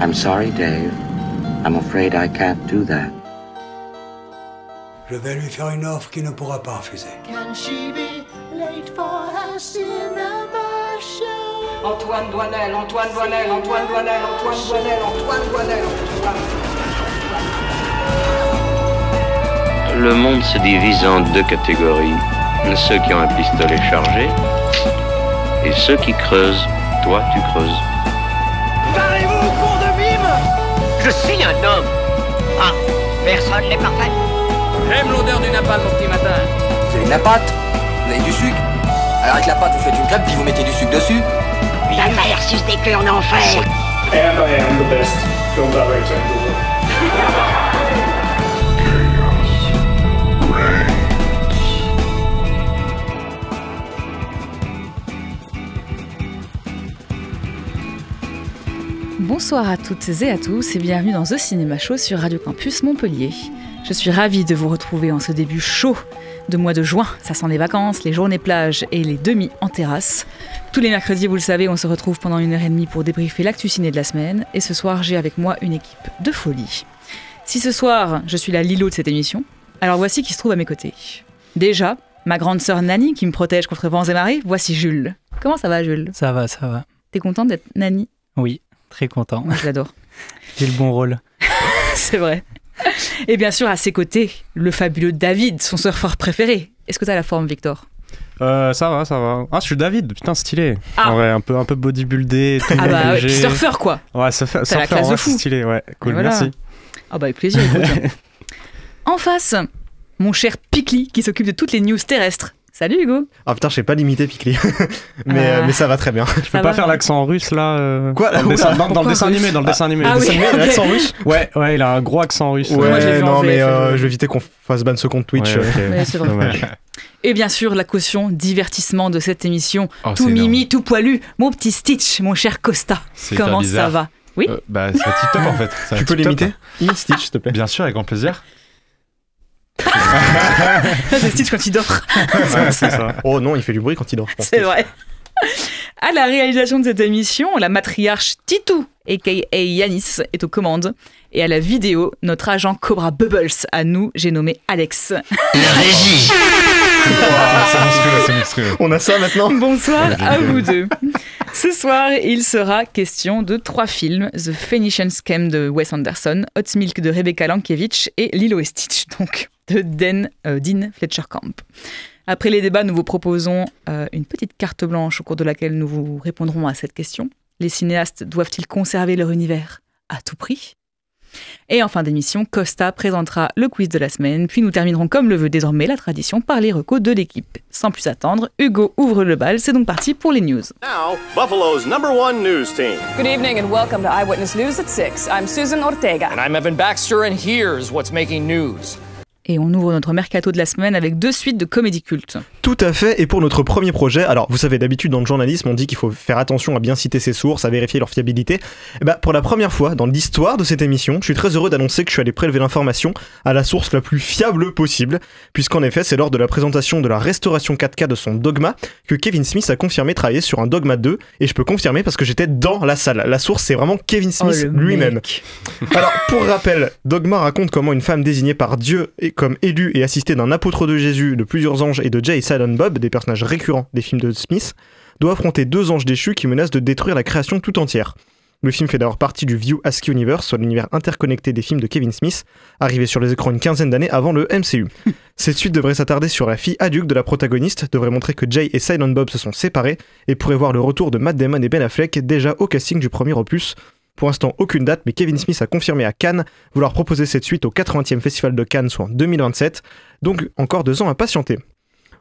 I'm sorry, Dave. I'm afraid I can't do that. Je vais lui faire une offre qu'il ne pourra pas refuser. Can she be late for her cinema show? Antoine Doinel, Antoine Doinel, Antoine Doinel, Antoine Doinel, Antoine Doinel, Antoine. Le monde se divise en deux catégories. Ceux qui ont un pistolet chargé et ceux qui creusent. Toi, tu creuses. Parlez-vous au cours de mime? Je suis un homme. Ah, personne n'est parfait. J'aime l'odeur du napalm mon petit matin. Vous avez de la pâte? Vous avez du sucre? Alors avec la pâte, vous faites une crêpe puis vous mettez du sucre dessus? La mère suce des queues en enfer. And I am the best film director in the world. Bonsoir à toutes et à tous et bienvenue dans The Cinéma Show sur Radio Campus Montpellier. Je suis ravie de vous retrouver en ce début chaud de mois de juin. Ça sent les vacances, les journées plage et les demi en terrasse. Tous les mercredis, vous le savez, on se retrouve pendant 1h30 pour débriefer l'actu ciné de la semaine. Et ce soir, j'ai avec moi une équipe de folie. Si ce soir, je suis la Lilo de cette émission, alors voici qui se trouve à mes côtés. Déjà, ma grande sœur Nani qui me protège contre vents et marées, voici Jules. Comment ça va, Jules ? Ça va, ça va. T'es contente d'être Nani ? Oui, très content. Moi, je l'adore. J'ai le bon rôle. C'est vrai. Et bien sûr, à ses côtés, le fabuleux David, son surfeur préféré. Est-ce que t'as la forme, Victor ? Ça va. Ah, je suis David, putain, stylé. Ah. En vrai, un peu bodybuildé. Tout Ah bah, léger. puis surfeur, quoi. Ouais, surfeur, la classe de fou. c'est stylé, ouais. Cool, voilà. merci. Ah bah, avec plaisir. En face, mon cher Picli, qui s'occupe de toutes les news terrestres. Salut Hugo. Ah putain, je sais pas l'imiter Picli. mais ça va très bien. Tu peux pas faire l'accent russe là Quoi dans le dessin animé, dans le dessin animé. Ah oui, okay. L'accent russe. Ouais, il a un gros accent russe. Ouais, moi, je l'ai vu en non, mais VF, je vais éviter qu'on fasse ban ce compte Twitch. Ouais, okay. Ouais, c'est vrai. Dommage. Et bien sûr, la caution divertissement de cette émission. Oh, tout c'est mimi, énorme. tout poilu. Mon petit Stitch, mon cher Costa. C'est Comment hyper bizarre. ça va ? Oui. Bah, c'est un TikTok en fait. C'est un Tu peux TikTok. l'imiter Imite Stitch, s'il te plaît. Bien sûr, avec grand plaisir. C'est Stitch quand il dort. C'est ça. Oh non, il fait du bruit quand il dort, je pense. C'est vrai. À la réalisation de cette émission, la matriarche Titou, a.k.a. Yanis, est aux commandes. Et à la vidéo, notre agent Cobra Bubbles, à nous, j'ai nommé Alex. Régie. C'est monstrueux. On a ça maintenant. Bonsoir à vous deux. Ce soir, il sera question de 3 films. The Phoenician Scam de Wes Anderson, Hot Milk de Rebecca Lankiewicz et Lilo et Stitch, donc, de Dean Fletcher Camp. Après les débats, nous vous proposons une petite carte blanche au cours de laquelle nous vous répondrons à cette question. Les cinéastes doivent-ils conserver leur univers à tout prix ? Et en fin d'émission, Costa présentera le quiz de la semaine, puis nous terminerons comme le veut désormais la tradition par les recos de l'équipe. Sans plus attendre, Hugo ouvre le bal, c'est donc parti pour les news. Now, Buffalo's #1 news team. Good evening and welcome to Eyewitness News at 6. I'm Susan Ortega. And I'm Evan Baxter and here's what's making news. Et on ouvre notre mercato de la semaine avec 2 suites de comédies cultes. Tout à fait, et pour notre premier projet, alors vous savez d'habitude dans le journalisme on dit qu'il faut faire attention à bien citer ses sources, à vérifier leur fiabilité. Et pour la première fois dans l'histoire de cette émission, je suis très heureux d'annoncer que je suis allé prélever l'information à la source la plus fiable possible, puisqu'en effet c'est lors de la présentation de la restauration 4K de son Dogma que Kevin Smith a confirmé travailler sur un Dogma 2, et je peux confirmer parce que j'étais dans la salle. La source c'est vraiment Kevin Smith lui-même. Alors pour rappel, Dogma raconte comment une femme désignée par Dieu et comme élue et assistée d'un apôtre de Jésus, de plusieurs anges et de Jay et Silent Bob, des personnages récurrents des films de Smith, doit affronter 2 anges déchus qui menacent de détruire la création tout entière. Le film fait d'abord partie du View Askew Universe, soit l'univers interconnecté des films de Kevin Smith, arrivé sur les écrans une quinzaine d'années avant le MCU. Cette suite devrait s'attarder sur la fille adulte de la protagoniste, devrait montrer que Jay et Silent Bob se sont séparés, et pourrait voir le retour de Matt Damon et Ben Affleck déjà au casting du premier opus. Pour l'instant, aucune date, mais Kevin Smith a confirmé à Cannes vouloir proposer cette suite au 80e Festival de Cannes, soit en 2027, donc encore 2 ans à patienter.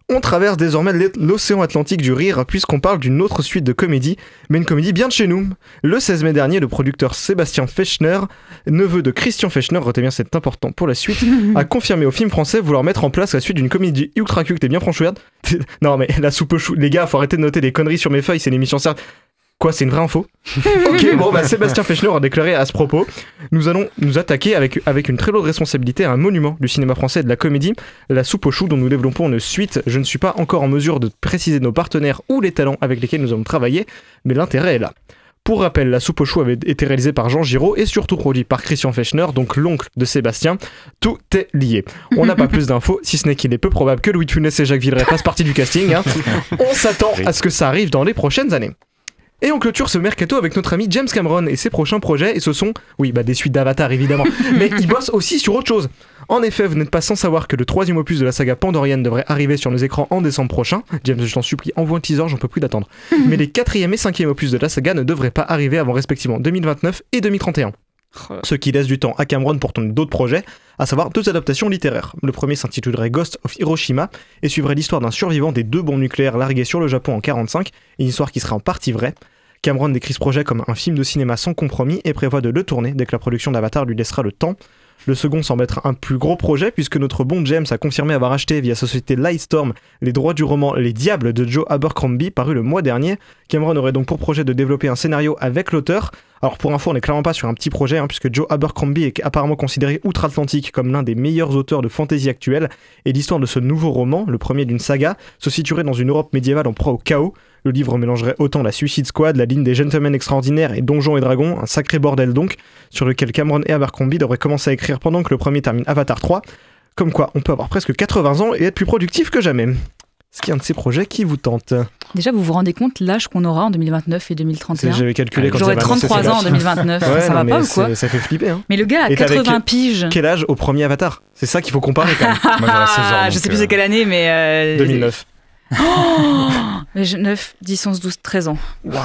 On traverse désormais l'océan Atlantique du rire puisqu'on parle d'une autre suite de comédie, mais une comédie bien de chez nous. Le 16 mai dernier, le producteur Sébastien Fechner, neveu de Christian Fechner, retenez bien c'est important pour la suite, a confirmé au film français vouloir mettre en place la suite d'une comédie ultra culte et bien franchouillarde. Non mais la soupe aux choux, les gars, faut arrêter de noter des conneries sur mes feuilles, c'est l'émission certes. Quoi, c'est une vraie info? Ok, bon, Sébastien Fechner a déclaré à ce propos: nous allons nous attaquer avec une très lourde responsabilité à un monument du cinéma français et de la comédie, La Soupe aux choux, dont nous développons une suite. Je ne suis pas encore en mesure de préciser nos partenaires ou les talents avec lesquels nous allons travailler, mais l'intérêt est là. Pour rappel, La Soupe aux choux avait été réalisée par Jean Giraud et surtout produit par Christian Fechner, donc l'oncle de Sébastien. Tout est lié. On n'a pas plus d'infos, si ce n'est qu'il est peu probable que Louis de Funès et Jacques Villeray fassent partie du casting. On s'attend à ce que ça arrive dans les prochaines années. Et on clôture ce mercato avec notre ami James Cameron et ses prochains projets, et ce sont, des suites d'Avatar évidemment, mais il bosse aussi sur autre chose. En effet, vous n'êtes pas sans savoir que le 3e opus de la saga pandorienne devrait arriver sur nos écrans en décembre prochain. James, je t'en supplie, envoie un teaser, j'en peux plus d'attendre. Mais les 4e et 5e opus de la saga ne devraient pas arriver avant respectivement 2029 et 2031. Ce qui laisse du temps à Cameron pour tourner d'autres projets, à savoir 2 adaptations littéraires. Le premier s'intitulerait Ghost of Hiroshima et suivrait l'histoire d'un survivant des 2 bombes nucléaires larguées sur le Japon en 1945, une histoire qui serait en partie vraie. Cameron décrit ce projet comme un film de cinéma sans compromis et prévoit de le tourner dès que la production d'Avatar lui laissera le temps. Le second semble être un plus gros projet puisque notre bon James a confirmé avoir acheté via société Lightstorm les droits du roman Les Diables de Joe Abercrombie paru le mois dernier. Cameron aurait donc pour projet de développer un scénario avec l'auteur. Alors pour info, on n'est clairement pas sur un petit projet puisque Joe Abercrombie est apparemment considéré outre-Atlantique comme l'un des meilleurs auteurs de fantasy actuels et l'histoire de ce nouveau roman, le premier d'une saga, se situerait dans une Europe médiévale en proie au chaos. Le livre mélangerait autant la Suicide Squad, la ligne des Gentlemen Extraordinaires et Donjons et Dragons, un sacré bordel donc, sur lequel Cameron et Abercrombie devraient commencer à écrire pendant que le premier termine Avatar 3. Comme quoi, on peut avoir presque 80 ans et être plus productif que jamais. Est-ce qu'il y a un de ces projets qui vous tente? Déjà, vous vous rendez compte l'âge qu'on aura en 2029 et 2031? J'avais calculé quand j'aurais 33 ans en 2029, ouais, ça va pas ou quoi? Ça fait flipper. Mais le gars a 80 piges. Quel âge au premier Avatar? C'est ça qu'il faut comparer quand même. Moi, j'aurais 16 ans, je sais plus c'est quelle année, mais... 2009. 9, 10, 11, 12, 13 ans. Waouh.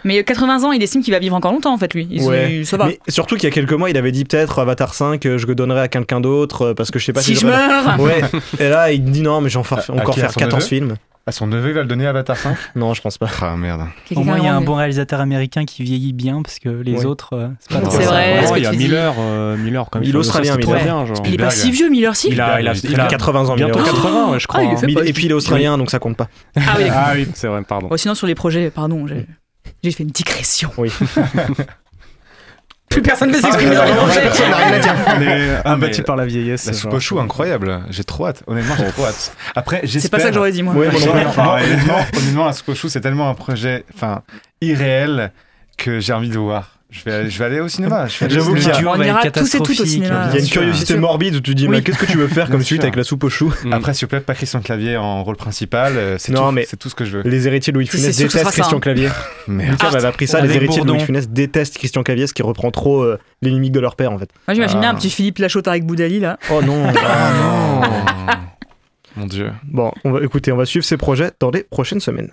Mais 80 ans, il estime qu'il va vivre encore longtemps en fait, lui. Ça va. Mais surtout qu'il y a quelques mois, il avait dit peut-être Avatar 5, je le donnerais à quelqu'un d'autre parce que je sais pas si je meurs. Ouais. Et là, il dit non, mais j'en fais encore faire 14 films. Ah, son neveu va le donner à Avatar 5? Non, je pense pas. Ah merde. Au moins, il y a un bon réalisateur américain qui vieillit bien parce que les autres, c'est pas trop. C'est vrai. Il y a Miller comme il australien, Miller. Il est pas si vieux, Miller, si. Il a 80 ans, bientôt 80, je crois. Et puis il est australien, donc ça compte pas. Ah oui, c'est vrai, pardon. Sinon, sur les projets, pardon, j'ai fait une digression. Oui. Plus personne ne s'exprime dans les projets. Personne n'a rien à dire. Abattu par la vieillesse. La soupe aux choux, incroyable. J'ai trop hâte. Honnêtement, j'ai trop hâte. Après, j'espère. C'est pas ça que j'aurais dit, moi. Ouais, honnêtement, la soupe aux choux, c'est tellement un projet irréel que j'ai envie de voir. Je vais aller au cinéma. J'avoue on ira tous et toutes au cinéma. Il y a une curiosité morbide où tu dis mais qu'est-ce que tu veux faire comme suite avec La Soupe aux choux? Après, s'il vous plaît, pas Christian Clavier en rôle principal. C'est tout ce que je veux. Les héritiers de Louis de Funès détestent Christian Clavier. Lucas avait appris ça. Les héritiers de Louis de Funès détestent Christian Clavier, ce qui reprend trop les limites de leur père en fait. Moi j'imagine bien un petit Philippe Lachaud avec Boudali là. Oh non. Non. Mon Dieu. Bon, on va suivre ces projets dans les prochaines semaines.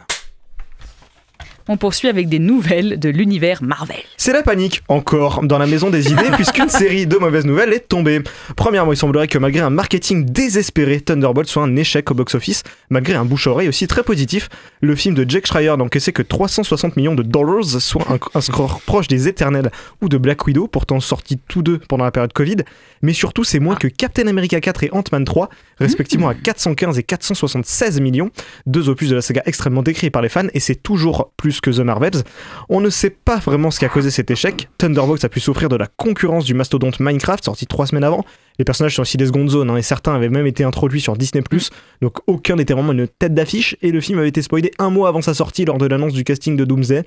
On poursuit avec des nouvelles de l'univers Marvel. C'est la panique, encore, dans la maison des idées, puisqu'une série de mauvaises nouvelles est tombée. Premièrement, il semblerait que malgré un marketing désespéré, Thunderbolt soit un échec au box-office, malgré un bouche-oreille aussi très positif. Le film de Jake Schreier n'a encaissé que 360 millions de dollars, soit un score proche des Éternels ou de Black Widow, pourtant sortis tous deux pendant la période Covid. Mais surtout, c'est moins que Captain America 4 et Ant-Man 3, respectivement à 415 et 476 millions. 2 opus de la saga extrêmement décrits par les fans, et c'est toujours plus que The Marvels. On ne sait pas vraiment ce qui a causé cet échec. Thunderbolt a pu souffrir de la concurrence du mastodonte Minecraft, sorti 3 semaines avant. Les personnages sont aussi des secondes zones, et certains avaient même été introduits sur Disney+, donc aucun n'était vraiment une tête d'affiche, et le film avait été spoilé 1 mois avant sa sortie lors de l'annonce du casting de Doomsday.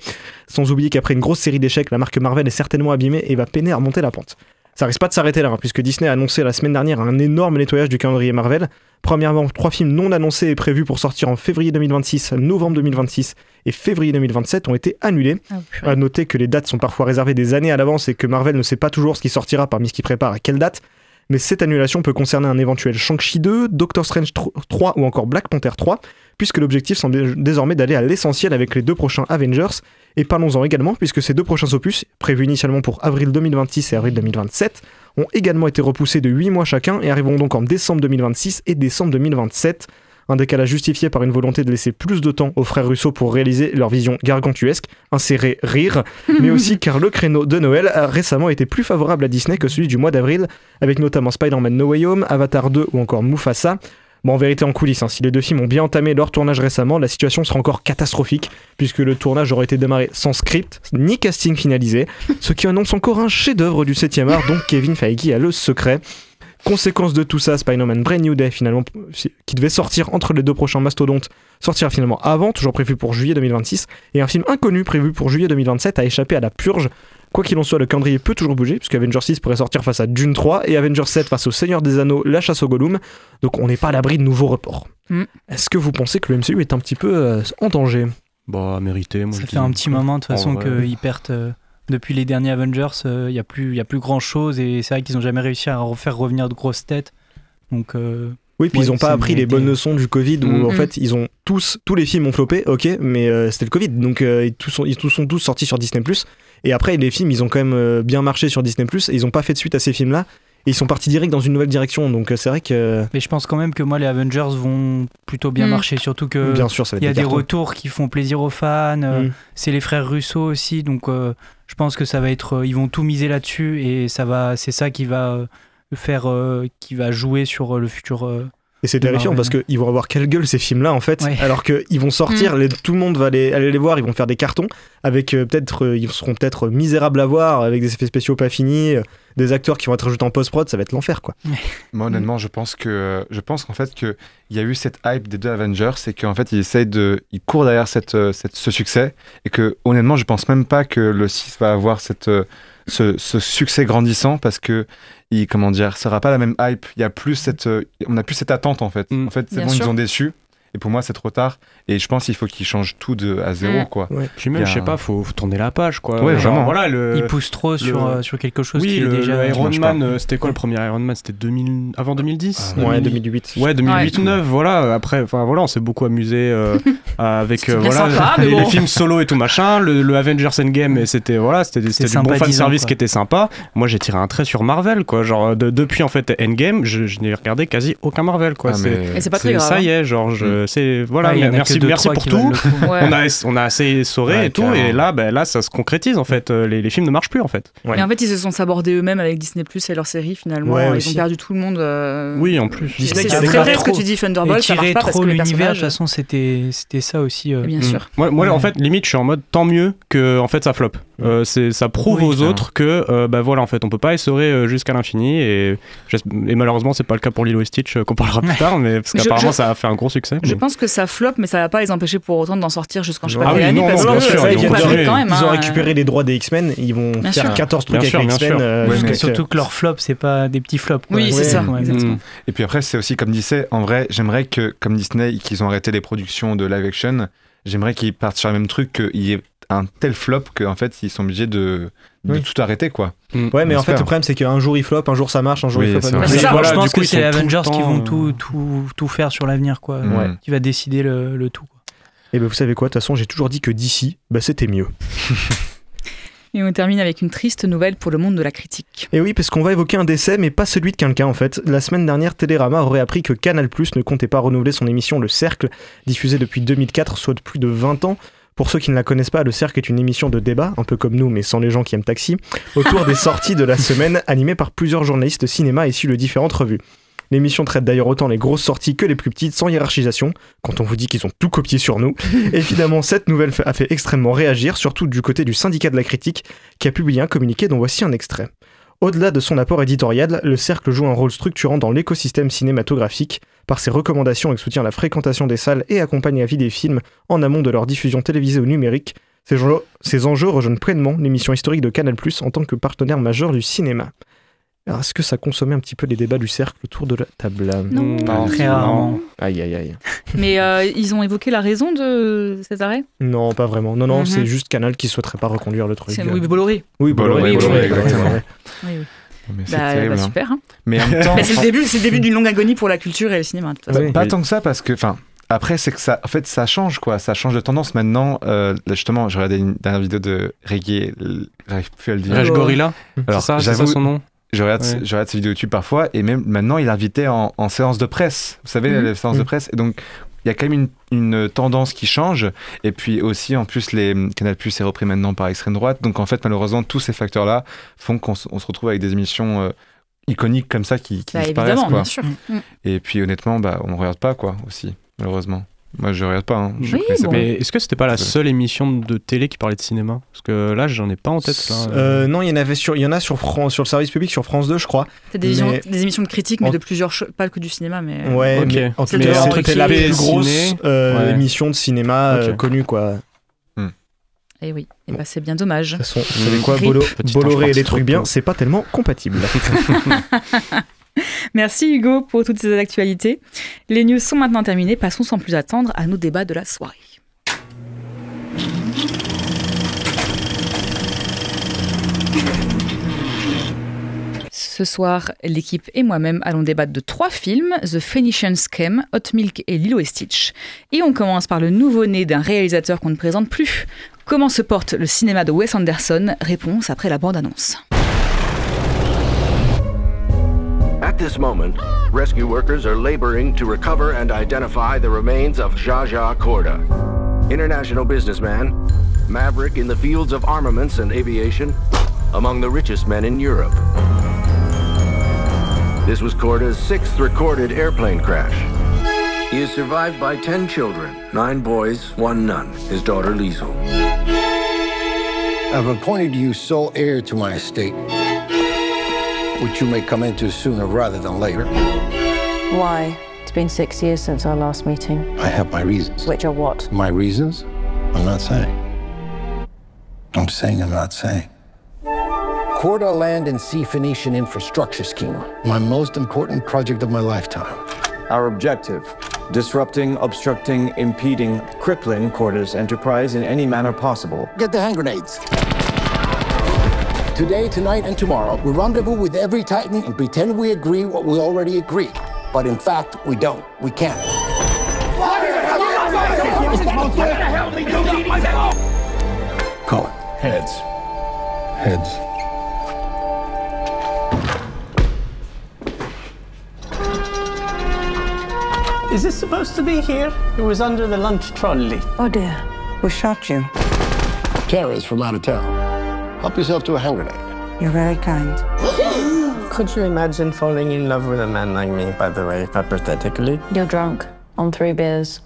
Sans oublier qu'après une grosse série d'échecs, la marque Marvel est certainement abîmée et va peiner à remonter la pente. Ça risque pas de s'arrêter là, puisque Disney a annoncé la semaine dernière un énorme nettoyage du calendrier Marvel. Premièrement, 3 films non annoncés et prévus pour sortir en février 2026, novembre 2026 et février 2027 ont été annulés. À noter que les dates sont parfois réservées des années à l'avance et que Marvel ne sait pas toujours ce qui sortira parmi ce qui prépare à quelle date. Mais cette annulation peut concerner un éventuel Shang-Chi 2, Doctor Strange 3 ou encore Black Panther 3, puisque l'objectif semble désormais d'aller à l'essentiel avec les 2 prochains Avengers. Et parlons-en également, puisque ces 2 prochains opus, prévus initialement pour avril 2026 et avril 2027, ont également été repoussés de 8 mois chacun et arriveront donc en décembre 2026 et décembre 2027. Un décalage justifié par une volonté de laisser plus de temps aux frères Russo pour réaliser leur vision gargantuesque, insérer rire, mais aussi car le créneau de Noël a récemment été plus favorable à Disney que celui du mois d'avril, avec notamment Spider-Man No Way Home, Avatar 2 ou encore Mufasa. Bon, en vérité, en coulisses, si les deux films ont bien entamé leur tournage récemment, la situation sera encore catastrophique, puisque le tournage aurait été démarré sans script, ni casting finalisé, ce qui annonce encore un chef-d'œuvre du 7e art, dont Kevin Feige a le secret. Conséquence de tout ça, Spider-Man Brand New Day, finalement, qui devait sortir entre les deux prochains mastodontes, sortira finalement avant, toujours prévu pour juillet 2026, et un film inconnu prévu pour juillet 2027 a échappé à la purge. Quoi qu'il en soit, le calendrier peut toujours bouger, puisque Avengers 6 pourrait sortir face à Dune 3 et Avengers 7 face au Seigneur des Anneaux, La Chasse au Gollum, donc on n'est pas à l'abri de nouveaux reports. Est-ce que vous pensez que le MCU est un petit peu en danger ? Bah, mérité, moi. Ça fait un petit moment de toute façon qu'ils perdent. Depuis les derniers Avengers, il y a plus grand chose, et c'est vrai qu'ils n'ont jamais réussi à faire revenir de grosses têtes. Donc, oui, puis ils n'ont pas appris les bonnes leçons du Covid, où en fait, ils ont tous les films ont floppé, ok, mais c'était le Covid, donc ils sont tous sortis sur Disney+. Et après, les films, ils ont quand même bien marché sur Disney+, et ils n'ont pas fait de suite à ces films-là. Et ils sont partis direct dans une nouvelle direction, donc c'est vrai que... Mais je pense quand même que moi, les Avengers vont plutôt bien marcher, surtout que bien sûr, ça va être y a des retours qui font plaisir aux fans, c'est les frères Russo aussi, donc je pense que ça va être... ils vont tout miser là-dessus, et c'est ça qui va qui va jouer sur le futur... Et c'est terrifiant parce qu'ils vont avoir quelle gueule ces films-là en fait, alors qu'ils vont sortir, tout le monde va aller les voir, ils vont faire des cartons, avec ils seront peut-être misérables à voir, avec des effets spéciaux pas finis, des acteurs qui vont être ajoutés en post-prod, ça va être l'enfer quoi. Moi honnêtement je pense qu'en fait qu'il y a eu cette hype des deux Avengers, c'est qu'en fait ils courent derrière ce succès, et que honnêtement je pense même pas que le 6 va avoir ce succès grandissant, parce que ça aura pas la même hype, on a plus cette attente en fait. En fait c'est bien bon, sûr. Ils ont déçu, et pour moi c'est trop tard, et je pense qu'il faut qu'ils changent tout à zéro quoi. Ouais. Puis même je sais pas, faut tourner la page quoi. Ouais, genre, voilà, ils poussent trop sur quelque chose qui est déjà... Iron Man, c'était quoi le premier Iron Man? C'était avant 2010 Ouais, 2008. Ouais, 2008-2009, voilà. Après, on s'est beaucoup amusé avec sympa, les films solo et tout machin, le Avengers Endgame, et c'était du bon fanservice qui était sympa. Moi j'ai tiré un trait sur Marvel quoi, genre depuis en fait Endgame, je n'ai regardé quasi aucun Marvel quoi. Et c'est pas très grave. Ça y est, genre merci pour tout. On a assez essoré et tout, carrément. Et là ça se concrétise en fait. Les films ne marchent plus en fait. Mais en fait ils se sont sabordés eux-mêmes avec Disney+ et leurs séries finalement. Ils ont perdu tout le monde. Oui, en plus. C'est très vrai ce que tu dis, Thunderbolt, ça marche pas parce que les personnages... De toute façon c'était ça aussi. Bien sûr. Moi en fait limite je suis en mode tant mieux que en fait ça floppe. Ça prouve aux autres que en fait on peut pas essorer jusqu'à l'infini, et malheureusement c'est pas le cas pour Lilo et Stitch qu'on parlera plus tard, mais parce qu'apparemment ça a fait un gros succès. Je pense que ça floppe, mais ça va pas les empêcher pour autant d'en sortir jusqu'en je sais pas quelle année, parce que ils ont récupéré les droits des X-Men, ils vont faire 14 trucs avec les X-Men. Surtout que leurs flops c'est pas des petits flops. Oui, c'est ça. Et puis après c'est aussi comme disait, en vrai j'aimerais que comme Disney qu'ils ont arrêté les productions de live action, j'aimerais qu'ils partent sur le même truc, qu'il y ait un tel flop qu'en fait ils sont obligés de tout arrêter quoi. Ouais, mais en fait le problème c'est qu'un jour il flop, un jour ça marche, un jour il flop. Je pense que c'est les Avengers qui vont tout faire sur l'avenir quoi, qui va décider le tout. Et vous savez quoi, de toute façon j'ai toujours dit que DC c'était mieux. Et on termine avec une triste nouvelle pour le monde de la critique. Et oui, parce qu'on va évoquer un décès, mais pas celui de quelqu'un en fait. La semaine dernière, Télérama aurait appris que Canal+ ne comptait pas renouveler son émission Le Cercle, diffusée depuis 2004, soit de plus de 20 ans. Pour ceux qui ne la connaissent pas, Le Cercle est une émission de débat, un peu comme nous, mais sans les gens qui aiment Taxi, autour des sorties de la semaine, animée par plusieurs journalistes cinéma issus de différentes revues. L'émission traite d'ailleurs autant les grosses sorties que les plus petites, sans hiérarchisation, quand on vous dit qu'ils ont tout copié sur nous. Évidemment, cette nouvelle a fait extrêmement réagir, surtout du côté du syndicat de la critique, qui a publié un communiqué dont voici un extrait. Au-delà de son apport éditorial, Le Cercle joue un rôle structurant dans l'écosystème cinématographique, par ses recommandations et soutient la fréquentation des salles et accompagne la vie des films en amont de leur diffusion télévisée ou numérique. Ces enjeux rejoignent pleinement l'émission historique de Canal+ en tant que partenaire majeur du cinéma. Alors, est-ce que ça consommait un petit peu les débats du cercle autour de la table? Non, très rarement. Aïe. Mais ils ont évoqué la raison de cet arrêt? Non, pas vraiment. Non, c'est juste Canal qui souhaiterait pas reconduire le truc. C'est Bolloré. Oui, Bolloré, exactement. Oui. Mais c'est terrible, super. Hein. Mais en même temps, c'est le début d'une longue agonie pour la culture et le cinéma. De toute façon. Pas tant que ça, parce que, après, c'est que ça, en fait, ça change, quoi. Ça change de tendance. Maintenant, justement, j'ai regardé une dernière vidéo de Reggae, j'arrive plus à le dire. Rage Gorilla. Alors, c'est ça son nom. Je regarde ses vidéos YouTube parfois, et même maintenant, il est invité en séance de presse. Vous savez, les séances de presse. Et donc, il y a quand même une tendance qui change. Et puis aussi, en plus, Canal+ est repris maintenant par extrême droite. Donc, en fait, malheureusement, tous ces facteurs-là font qu'on se retrouve avec des émissions iconiques comme ça qui disparaissent. Évidemment, quoi. bien sûr. Et puis honnêtement, on ne regarde pas quoi aussi, malheureusement. Moi, je regarde pas. Hein. Mais est-ce que c'était pas la seule émission de télé qui parlait de cinéma? Parce que là, j'en ai pas en tête. Là. Non, il y en a sur le service public sur France 2, je crois. C'est des émissions de critique, mais de plusieurs pas que du cinéma, mais. Ouais, okay. mais c'était la plus grosse émission de cinéma connue, quoi. Et oui, et bah c'est bien dommage. De toute façon, vous savez quoi, Bolloré et les trucs bien, c'est pas tellement compatible. Merci Hugo pour toutes ces actualités. Les news sont maintenant terminées. Passons sans plus attendre à nos débats de la soirée. Ce soir, l'équipe et moi-même allons débattre de 3 films, The Phoenician Scam, Hot Milk et Lilo et Stitch. Et on commence par le nouveau-né d'un réalisateur qu'on ne présente plus. Comment se porte le cinéma de Wes Anderson? Réponse après la bande-annonce. At this moment, rescue workers are laboring to recover and identify the remains of Jaja Korda, international businessman, maverick in the fields of armaments and aviation, among the richest men in Europe. This was Korda's 6th recorded airplane crash. He is survived by 10 children, 9 boys, 1 nun, his daughter Liesl. I've appointed you sole heir to my estate, which you may come into sooner rather than later. Why? It's been 6 years since our last meeting. I have my reasons. Which are what? My reasons? I'm not saying. I'm saying I'm not saying. Korda Land and Sea Phoenician Infrastructure Scheme, my most important project of my lifetime. Our objective, disrupting, obstructing, impeding, crippling Korda's enterprise in any manner possible. Get the hand grenades. Today, tonight, and tomorrow, we rendezvous with every Titan and pretend we agree what we already agreed. But in fact, we don't. We can't. Call it. Heads. Heads. Is this supposed to be here? It was under the lunch trolley. Oh dear, who shot you? Tara's from out of town. Help yourself to a hand grenade. You're very kind. Could you imagine falling in love with a man like me, by the way, hypothetically? You're drunk on 3 beers.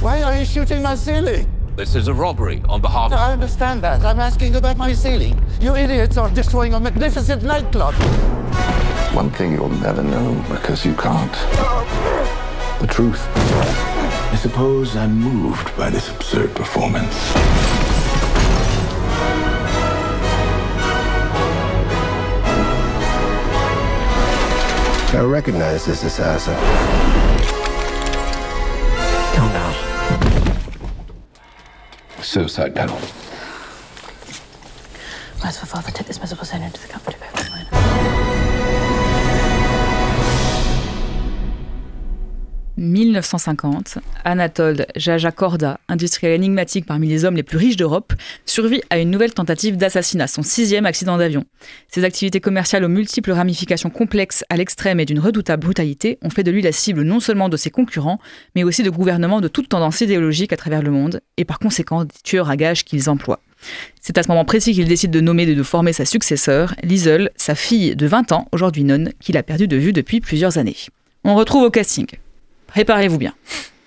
Why are you shooting my ceiling? This is a robbery on behalf of... I understand that. I'm asking about my ceiling. You idiots are destroying a magnificent nightclub. One thing you'll never know because you can't. The truth. I suppose I'm moved by this absurd performance. I recognize this assassin. Calm down. Suicide panel. Where's for father? Take this miserable sin into the comfort of heaven. 1950, Anatole Jaja Korda, industriel énigmatique parmi les hommes les plus riches d'Europe, survit à une nouvelle tentative d'assassinat, son 6e accident d'avion. Ses activités commerciales aux multiples ramifications complexes à l'extrême et d'une redoutable brutalité ont fait de lui la cible non seulement de ses concurrents, mais aussi de gouvernements de toutes tendances idéologiques à travers le monde, et par conséquent des tueurs à gages qu'ils emploient. C'est à ce moment précis qu'il décide de nommer et de former sa successeur, Liesl, sa fille de 20 ans, aujourd'hui nonne, qu'il a perdue de vue depuis plusieurs années. On retrouve au casting. Préparez-vous bien,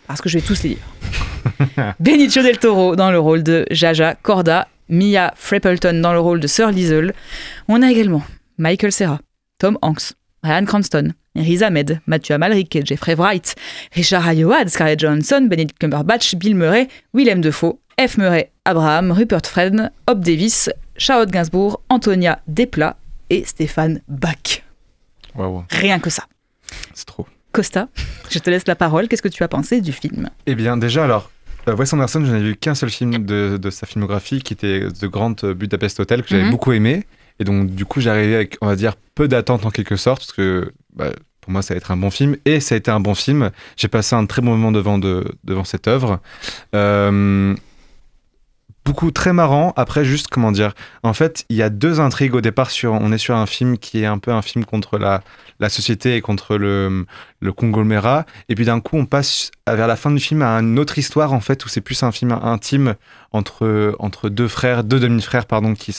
parce que je vais tous les lire. Benicio del Toro dans le rôle de Jaja Korda, Mia Freppleton dans le rôle de Sir Liesl. On a également Michael Cera, Tom Hanks, Bryan Cranston, Riz Ahmed, Matthew Amalric, Jeffrey Wright, Richard Ayoade, Scarlett Johansson, Benedict Cumberbatch, Bill Murray, Willem Dafoe, F. Murray Abraham, Rupert Friend, Hope Davis, Charlotte Gainsbourg, Antonia Desplat et Stéphane Bach. Wow. Rien que ça. C'est trop. Costa, je te laisse la parole. Qu'est-ce que tu as pensé du film ? Eh bien, déjà, alors, Wes Anderson, je n'avais vu qu'un seul film de sa filmographie, qui était The Grand Budapest Hotel, que j'avais beaucoup aimé. Et donc, du coup, j'arrivais avec, on va dire, peu d'attente en quelque sorte, parce que pour moi, ça va être un bon film. Et ça a été un bon film. J'ai passé un très bon moment devant cette œuvre. Beaucoup très marrant. Après, juste, comment dire, en fait, il y a 2 intrigues au départ. On est sur un film qui est un peu un film contre la société et contre le conglomérat. Et puis d'un coup, on passe vers la fin du film à une autre histoire, en fait, où c'est plus un film intime entre 2 frères, 2 demi-frères, pardon, qui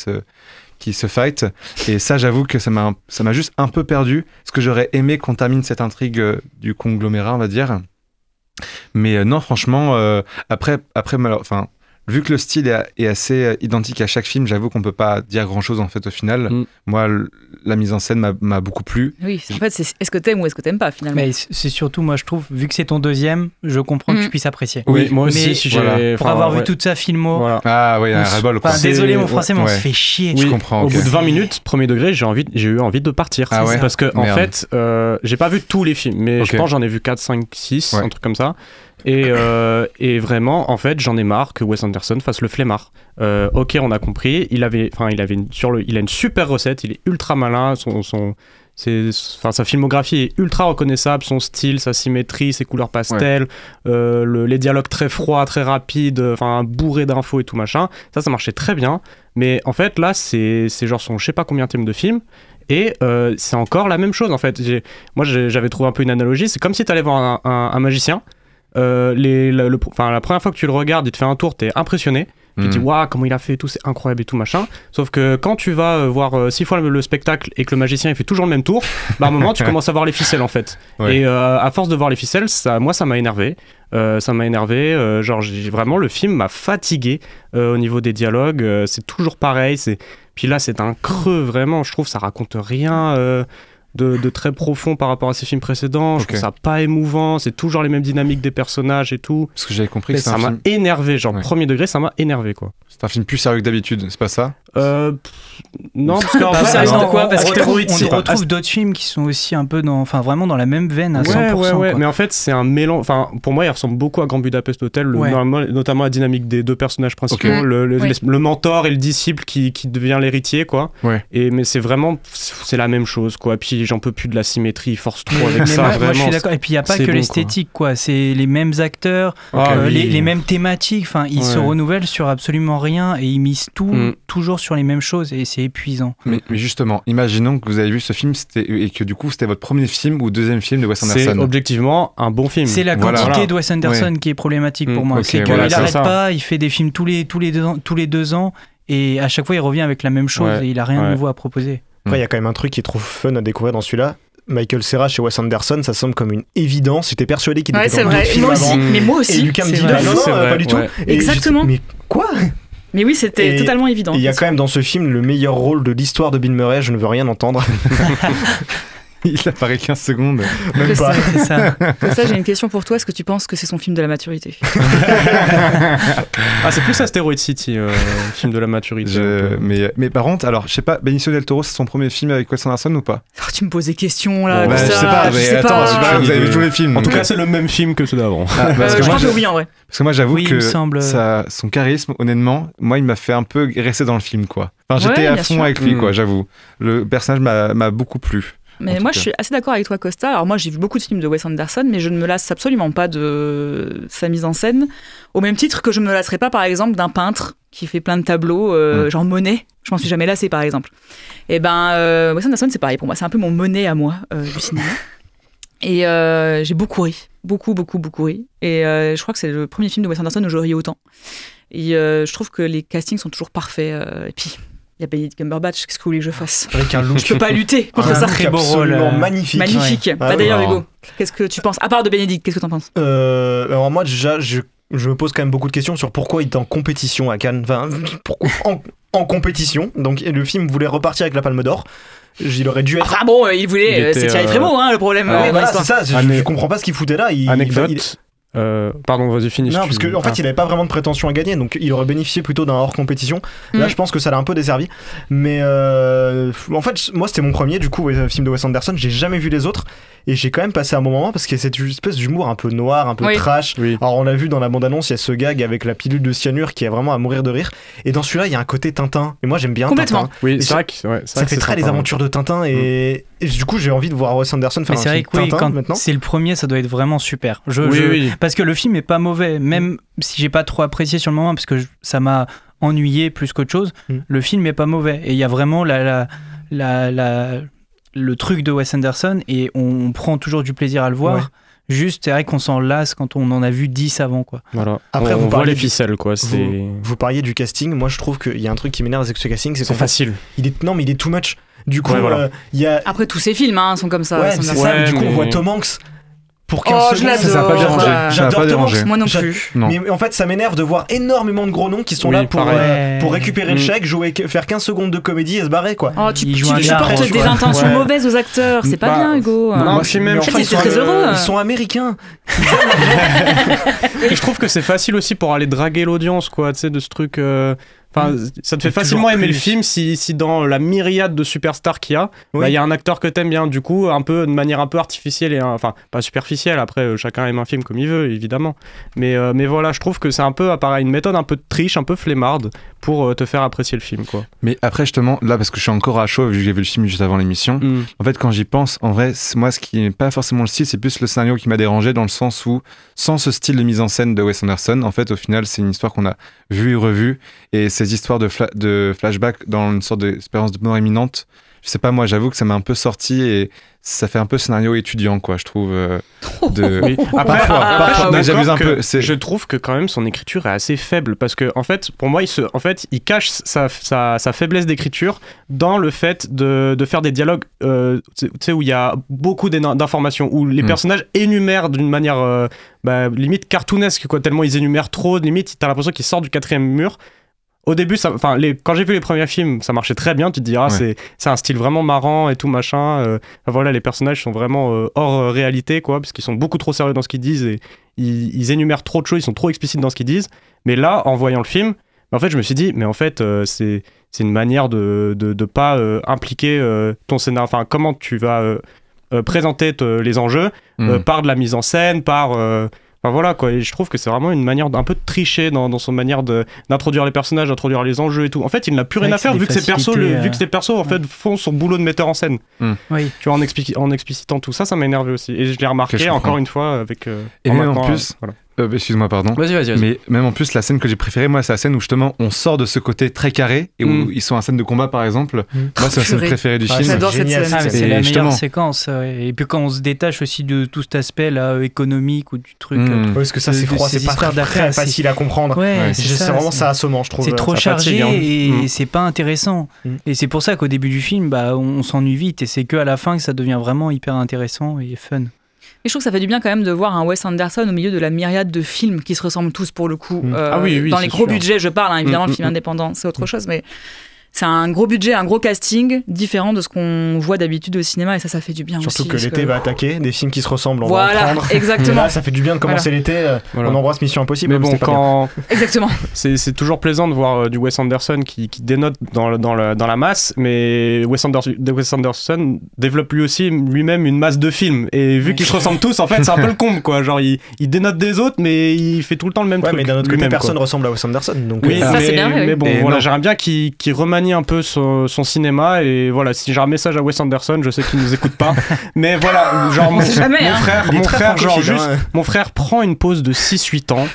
qui se fight. Et ça, j'avoue que ça m'a juste un peu perdu. Parce que j'aurais aimé qu'on termine cette intrigue du conglomérat, on va dire. Mais non, franchement, après vu que le style est assez identique à chaque film, j'avoue qu'on peut pas dire grand-chose en fait au final. Moi, la mise en scène m'a beaucoup plu. Oui, en fait, c'est est-ce que t'aimes ou est-ce que t'aimes pas finalement. Mais c'est surtout, moi je trouve, vu que c'est ton deuxième, je comprends que tu puisses apprécier. Oui, moi aussi, si j'ai... Pour avoir vu toute sa filmo... Voilà. Ah oui, un ras-le-bol, quoi. Désolé mon français, mais on se fait chier. Oui, je comprends. Au bout de 20 minutes, premier degré, j'ai eu envie de partir. Ah ouais. Parce que, en fait, j'ai pas vu tous les films, mais je pense que j'en ai vu 4, 5, 6, un truc comme ça. Et vraiment, en fait, j'en ai marre que Wes Anderson fasse le flemmard. Ok, on a compris. Il a une super recette. Il est ultra malin. Sa filmographie est ultra reconnaissable. Son style, sa symétrie, ses couleurs pastel, les dialogues très froids, très rapides, bourrés d'infos et tout machin. Ça marchait très bien. Mais en fait, là, c'est genre son je sais pas combien de thèmes de film. Et c'est encore la même chose en fait. Moi, j'avais trouvé un peu une analogie. C'est comme si tu allais voir un magicien. La première fois que tu le regardes, il te fait un tour, t'es impressionné. Tu te dis waouh, comment il a fait et tout, c'est incroyable et tout machin. Sauf que quand tu vas voir 6 fois le spectacle et que le magicien il fait toujours le même tour, à un moment tu commences à voir les ficelles en fait. Et à force de voir les ficelles, ça m'a énervé. Genre vraiment le film m'a fatigué au niveau des dialogues. C'est toujours pareil. Puis là c'est un creux vraiment. Je trouve ça raconte rien. De très profond par rapport à ses films précédents. Je trouve ça pas émouvant, c'est toujours les mêmes dynamiques des personnages et tout. Parce que j'avais compris que ça m'a énervé, genre premier degré, ça m'a énervé quoi. C'est un film plus sérieux que d'habitude, c'est pas ça? Non, parce qu'en fait, on retrouve d'autres films qui sont aussi un peu vraiment dans la même veine à 100%. Ouais. Mais en fait, c'est un mélange. Pour moi, il ressemble beaucoup à Grand Budapest Hotel, notamment la dynamique des deux personnages principaux, le mentor et le disciple qui devient l'héritier, quoi. Mais c'est vraiment, c'est la même chose, quoi. Puis j'en peux plus de la symétrie, il force trop avec ça. Moi, je suis d'accord. Et puis il y a pas que l'esthétique, quoi. C'est les mêmes acteurs, les mêmes thématiques. Enfin, ils se renouvellent sur absolument rien et ils misent toujours sur les mêmes choses et c'est épuisant. Mais justement, imaginons que vous avez vu ce film et que du coup c'était votre premier film ou deuxième film de Wes Anderson. C'est objectivement un bon film. C'est la quantité de Wes Anderson qui est problématique pour moi. C'est qu'il n'arrête pas, il fait des films tous les 2 ans et à chaque fois il revient avec la même chose et il a rien de nouveau à proposer. Après, il y a quand même un truc qui est trop fun à découvrir dans celui-là. Michael Cera chez Wes Anderson, ça semble comme une évidence. J'étais persuadé qu'il était dans d'autres films avant. Mais moi aussi. Et Lucas me dit non, pas du tout. Exactement. Mais quoi? Mais oui, c'était totalement évident. Il y a quand même dans ce film le meilleur rôle de l'histoire de Bill Murray, je ne veux rien entendre. Il apparaît 15 secondes. Même pas. C'est ça. Ça, j'ai une question pour toi. Est-ce que tu penses que c'est son film de la maturité? C'est plus Asteroid City, film de la maturité. Mais par contre, alors, je sais pas, Benicio del Toro, c'est son premier film avec Wes Anderson ou pas? Tu me poses des questions là. Je sais pas, mais attends, vous avez vu tous les films. En tout cas, c'est le même film que ceux d'avant. Je crois que oui, en vrai. Parce que moi, j'avoue que son charisme, honnêtement, moi, il m'a fait un peu rester dans le film, quoi. Enfin, j'étais à fond avec lui, quoi, j'avoue. Le personnage m'a beaucoup plu. Mais moi, je suis assez d'accord avec toi, Costa. Alors moi, j'ai vu beaucoup de films de Wes Anderson, mais je ne me lasse absolument pas de sa mise en scène. Au même titre que je ne me lasserais pas, par exemple, d'un peintre qui fait plein de tableaux, genre Monet. Je m'en suis jamais lassée, par exemple. Et Wes Anderson, c'est pareil pour moi. C'est un peu mon Monet à moi, du cinéma. Et j'ai beaucoup ri. Beaucoup ri. Et je crois que c'est le premier film de Wes Anderson où je ris autant. Et je trouve que les castings sont toujours parfaits. Et puis... il y a Benedict Cumberbatch, qu'est-ce que vous voulez que je fasse? Avec un look. Je peux pas lutter contre ça. Très beau rôle. Magnifique. Magnifique. D'ailleurs, Hugo, qu'est-ce que tu penses? À part de Benedict, qu'est-ce que tu en penses? Alors moi, déjà, je me pose quand même beaucoup de questions sur pourquoi il est en compétition à Cannes. Enfin, pourquoi en compétition? Donc, le film voulait repartir avec la Palme d'Or. Il aurait dû être... Ah bon, il voulait... c'est Thierry Frémaux, le problème. Voilà, c'est ça. Je comprends pas ce qu'il foutait là. Anecdote. Pardon, vas-y, finis. Non, parce qu'en fait, il avait pas vraiment de prétention à gagner, donc il aurait bénéficié plutôt d'un hors compétition. Là, je pense que ça l'a un peu desservi. Mais en fait, moi, c'était mon premier, du coup, film de Wes Anderson. J'ai jamais vu les autres. Et j'ai quand même passé un bon moment parce qu'il y a cette espèce d'humour un peu noir, un peu trash. Alors, on l'a vu dans la bande-annonce, il y a ce gag avec la pilule de cyanure qui est vraiment à mourir de rire. Et dans celui-là, il y a un côté Tintin. Et moi, j'aime bien Tintin. Oui, c'est vrai que ça fait très les aventures de Tintin. Et du coup, j'ai envie de voir Wes Anderson faire un film Tintin maintenant. C'est le premier, ça doit être vraiment super. Parce que le film est pas mauvais, même si j'ai pas trop apprécié sur le moment, parce que ça m'a ennuyé plus qu'autre chose. Le film est pas mauvais. Et il y a vraiment le truc de Wes Anderson et on prend toujours du plaisir à le voir. Juste, c'est vrai qu'on s'en lasse quand on en a vu 10 avant, quoi. Voilà. Après, on voit les ficelles, quoi. Vous parliez du casting. Moi, je trouve qu'il y a un truc qui m'énerve avec ce casting, c'est facile. Non, mais il est too much. Du coup, voilà. y a... Après, tous ces films sont comme ça. Ouais, c'est ça. Du coup, on voit Tom Hanks. Pour 15 secondes, ça pas dérangé. J'adore Tom Hanks. Moi non plus. Mais en fait, ça m'énerve de voir énormément de gros noms qui sont là pour récupérer le chèque, faire 15 secondes de comédie et se barrer, quoi. Oh, tu supportes des intentions mauvaises aux acteurs, c'est pas bien, Hugo. Non, même ils sont très heureux. Ils sont américains. Et je trouve que c'est facile aussi pour aller draguer l'audience, quoi, tu sais, de ce truc. Enfin, ça te fait facilement aimer le film si dans la myriade de superstars qu'il y a, il y a un acteur que t'aimes bien, du coup, un peu de manière un peu artificielle et enfin pas superficielle. Après, chacun aime un film comme il veut, évidemment. Mais voilà, je trouve que c'est un peu une méthode un peu de triche, un peu flemmarde pour te faire apprécier le film, quoi. Mais après, justement, là, parce que je suis encore à chaud vu que j'ai vu le film juste avant l'émission. En fait, quand j'y pense, en vrai, moi, ce qui n'est pas forcément le style, c'est plus le scénario qui m'a dérangé dans le sens où, sans ce style de mise en scène de Wes Anderson, en fait, au final, c'est une histoire qu'on a vue et revue, et ces histoires de flashback dans une sorte d'expérience de mort imminente, je sais pas, moi j'avoue que ça m'a un peu sorti et ça fait un peu scénario étudiant, quoi, je trouve. Oui. Après, j'abuse un peu. Je trouve que quand même son écriture est assez faible parce que en fait, pour moi, il cache sa faiblesse d'écriture dans le fait de faire des dialogues, tu sais, où il y a beaucoup d'informations, où les personnages énumèrent d'une manière limite cartoonesque, quoi, tellement ils énumèrent trop, limite t'as l'impression qu'ils sortent du 4e mur. Au début, quand j'ai vu les premiers films, ça marchait très bien. Tu te dis, c'est un style vraiment marrant et tout, machin. Voilà, les personnages sont vraiment hors réalité, quoi, parce qu'ils sont beaucoup trop sérieux dans ce qu'ils disent et ils énumèrent trop de choses, ils sont trop explicites dans ce qu'ils disent. Mais là, en voyant le film, en fait, je me suis dit, mais en fait, c'est une manière de pas impliquer ton scénario. Enfin, comment tu vas présenter les enjeux par de la mise en scène, par... Enfin voilà, quoi, et je trouve que c'est vraiment une manière d'un peu de tricher dans son manière d'introduire les personnages, d'introduire les enjeux et tout. En fait, il n'a plus rien à faire vu que ces persos en fait font son boulot de metteur en scène. Oui. Tu vois, en explicitant tout ça, ça m'a énervé aussi. Et je l'ai remarqué encore une fois avec. Et même en plus. Voilà. Excuse-moi, pardon. Vas-y. Mais même en plus, la scène que j'ai préférée, moi, c'est la scène où justement on sort de ce côté très carré et où ils sont en scène de combat, par exemple. Moi, c'est la scène préférée du film. J'adore cette scène. C'est la meilleure séquence. Et puis quand on se détache aussi de tout cet aspect là économique ou du truc. Parce que ça, c'est froid, c'est pas très facile à comprendre. C'est vraiment ça assommant, je trouve. C'est trop chargé et c'est pas intéressant. Et c'est pour ça qu'au début du film, on s'ennuie vite et c'est qu'à la fin que ça devient vraiment hyper intéressant et fun. Et je trouve que ça fait du bien quand même de voir un Wes Anderson au milieu de la myriade de films qui se ressemblent tous pour le coup. Dans les gros budgets, je parle, évidemment, le film indépendant, c'est autre chose, mais c'est un gros budget, un gros casting différent de ce qu'on voit d'habitude au cinéma et ça fait du bien Surtout aussi. Surtout que l'été va attaquer, des films qui se ressemblent, on va en prendre. Exactement. Là, ça fait du bien de commencer l'été, on embrasse Mission Impossible. Mais bon, Exactement. C'est toujours plaisant de voir du Wes Anderson qui dénote dans la masse, mais Wes Anderson développe lui-même une masse de films et vu qu'ils se ressemblent tous, en fait, c'est un peu le comble, quoi. Genre, il dénote des autres, mais il fait tout le temps le même truc. Mais d'un autre côté, personne ressemble à Wes Anderson. Donc oui, ça, c'est bien, mais bon, voilà, j'aimerais bien qu'il remanie un peu son cinéma et voilà, si j'ai un message à Wes Anderson, je sais qu'il nous écoute pas, mais voilà, genre mon frère prend une pause de 6-8 ans,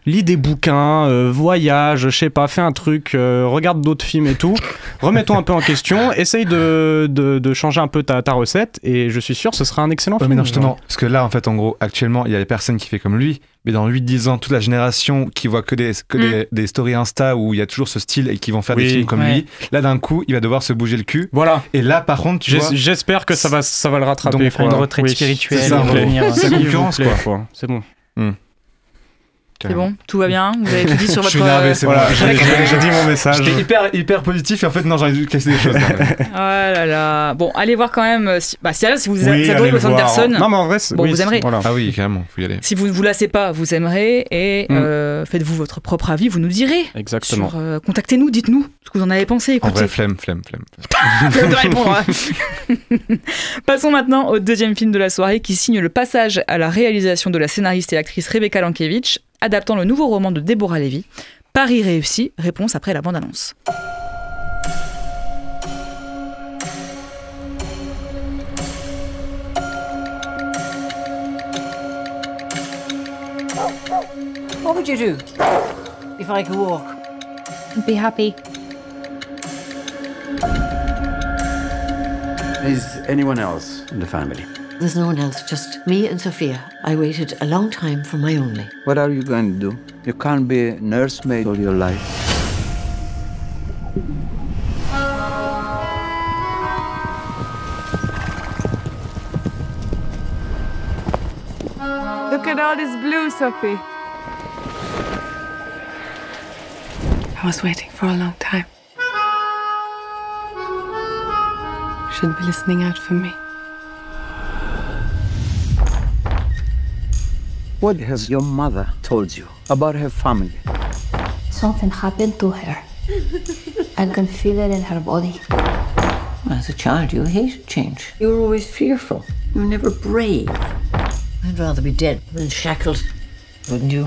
lit des bouquins, voyage, je sais pas, fait un truc, regarde d'autres films et tout, remettons un peu en question, essaye de changer un peu ta recette et je suis sûr ce sera un excellent film. Mais non, justement, parce que là en fait en gros actuellement il y a des personnes qui font comme lui, mais dans 8-10 ans, toute la génération qui voit que des stories Insta où il y a toujours ce style et qui vont faire des films comme lui, là d'un coup, il va devoir se bouger le cul. Voilà. Et là, par contre, j'espère que ça va le rattraper. Donc, une retraite spirituelle. C'est ça, c'est la concurrence, quoi. C'est bon. C'est bon, tout va bien, vous avez tout dit sur votre... Je suis énervé, c'est voilà, j'ai dit mon message. J'étais hyper positif et en fait non, j'ai dû casser des choses. Oh là là. Bon, allez voir quand même, si vous adorez Wes Anderson, non, mais en vrai, vous aimerez. Voilà. Ah oui, carrément, faut y aller. Si vous ne vous lassez pas, vous aimerez et faites-vous votre propre avis, vous nous direz. Exactement. Contactez-nous, dites-nous ce que vous en avez pensé. Écoutez. En vrai, flemme. Flemme de répondre. Passons maintenant au deuxième film de la soirée qui signe le passage à la réalisation de la scénariste et actrice Rebecca Lankiewicz, adaptant le nouveau roman de Deborah Levy. Paris réussi, réponse après la bande-annonce. What would you do if I could walk? Be happy. Is anyone else in the family? There's no one else, just me and Sophia. I waited a long time for my only. What are you going to do? You can't be a nursemaid all your life. Look at all this blue, Sophie. I was waiting for a long time. Should be listening out for me. What has your mother told you about her family? Something happened to her. I can feel it in her body. As a child, you hated change. You were always fearful. You were never brave. I'd rather be dead than shackled. Wouldn't you?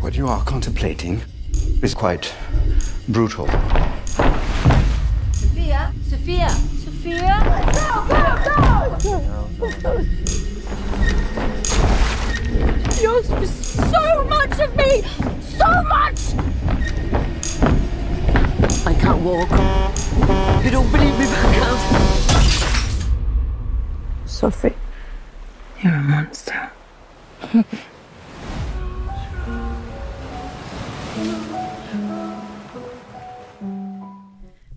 What you are contemplating is quite brutal. Sophia! Sophia! Sophia! Go! You're so much of me! So much! I can't walk. You don't believe me, but I can't. Sophie, you're a monster.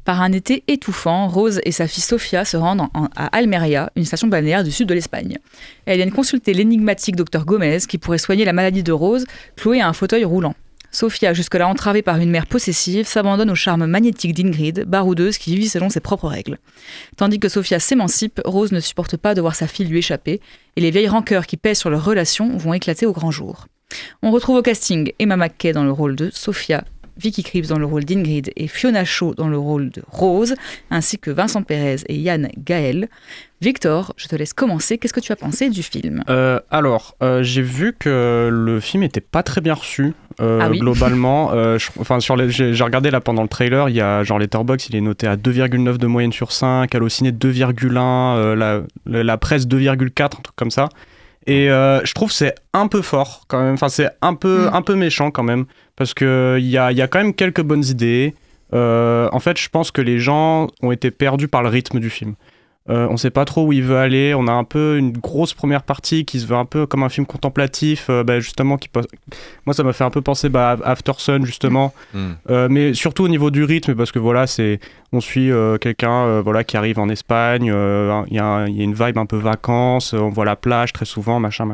Par un été étouffant, Rose et sa fille Sofia se rendent à Almeria, une station balnéaire du sud de l'Espagne. Elles viennent consulter l'énigmatique docteur Gomez qui pourrait soigner la maladie de Rose, clouée à un fauteuil roulant. Sofia, jusque-là entravée par une mère possessive, s'abandonne au charme magnétique d'Ingrid, baroudeuse qui vit selon ses propres règles. Tandis que Sofia s'émancipe, Rose ne supporte pas de voir sa fille lui échapper, et les vieilles rancœurs qui pèsent sur leur relation vont éclater au grand jour. On retrouve au casting Emma Mackey dans le rôle de Sofia, Vicky Krieps dans le rôle d'Ingrid et Fiona Shaw dans le rôle de Rose, ainsi que Vincent Pérez et Yann Gaël. Victor, je te laisse commencer. Qu'est-ce que tu as pensé du film ? J'ai vu que le film était pas très bien reçu, oui. globalement. J'ai regardé là pendant le trailer, il y a genre Letterboxd, il est noté à 2,9 de moyenne sur 5, Allociné 2,1, la presse 2,4, un truc comme ça. Et je trouve que c'est un peu fort quand même, enfin c'est un peu méchant quand même, parce qu'il y a quand même quelques bonnes idées. En fait, je pense que les gens ont été perdus par le rythme du film. On sait pas trop où il veut aller, on a un peu une grosse première partie qui se veut un peu comme un film contemplatif, justement, moi ça m'a fait un peu penser à After Sun justement, mais surtout au niveau du rythme, parce que voilà, on suit quelqu'un qui arrive en Espagne, il y a une vibe un peu vacances, on voit la plage très souvent, machin,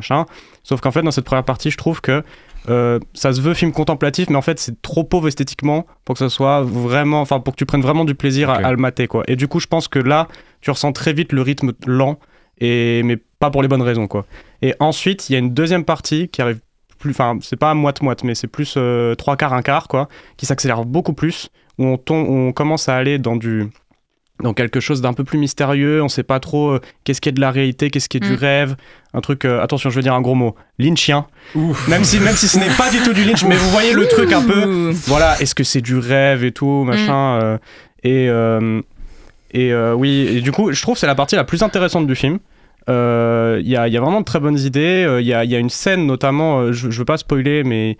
sauf qu'en fait dans cette première partie je trouve que ça se veut film contemplatif, mais en fait c'est trop pauvre esthétiquement pour que ça soit vraiment, enfin pour que tu prennes vraiment du plaisir à le mater, quoi. Et du coup je pense que là tu ressens très vite le rythme lent, mais pas pour les bonnes raisons, quoi. Et ensuite il y a une deuxième partie qui arrive plus, enfin c'est pas moite-moite, mais c'est plus 3 quarts, 1 quart, quoi, qui s'accélère beaucoup plus, où on commence à aller dans quelque chose d'un peu plus mystérieux, on sait pas trop qu'est-ce qui est de la réalité, qu'est-ce qui est du rêve, un truc, attention je veux dire un gros mot, lynchien, même si ce n'est pas du tout du lynch, mais vous voyez le truc un peu, voilà, est-ce que c'est du rêve et tout, machin, oui, et du coup je trouve que c'est la partie la plus intéressante du film. Il y a vraiment de très bonnes idées, il y a une scène notamment, je veux pas spoiler, mais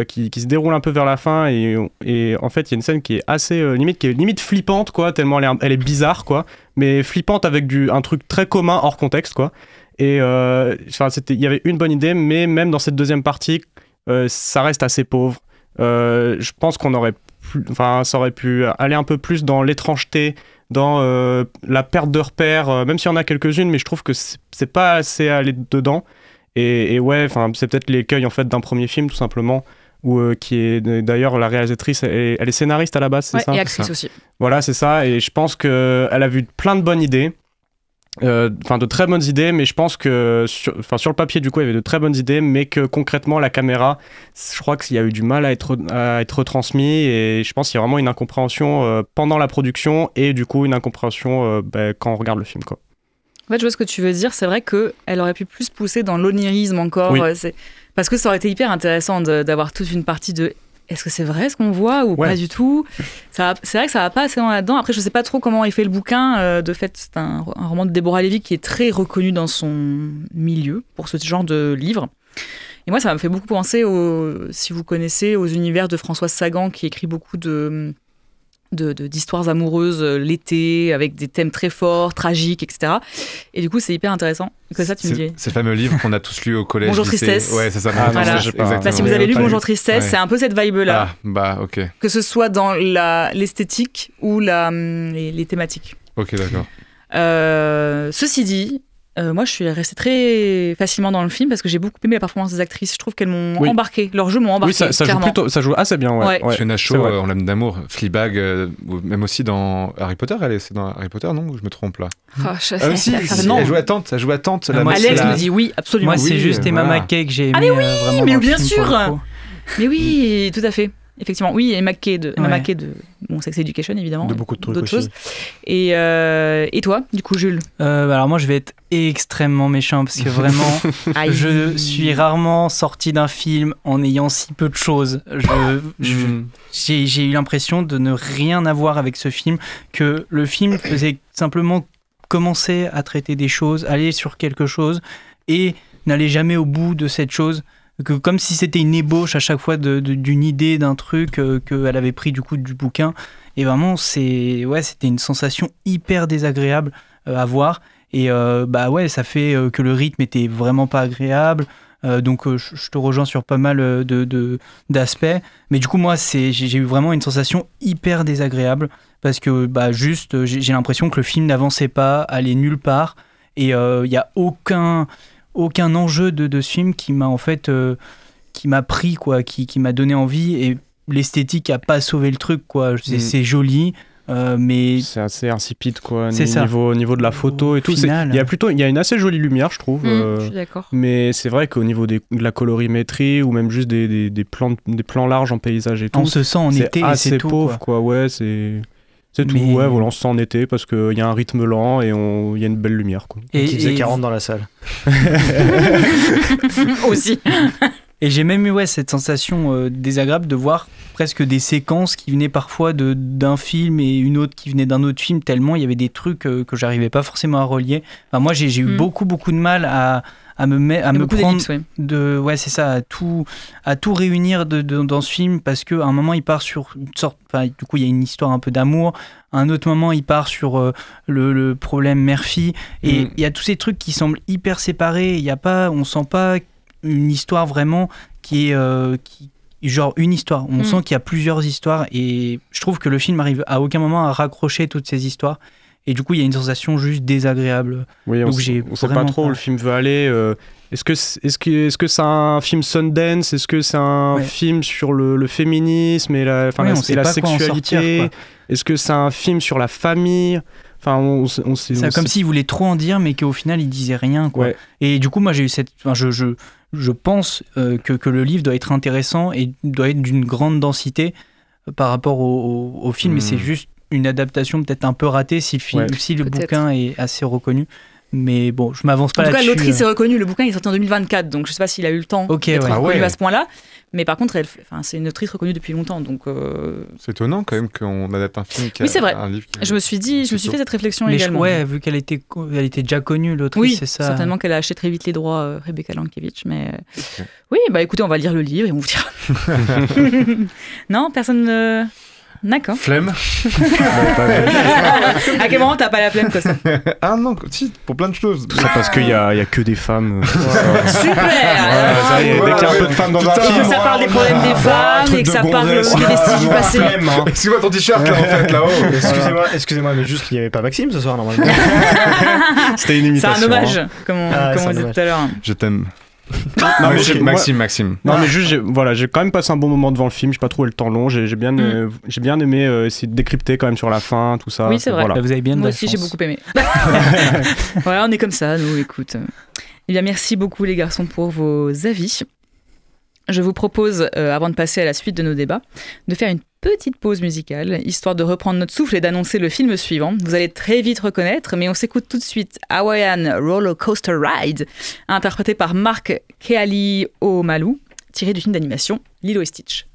qui se déroule un peu vers la fin, et en fait il y a une scène qui est assez limite flippante, quoi, tellement elle est bizarre, quoi, mais flippante avec un truc très commun hors contexte, quoi. Et il y avait une bonne idée, mais même dans cette deuxième partie ça reste assez pauvre. Je pense ça aurait pu aller un peu plus dans l'étrangeté, dans la perte de repères, même s'il y en a quelques-unes, mais je trouve que c'est pas assez allé dedans. Et ouais, c'est peut-être l'écueil en fait d'un premier film tout simplement, qui est d'ailleurs la réalisatrice, elle est scénariste à la base, c'est ça ? Et actrice aussi. Voilà, c'est ça. Et je pense qu'elle a vu plein de bonnes idées, de très bonnes idées, mais je pense que sur le papier du coup il y avait de très bonnes idées, mais que concrètement la caméra, je crois qu'il y a eu du mal à être retransmis, et je pense qu'il y a vraiment une incompréhension pendant la production, et du coup une incompréhension quand on regarde le film, quoi. En fait, je vois ce que tu veux dire. C'est vrai qu'elle aurait pu plus pousser dans l'onirisme encore. Oui. Parce que ça aurait été hyper intéressant d'avoir toute une partie de est-ce que c'est vrai ce qu'on voit ou pas du tout. C'est vrai que ça va pas assez loin là-dedans. Après, je sais pas trop comment est fait le bouquin. De fait, c'est un roman de Deborah Levy qui est très reconnu dans son milieu pour ce genre de livre. Et moi, ça me fait beaucoup penser, si vous connaissez, aux univers de Françoise Sagan, qui écrit beaucoup de d'histoires amoureuses l'été, avec des thèmes très forts, tragiques, etc. Et du coup, c'est hyper intéressant. Que ça, tu me dis. C'est le fameux livre qu'on a tous lu au collège. Bonjour lycée. Tristesse. Ouais, c'est ça. Voilà. Si vous avez lu Bonjour Tristesse, c'est un peu cette vibe-là. Ah, bah, ok. Que ce soit dans l'esthétique ou les thématiques. Ok, d'accord. Ceci dit, moi je suis restée très facilement dans le film parce que j'ai beaucoup aimé la performance des actrices. Je trouve qu'elles m'ont embarqué, leurs jeux m'ont embarqué. Oui, ça joue assez bien. Ouais. Fiona Shaw, on l'aime d'amour. Fleabag, même aussi dans Harry Potter. C'est dans Harry Potter, non? Ou je me trompe là? Si, elle joue à tante. Alex me dit oui, absolument. Moi, c'est juste Emma Mackey que j'ai aimé. Ah mais oui, vraiment mais dans bien le film, sûr. Mais oui, tout à fait. Effectivement, oui, Emma Mackey de Sex Education, évidemment. De beaucoup de trucs d'autres aussi. choses. Et toi, du coup, Jules? Alors moi, je vais être extrêmement méchant parce que vraiment, je suis rarement sorti d'un film en ayant si peu de choses. J'ai eu l'impression de ne rien avoir avec ce film, que le film faisait simplement commencer à traiter des choses, aller sur quelque chose et n'allait jamais au bout de cette chose. Comme si c'était une ébauche à chaque fois d'une idée, d'un truc qu'elle avait pris du coup du bouquin. Et vraiment, c'était une sensation hyper désagréable à voir. Et ça fait que le rythme était vraiment pas agréable. Donc je te rejoins sur pas mal d'aspects. Mais du coup, moi, j'ai eu vraiment une sensation hyper désagréable parce que j'ai l'impression que le film n'avançait pas, allait nulle part. Et il n'y a aucun enjeu de ce film qui m'a qui m'a pris, quoi, qui m'a donné envie, et l'esthétique a pas sauvé le truc, quoi. C'est joli, mais c'est assez insipide, quoi. Niveau de la photo et tout. Il y a une assez jolie lumière, je trouve. Je suis d'accord. Mais c'est vrai qu'au niveau de la colorimétrie ou même juste des plans larges en paysage et tout, on se sent en été, assez c'est tout, pauvre, quoi. Ouais, c'est tout. Ouais, voilà, on se sent en été parce qu'il y a un rythme lent et il y a une belle lumière, quoi. Et il faisait 40 dans la salle. Aussi. Et j'ai même eu cette sensation désagréable de voir presque des séquences qui venaient parfois d'un film et une autre qui venait d'un autre film, tellement il y avait des trucs que j'arrivais pas forcément à relier. Enfin, moi, j'ai eu beaucoup de mal à me prendre c'est ça, à tout réunir dans ce film, parce qu'à un moment il part sur une sorte, du coup il y a une histoire un peu d'amour, à un autre moment il part sur le problème mère-fille, et il y a tous ces trucs qui semblent hyper séparés. On sent pas une histoire vraiment qui est genre une histoire. On sent qu'il y a plusieurs histoires, et je trouve que le film arrive à aucun moment à raccrocher toutes ces histoires. Et du coup, il y a une sensation juste désagréable. Oui, on ne sait pas trop où le film veut aller. Est-ce que c'est un film Sundance? Est-ce que c'est un film sur le féminisme et la sexualité? Est-ce que c'est un film sur la famille? Enfin, c'est comme s'il voulait trop en dire, mais qu'au final, il disait rien, quoi. Ouais. Et du coup, moi, j'ai eu je pense que le livre doit être intéressant et doit être d'une grande densité par rapport au film, mais c'est juste une adaptation peut-être un peu ratée si le bouquin est assez reconnu. Mais bon, je m'avance pas là-dessus. En tout cas, l'autrice est reconnue. Le bouquin est sorti en 2024, donc je sais pas s'il a eu le temps d'être reconnu à ce point-là. Mais par contre, c'est une autrice reconnue depuis longtemps, donc. C'est étonnant quand même qu'on adapte un film qui c'est vrai. Un livre. Je me suis fait cette réflexion également. Vu qu'elle était déjà connue, l'autrice, c'est ça. Oui, certainement qu'elle a acheté très vite les droits, Rebecca Lankiewicz. Mais oui, écoutez, on va lire le livre et on vous dira. Non, personne. D'accord. Flemme. À quel moment t'as pas la flemme, quoi, ça? Ah non, si, pour plein de choses. Tout ça parce qu'il y a que des femmes. Super. Dès qu'il y a un peu de femmes dans un film, ça parle des problèmes des femmes et que ça parle des vestiges du passé. Excuse-moi ton t-shirt là, en fait, là-haut. Excusez-moi, mais juste qu'il n'y avait pas Maxime ce soir, normalement. C'était une imitation. C'est un hommage, comme on disait tout à l'heure. Je t'aime. Non, mais Maxime. Non, mais juste, j'ai quand même passé un bon moment devant le film. J'ai pas trouvé le temps long. J'ai bien aimé essayer de décrypter quand même sur la fin, tout ça. Oui, c'est vrai. Voilà. Vous avez bien de Moi la aussi, chance. j'ai beaucoup aimé. Voilà, on est comme ça, nous. Écoute. Eh bien, merci beaucoup les garçons pour vos avis. Je vous propose, avant de passer à la suite de nos débats, de faire une petite pause musicale, histoire de reprendre notre souffle et d'annoncer le film suivant. Vous allez très vite reconnaître, mais on s'écoute tout de suite Hawaiian Roller Coaster Ride, interprété par Mark Keali'omalu, tiré du film d'animation Lilo et Stitch.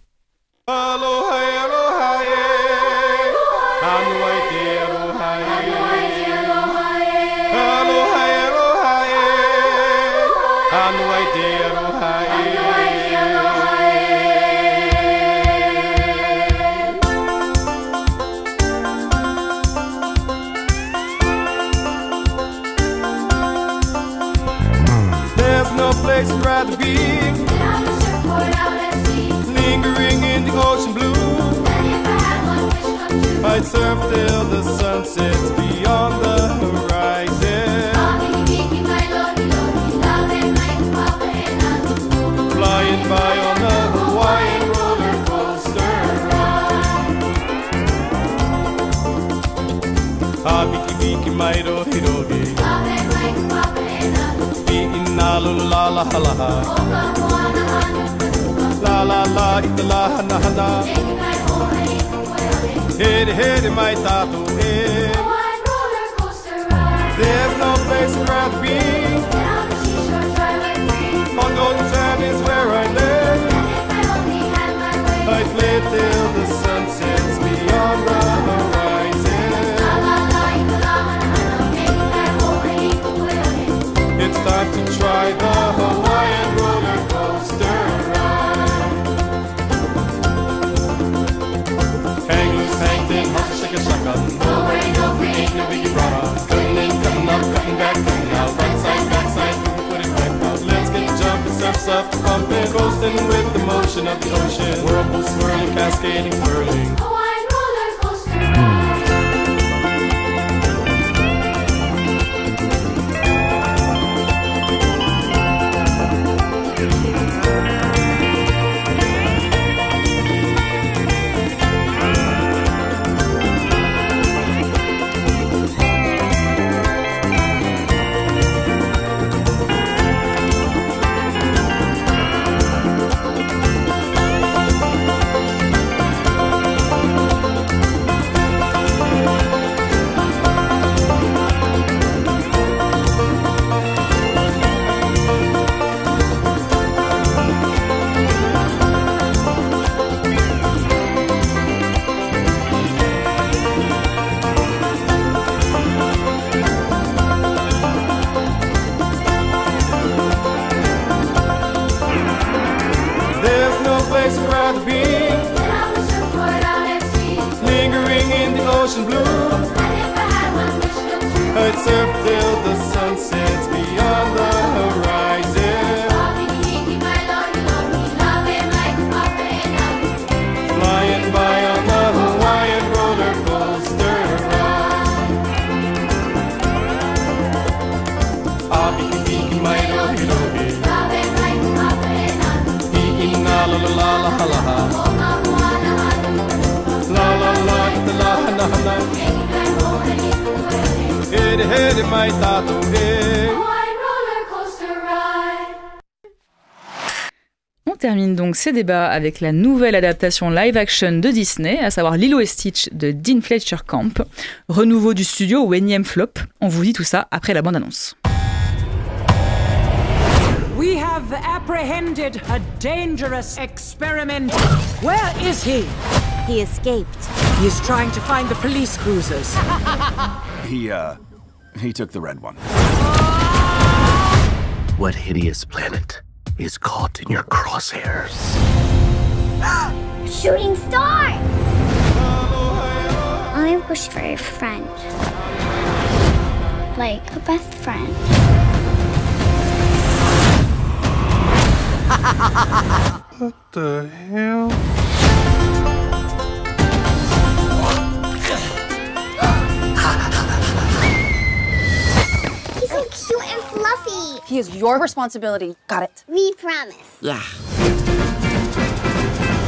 surf till the sun sets beyond the horizon. Flying by on the Hawaiian roller coaster ride. Ah, biki biki mairo hiroge. Bi'ina lula la la la. La la la ita la hana hana. Hede hede mai tatu e. There's no place where I'd be. On golden sand is where I live. I'd play till the sun sets beyond the horizon. It's time to try the Hawaiian roller coaster ride. Hang loose, hang thin, hustle, shake a shotgun. No way, no free, ain't no biggie brother. Cutting in, cutting up, cutting back, cutting out. Right side, back side, put it back out. Let's get jumping, surfs up, pumping, coasting with the motion of the ocean. Whirlpool swirling, cascading, whirling. Hawaiian roller coaster ride. I'd surf till the sun sets beyond the horizon. Flying by on the Hawaiian roller coaster ride. Ah, biki biki mairo hiroge. Biki na la la la la la la. La la la ita la hana hana. Hede hede mai tatu e. On termine donc ces débats avec la nouvelle adaptation live-action de Disney, à savoir Lilo et Stitch de Dean Fletcher Camp. Renouveau du studio ou énième flop. On vous dit tout ça après la bande-annonce. We have apprehended a dangerous experiment. Where is he? He escaped. He is trying to find the police cruisers. He took the red one. What hideous planet is caught in your crosshairs? Shooting star! I wish for a friend. Like a best friend. What the hell? He's so cute and fluffy. He is your responsibility. Got it. We promise. Yeah.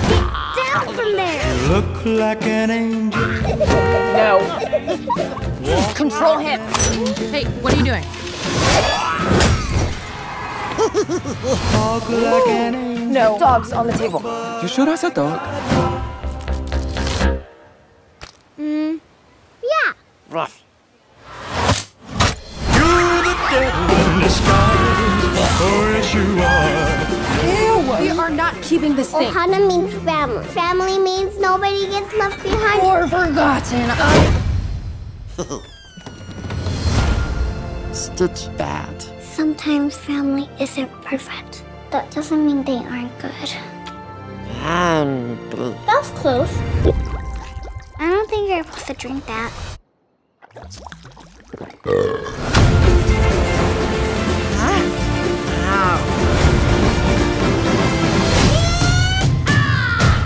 Get down from there. You look like an angel. No. Control him. Hey, what are you doing? Talk like an angel. No. Dogs on the table. You sure that's a dog? Yeah. Rough. You're the devil in disguise. Oh, yes, you are. Ew. We are not keeping this thing. Ohana means family. Family means nobody gets left behind. Or forgotten. Stitch bad. Sometimes family isn't perfect. That doesn't mean they aren't good. That's close. I don't think you're supposed to drink that.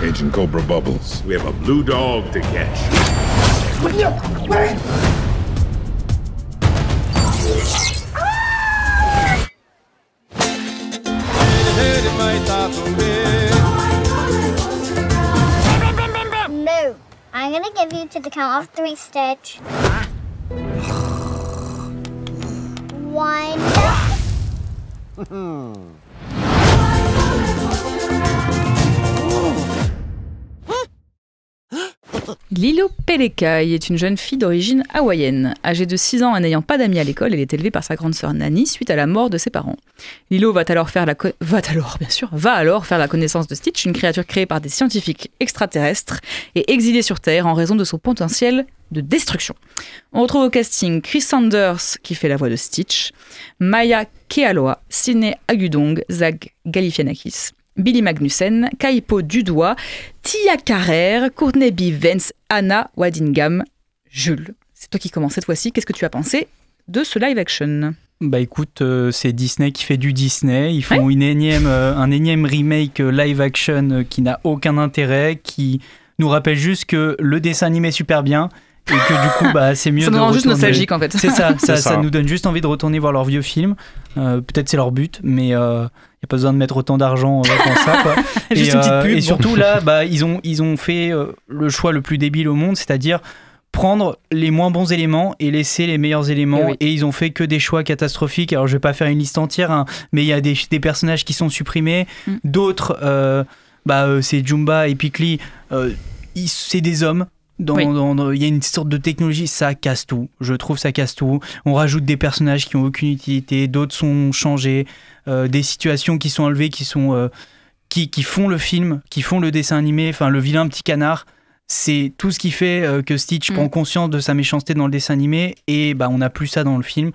Agent Cobra Bubbles. We have a blue dog to catch. No, I'm gonna give you to the count of 3, Stitch. 1. Lilo Pelekai est une jeune fille d'origine hawaïenne. Âgée de 6 ans et n'ayant pas d'amis à l'école, elle est élevée par sa grande sœur Nani suite à la mort de ses parents. Lilo va alors faire la connaissance de Stitch, une créature créée par des scientifiques extraterrestres et exilée sur Terre en raison de son potentiel de destruction. On retrouve au casting Chris Sanders qui fait la voix de Stitch, Maya Kealoha, Sidney Agudong, Zach Galifianakis, Billy Magnussen, Kaipo Dudois, Tia Carrère, Courtney B. Vance, Anna Waddingham. Jules, c'est toi qui commences cette fois-ci. Qu'est-ce que tu as pensé de ce live action ? Bah écoute, c'est Disney qui fait du Disney. Ils font un énième remake live action qui n'a aucun intérêt, qui nous rappelle juste que le dessin animé est super bien. Et que du coup, bah, c'est mieux. Ça nous rend juste nostalgique en fait. C'est ça, ça nous donne juste envie de retourner voir leurs vieux films. Peut-être c'est leur but, mais il n'y a pas besoin de mettre autant d'argent dans ça. Quoi. Juste une petite pub. Et surtout là, bah, ils ont fait le choix le plus débile au monde, c'est-à-dire prendre les moins bons éléments et laisser les meilleurs éléments. Et ils ont fait que des choix catastrophiques. Alors je vais pas faire une liste entière, hein, mais il y a des personnages qui sont supprimés. D'autres, c'est Jumba et Pikli, c'est des hommes. Il y a une sorte de technologie, ça casse tout. Je trouve ça casse tout. On rajoute des personnages qui n'ont aucune utilité, d'autres sont changés, des situations qui sont enlevées, qui font le film, qui font le dessin animé. Enfin, le vilain petit canard, c'est tout ce qui fait que Stitch prend conscience de sa méchanceté dans le dessin animé. Et bah, on n'a plus ça dans le film.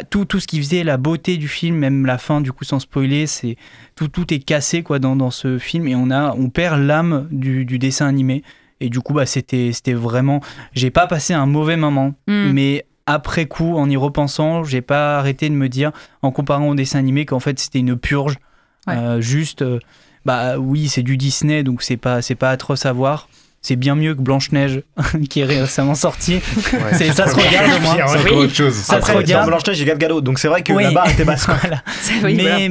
Tout ce qui faisait la beauté du film, même la fin, du coup, sans spoiler, c'est tout est cassé quoi dans ce film et on perd l'âme du dessin animé. Et du coup, bah, c'était vraiment... J'ai pas passé un mauvais moment, mais après coup, en y repensant, j'ai pas arrêté de me dire, en comparant au dessin animé, qu'en fait, c'était une purge. Oui, c'est du Disney, donc c'est pas atroce à voir. C'est bien mieux que Blanche-Neige, qui est récemment sortie. Ouais. Ça se regarde au moins. C'est autre chose. Après, dans Blanche-Neige, il y a Gadot, donc c'est vrai que la barre était basse. Voilà. Mais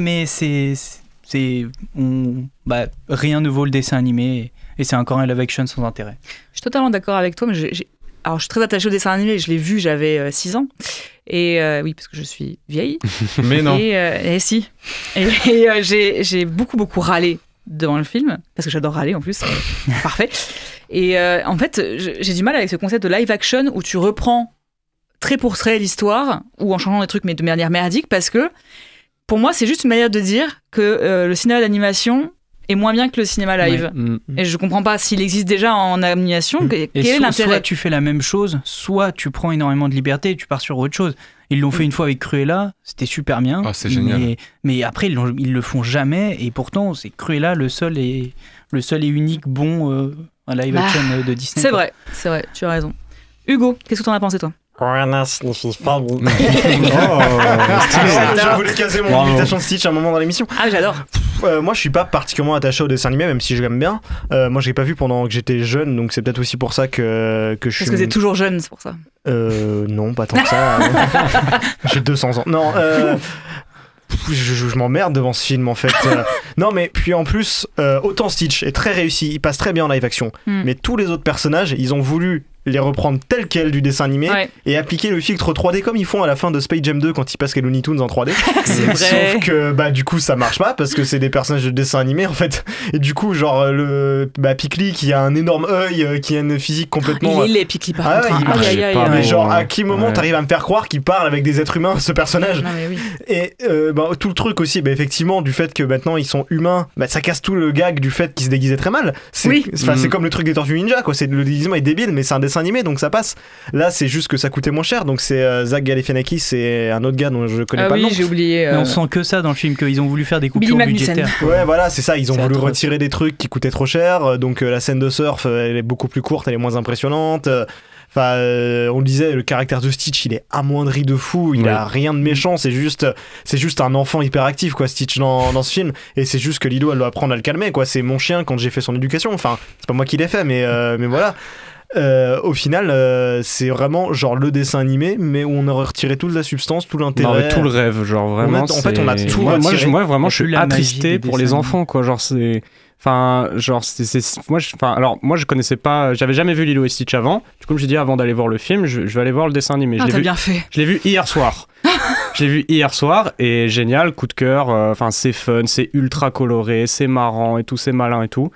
rien ne vaut le dessin animé. Et c'est encore un live action sans intérêt. Je suis totalement d'accord avec toi, mais alors, je suis très attachée au dessin animé, je l'ai vu, j'avais 6 ans. Et oui, parce que je suis vieille. Mais non. Et si. Et j'ai beaucoup râlé devant le film, parce que j'adore râler en plus. Parfait. Et en fait, j'ai du mal avec ce concept de live action où tu reprends trait pour trait l'histoire, ou en changeant des trucs, mais de manière merdique, parce que pour moi, c'est juste une manière de dire que le cinéma d'animation est moins bien que le cinéma live. Et je comprends pas s'il existe déjà en animation, quel est l'intérêt ? Soit tu fais la même chose, soit tu prends énormément de liberté et tu pars sur autre chose. Ils l'ont fait une fois avec Cruella, c'était super bien. Ah, c'est génial. Mais après, ils le font jamais, et pourtant, c'est Cruella le seul et unique bon live action de Disney. C'est vrai, tu as raison. Hugo, qu'est-ce que tu en as pensé, toi ? Rana signifie famille. Je voulais caser mon imitation de Stitch à un moment dans l'émission. Ah, j'adore. Moi, je suis pas particulièrement attaché au dessin animé, même si je l'aime bien. Moi, je l'ai pas vu pendant que j'étais jeune, donc c'est peut-être aussi pour ça que je suis. Parce que t'es toujours jeune, c'est pour ça. Non, pas tant que ça. J'ai 200 ans. Non. Je m'emmerde devant ce film en fait. Non mais puis en plus autant Stitch est très réussi, il passe très bien en live action, mais tous les autres personnages ils ont voulu les reprendre tels quels du dessin animé et appliquer le filtre 3D comme ils font à la fin de Space Jam 2 quand ils passent les Looney Tunes en 3D. C'est vrai. Sauf que du coup ça marche pas parce que c'est des personnages de dessin animé en fait. Et du coup genre Pikli qui a un énorme œil, qui a une physique complètement... Il est Pikli par contre. Il marche pas. Mais genre à quel moment t'arrives à me faire croire qu'il parle avec des êtres humains ce personnage? Non, mais oui. Et tout le truc aussi effectivement du fait que maintenant ils sont humains, ça casse tout le gag du fait qu'ils se déguisaient très mal. C'est comme le truc des Tortues Ninja quoi. Le déguisement est débile mais c'est un dessin animé donc ça passe. Là c'est juste que ça coûtait moins cher, donc c'est Zach Galifianakis et un autre gars dont je connais pas le nom. J'ai oublié. Mais on sent que ça dans le film, qu'ils ont voulu faire des coupures budgétaires. Ouais voilà c'est ça, ils ont voulu retirer des trucs qui coûtaient trop cher, donc la scène de surf elle est beaucoup plus courte, elle est moins impressionnante. Enfin, on le disait, le caractère de Stitch, il est amoindri de fou, il a rien de méchant, c'est juste un enfant hyperactif, quoi, Stitch dans ce film, et c'est juste que Lilo, elle doit apprendre à le calmer, quoi, c'est mon chien quand j'ai fait son éducation, enfin, c'est pas moi qui l'ai fait, mais voilà. Au final, c'est vraiment genre le dessin animé, mais où on aurait retiré toute la substance, tout l'intérêt. Non, mais tout le rêve, genre vraiment. En fait, on a tout retiré. Moi, vraiment, je suis la attristé pour les enfants, quoi. Genre, c'est. Enfin, genre, moi, je connaissais pas, j'avais jamais vu Lilo et Stitch avant. Du coup, je me suis dit, avant d'aller voir le film, je vais aller voir le dessin animé. T'as bien fait. Je l'ai vu hier soir. Je l'ai vu hier soir et génial, coup de cœur. Enfin, c'est fun, c'est ultra coloré, c'est marrant et tout, c'est malin et tout.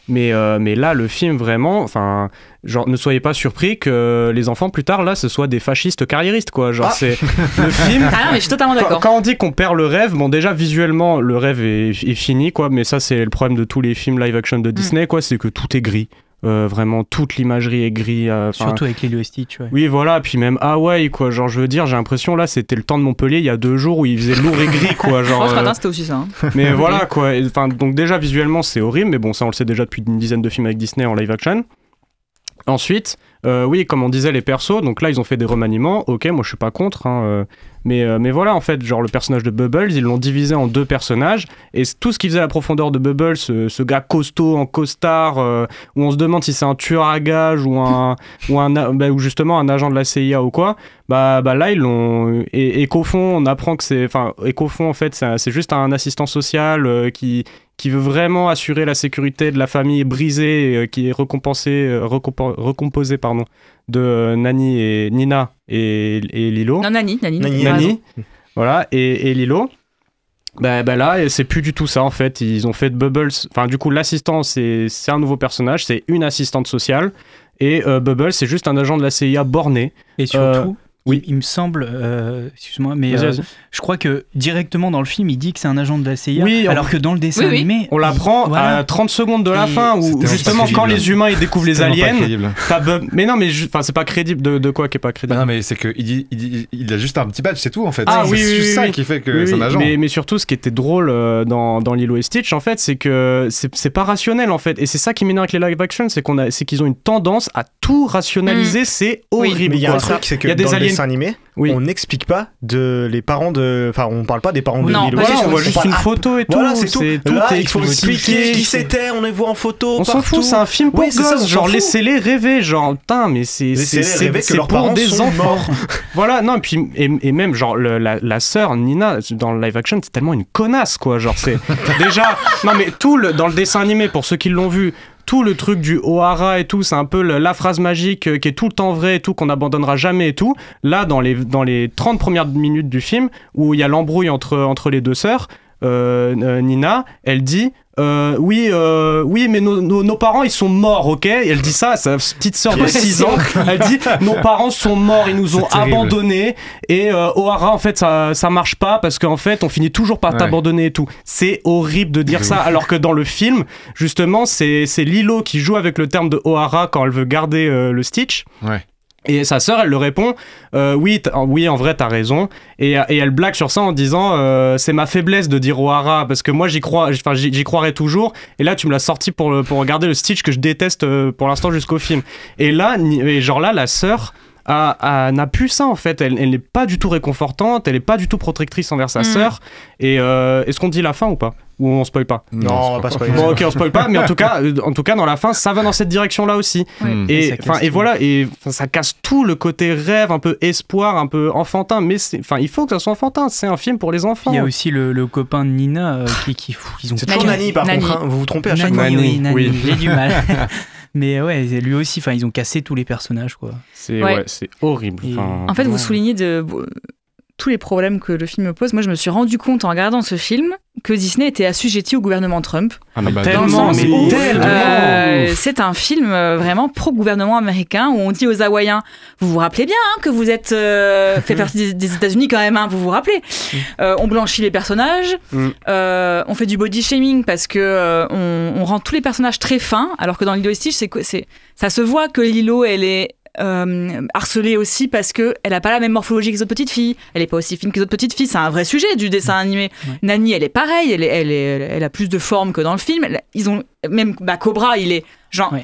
Mais là, le film, vraiment, enfin, genre, ne soyez pas surpris que les enfants, plus tard, là, ce soient des fascistes carriéristes, quoi. Genre, c'est le film. Ah non, mais je suis totalement d'accord. Quand on dit qu'on perd le rêve, bon, déjà, visuellement, le rêve est fini, quoi. Mais ça, c'est le problème de tous les films live-action de Disney, quoi. C'est que tout est gris. Vraiment, toute l'imagerie est gris. Surtout avec Lilo et Stitch, ouais. Oui, voilà. Puis même Hawaï, quoi. Genre, je veux dire, j'ai l'impression, là, c'était le temps de Montpellier il y a 2 jours où il faisait lourd et gris, quoi. Genre, ce matin, c'était aussi ça. Hein. Mais voilà, quoi. Enfin, donc, déjà, visuellement, c'est horrible. Mais bon, ça, on le sait déjà depuis une dizaine de films avec Disney en live-action. Ensuite, oui, comme on disait, les persos, donc là, ils ont fait des remaniements. Ok, moi, je suis pas contre, hein, mais voilà, en fait, genre le personnage de Bubbles, ils l'ont divisé en 2 personnages, et tout ce qui faisait la profondeur de Bubbles, ce gars costaud en costard, où on se demande si c'est un tueur à gages ou justement un agent de la CIA ou quoi, bah là, ils l'ont... Et qu'au fond, on apprend que c'est... Enfin, et qu'au fond, en fait, c'est juste un assistant social qui veut vraiment assurer la sécurité de la famille brisée, qui est recomposée de Nani et Nina et Lilo. Non, Nani. Voilà, et Lilo. Bah là, c'est plus du tout ça, en fait. Ils ont fait de Bubbles... Enfin, du coup, l'assistant, c'est un nouveau personnage, c'est une assistante sociale. Et Bubbles, c'est juste un agent de la CIA borné. Et surtout... Oui, il me semble, excuse-moi, mais je crois que directement dans le film, il dit que c'est un agent de la CIA, alors que dans le dessin animé... On l'apprend à 30 secondes de la fin, où justement, quand les humains ils découvrent les aliens... Mais non, mais c'est pas crédible. De quoi qui est pas crédible? Non, mais c'est qu'il a juste un petit badge, c'est tout, en fait. Ah oui, c'est juste ça qui fait que c'est un agent. Mais surtout, ce qui était drôle dans Lilo et Stitch, en fait, c'est que c'est pas rationnel, en fait. Et c'est ça qui m'énerve avec les live-action, c'est qu'ils ont une tendance à tout rationaliser, c'est horrible. Oui, mais il y a un truc, c'est que dans le dessin animé, on n'explique pas les parents de... Enfin, on parle pas des parents de Lilo. Voilà, on voit juste une photo et tout. Voilà, c'est tout. Là, il faut expliquer expliquer qui c'était, on les voit en photo. On s'en fout, c'est un film pour gosses. Genre, laissez-les rêver. Genre, putain, mais c'est pour des enfants. Voilà, non, et même, genre, la sœur Nina, dans le live action, c'est tellement une connasse, quoi. Genre, c'est déjà... Non, mais dans le dessin animé, pour ceux qui l'ont vu, tout le truc du O'Hara et tout, c'est un peu la phrase magique qui est tout le temps vraie et tout, qu'on n'abandonnera jamais et tout. Là, dans les 30 premières minutes du film, où il y a l'embrouille entre les deux sœurs, Nina, elle dit oui, mais nos parents ils sont morts, ok? Et elle dit ça à sa petite sœur de 6 ans. Elle dit nos parents sont morts, ils nous ont abandonnés. Et O'Hara, en fait, ça marche pas parce qu'en fait, on finit toujours par t'abandonner et tout. C'est horrible de dire ça, alors que dans le film, justement, c'est Lilo qui joue avec le terme de O'Hara quand elle veut garder le Stitch. Ouais. Et sa sœur, elle le répond oui, en vrai, t'as raison. Et elle blague sur ça en disant c'est ma faiblesse de dire O'Hara parce que moi j'y croirais toujours. Et là, tu me l'as sorti pour regarder le Stitch que je déteste pour l'instant jusqu'au film. Et là, la sœur n'a plus ça en fait. Elle n'est pas du tout réconfortante, elle n'est pas du tout protectrice envers sa sœur. Et est-ce qu'on dit la fin ou pas? Ou on spoil pas? Non, on va pas spoiler. Bon, ok, on spoil pas, mais en tout cas, dans la fin, ça va dans cette direction-là aussi. Et voilà, et ça casse tout le côté rêve, un peu espoir, un peu enfantin, mais il faut que ça soit enfantin, c'est un film pour les enfants. Il y a aussi le copain de Nina qui ils ont... C'est toujours Nani, par contre, hein, vous vous trompez à chaque fois. Nani, j'ai du mal. Mais ouais, lui aussi, ils ont cassé tous les personnages, quoi. C'est horrible. En fait, vous soulignez tous les problèmes que le film pose. Moi, je me suis rendu compte en regardant ce film que Disney était assujetti au gouvernement Trump. Tellement. C'est un film vraiment pro-gouvernement américain où on dit aux Hawaïens, vous vous rappelez bien que vous êtes fait partie des États-Unis quand même, vous vous rappelez. On blanchit les personnages, on fait du body shaming parce que on rend tous les personnages très fins, alors que dans Lilo et Stitch, ça se voit que Lilo, elle est harcelée aussi parce qu'elle n'a pas la même morphologie que les autres petites filles, elle n'est pas aussi fine que les autres petites filles, c'est un vrai sujet du dessin animé. Nani, elle est pareille, elle a plus de forme que dans le film. Ils ont même Cobra, il est genre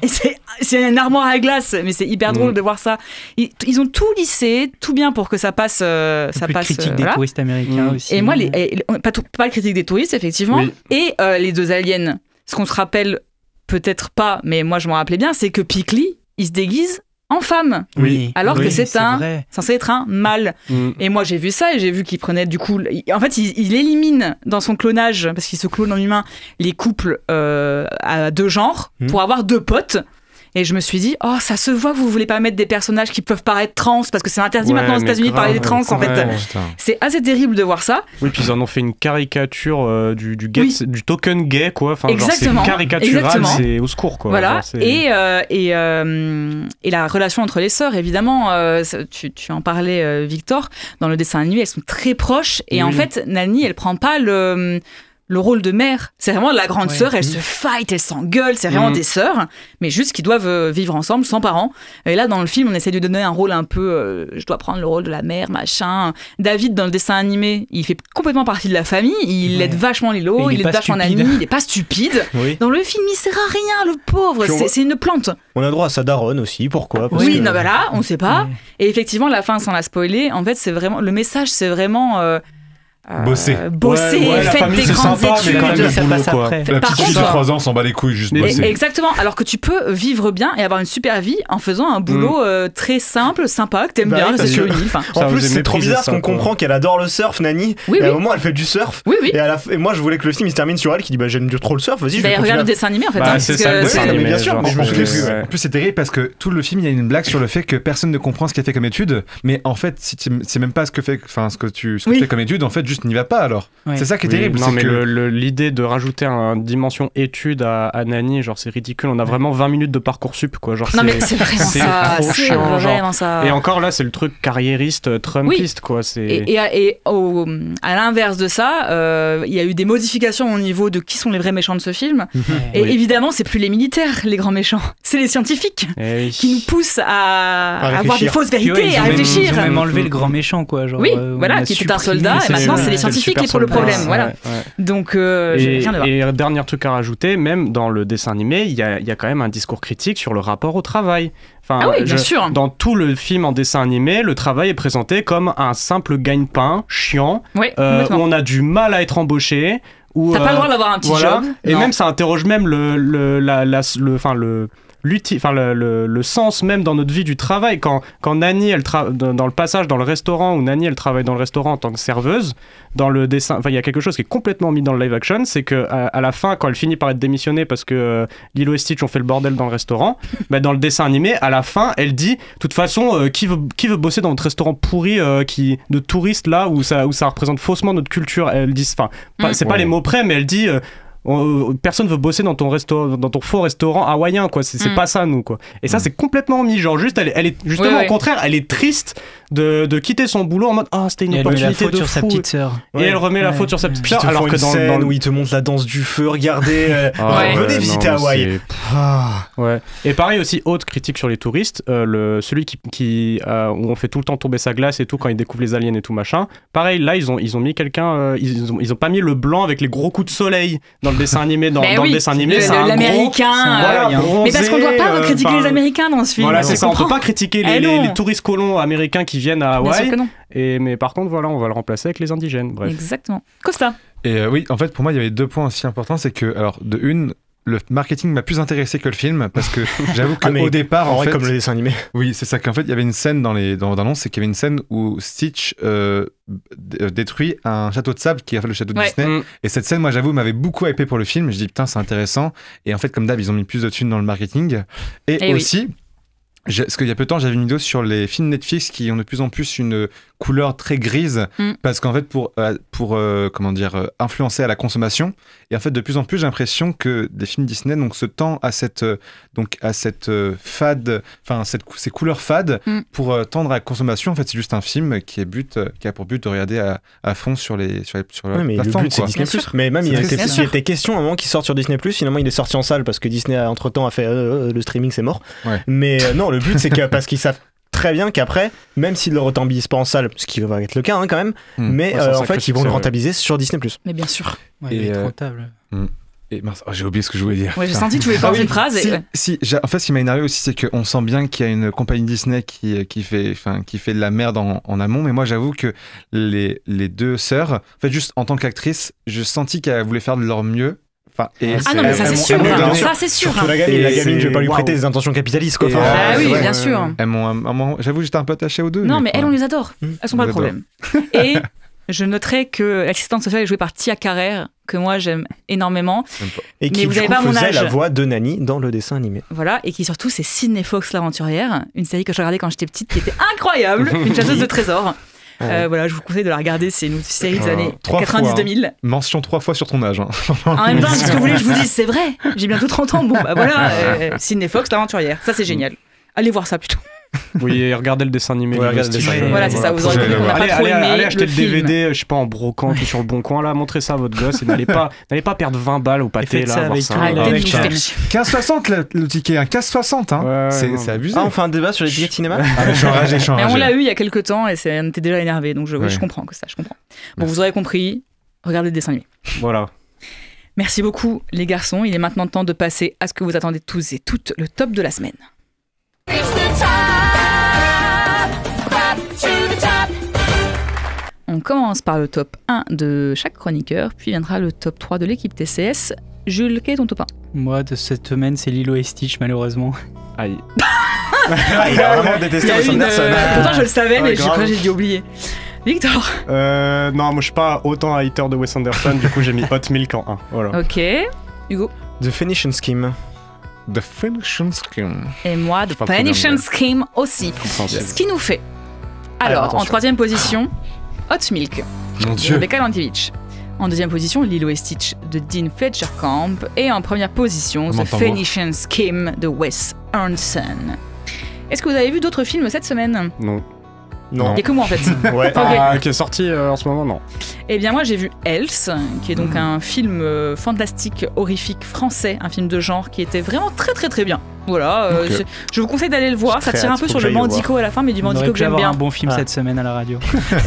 c'est une armoire à glace, mais c'est hyper drôle de voir ça. Ils ont tout lissé, tout bien pour que ça passe. Ça passe. Critique des touristes américains aussi. Et moi, pas de critique des touristes effectivement. Et les deux aliens, ce qu'on se rappelle peut-être pas, mais moi je m'en rappelais bien, c'est que Piccoli, il se déguise en femme, alors que c'est censé être un mâle. Et moi j'ai vu ça et j'ai vu qu'il prenait du coup, en fait il élimine dans son clonage, parce qu'il se clone en humain, les couples à 2 genres pour avoir 2 potes. Et je me suis dit, oh, ça se voit que vous voulez pas mettre des personnages qui peuvent paraître trans, parce que c'est interdit maintenant aux États-Unis de parler des trans, en fait. C'est assez terrible de voir ça. Oui, puis ils en ont fait une caricature du token gay, quoi. Enfin, exactement. C'est caricatural, c'est au secours, quoi. Voilà. Et la relation entre les sœurs, évidemment, tu en parlais, Victor, dans le dessin animé, elles sont très proches. Et en fait, Nani, elle prend pas le rôle de mère, c'est vraiment la grande sœur, elles se fight, elles s'engueulent, c'est vraiment des sœurs, mais juste qu'ils doivent vivre ensemble sans parents. Et là, dans le film, on essaie de donner un rôle un peu, je dois prendre le rôle de la mère, machin. David, dans le dessin animé, il fait complètement partie de la famille, il aide vachement Lilo, il aide vachement Nani, il est pas stupide. Dans le film, il sert à rien, le pauvre, c'est une plante. On a droit à sa daronne aussi, pourquoi ? Non, bah là, on sait pas. Et effectivement, la fin, sans la spoiler, en fait, c'est vraiment, le message, c'est vraiment... bosser, faites des grandes études. La petite fille de 3 ans s'en bat les couilles, juste bosser. Exactement, alors que tu peux vivre bien et avoir une super vie en faisant un boulot très simple, sympa, que t'aimes bien, c'est sur une île. En plus, c'est trop bizarre qu'on comprend qu'elle adore le surf, Nani. Et à un moment, elle fait du surf. Et moi, je voulais que le film il se termine sur elle qui dit bah j'aime trop le surf, vas-y. Je regarde le dessin animé en fait. C'est ça, le dessin animé. Bien sûr, mais je me souviens plus. En plus, c'est terrible parce que tout le film, il y a une blague sur le fait que personne ne comprend ce qu'elle fait comme étude. Mais en fait, si c'est même pas ce que tu fais comme étude, en fait, juste n'y va pas alors. C'est ça qui est terrible. Non, mais l'idée de rajouter une dimension étude à Nani, genre c'est ridicule. On a vraiment 20 minutes de Parcoursup, quoi. Genre, non, mais c'est vraiment ça. C'est vraiment ça. Et encore là, c'est le truc carriériste, trumpiste, quoi. Et à l'inverse de ça, il y a eu des modifications au niveau de qui sont les vrais méchants de ce film. Et évidemment, c'est plus les militaires, les grands méchants. C'est les scientifiques qui nous poussent à avoir des fausses vérités, à réfléchir. Ils ont même enlevé le grand méchant, quoi. Genre, voilà, qui était un soldat, et maintenant c'est les scientifiques qui font le problème. Voilà. Donc, j'ai rien à voir. Et dernier truc à rajouter, même dans le dessin animé, il y a quand même un discours critique sur le rapport au travail. Enfin, bien sûr. Dans tout le film en dessin animé, le travail est présenté comme un simple gagne-pain chiant, où on a du mal à être embauché. T'as pas le droit d'avoir un petit job. Et même ça interroge même le sens même dans notre vie du travail. Quand Nani, dans le passage dans le restaurant, où Nani, elle travaille dans le restaurant en tant que serveuse, dans le dessin, il y a quelque chose qui est complètement mis dans le live action, c'est que à la fin, quand elle finit par être démissionnée parce que Lilo et Stitch ont fait le bordel dans le restaurant, dans le dessin animé, à la fin, elle dit, de toute façon, qui veut bosser dans notre restaurant pourri de touristes là, où ça représente faussement notre culture. Elle dit, c'est pas les mots près, mais elle dit... personne veut bosser dans ton faux restaurant hawaïen, quoi. C'est pas ça, nous, quoi. Et ça, c'est complètement mis, genre juste elle est justement au contraire, elle est triste de quitter son boulot en mode c'était une opportunité de fou. Sa petite sœur. Et elle remet la faute sur sa petite sœur, alors que dans où il te montre la danse du feu, regardez, venez visiter Hawaï. Et pareil aussi, autre critique sur les touristes, celui où on fait tout le temps tomber sa glace et tout quand ils découvrent les aliens et tout machin. Pareil, là ils ont mis quelqu'un, ils ont pas mis le blanc avec les gros coups de soleil dans le dessin animé, le dessin animé, c'est un l'américain. Mais parce qu'on doit pas critiquer les Américains dans ce film. Voilà, c'est ça. On peut pas critiquer les touristes colons américains qui viennent à Hawaï. Mais par contre, voilà, on va le remplacer avec les indigènes. Bref. Exactement. Costa. Et oui, en fait, pour moi, il y avait 2 points aussi importants, c'est que, alors, de une, le marketing m'a plus intéressé que le film parce que j'avoue qu'au départ en fait, comme le dessin animé. Oui, c'est ça qu'en fait il y avait une scène dans l'annonce, c'est qu'il y avait une scène où Stitch détruit un château de sable qui est en fait le château de Disney. Et cette scène, moi j'avoue, m'avait beaucoup hypé pour le film. Je dis putain, c'est intéressant. Et en fait, comme d'hab, ils ont mis plus de thunes dans le marketing. Et aussi. Parce qu'il y a peu de temps, j'avais une vidéo sur les films Netflix qui ont de plus en plus une couleur très grise, parce qu'en fait, pour influencer à la consommation. Et en fait, de plus en plus, j'ai l'impression que des films Disney se tendent à cette fade, enfin ces couleurs fades pour tendre à la consommation. En fait, c'est juste un film qui a pour but de regarder à fond sur la mais plateforme. Le but, c'est Disney+. Mais même il était question à un moment qu'il sorte sur Disney+. Finalement, il est sorti en salle parce que Disney entre temps a fait le streaming, c'est mort. Mais non. Le but, c'est que parce qu'ils savent très bien qu'après, même s'ils ne le rentabilisent pas en salle, ce qui va être le cas quand même, mais en fait, ils vont le rentabiliser sur Disney+. Mais bien sûr. Il est rentable. Et mince, j'ai oublié ce que je voulais dire. J'ai senti que tu voulais faire une phrase. En fait, ce qui m'a énervé aussi, c'est qu'on sent bien qu'il y a une compagnie Disney qui fait de la merde en amont. Mais moi, j'avoue que les 2 sœurs, en fait, juste en tant qu'actrice, je sentis qu'elles voulaient faire de leur mieux. Ah non, mais ça c'est sûr. Ça c'est sûr. Surtout la gamine, je vais pas lui prêter des intentions capitalistes, quoi. Ah oui, bien sûr. J'avoue, j'étais un peu attaché aux deux. Non, mais elles, on les adore. Elles sont pas le problème. Et je noterai que l'assistante sociale est jouée par Tia Carrère, que moi j'aime énormément. Et qui faisait la voix de Nani dans le dessin animé. Voilà, et qui surtout c'est Sydney Fox l'aventurière, une série que je regardais quand j'étais petite qui était incroyable, une chasseuse de trésors. Voilà, je vous conseille de la regarder, c'est une série des années 90-2000. Mention 3 fois sur ton âge. En même temps, ce que vous voulez que je vous dise, c'est vrai, j'ai bientôt 30 ans. Bon, bah voilà, Sydney Fox l'aventurière, ça c'est génial. Allez voir ça plutôt. Oui, et regardez le dessin animé. Voilà, c'est ça, vous aurez compris qu'on n'a pas trop aimé allez acheter le film. DVD, je sais pas, en brocante ou sur le bon coin, là, montrez ça à votre gosse et n'allez pas perdre 20 balles au pâté, là, voir ça. 15,60 le ticket, 15,60, hein. C'est abusé. Ah, on fait un débat sur les billets de cinéma. Je suis enragé. Mais on l'a eu il y a quelques temps et on était déjà énervé, donc je comprends que ça, je comprends. Bon, vous aurez compris, regardez le dessin animé. Voilà. Merci beaucoup, les garçons. Il est maintenant temps de passer à ce que vous attendez tous et toutes, le top de la semaine. On commence par le top 1 de chaque chroniqueur, puis viendra le top 3 de l'équipe TCS. Jules, quel est ton top 1 ? Moi, de cette semaine, c'est Lilo et Stitch, malheureusement. Aïe. Il a vraiment détesté Wes Anderson. Pourtant, je le savais, mais j'ai dû oublier. Victor ? Non, moi, je suis pas autant hater de Wes Anderson, du coup, j'ai mis Hot Milk en 1. Voilà. Ok. Hugo ? The Phoenician Scheme. The Phoenician Scheme. Et moi, The Phoenician Scheme aussi. Ce qui nous fait. Alors, en troisième position, Hot Milk de Rebecca Lankiewicz. En deuxième position, Lilo et Stitch de Dean Fletcher Camp. Et en première position, The Phoenician Scheme de Wes Anderson. Est-ce que vous avez vu d'autres films cette semaine ? Non. Il n'y a que moi en fait. Ouais. Qui est sorti en ce moment, non. Eh bien moi j'ai vu Else, qui est donc un film fantastique, horrifique, français, un film de genre qui était vraiment très très très bien. Voilà, je vous conseille d'aller le voir, ça tire un peu sur le Mandico à la fin, mais du Mandico que j'aime bien. Un bon film cette semaine à la radio.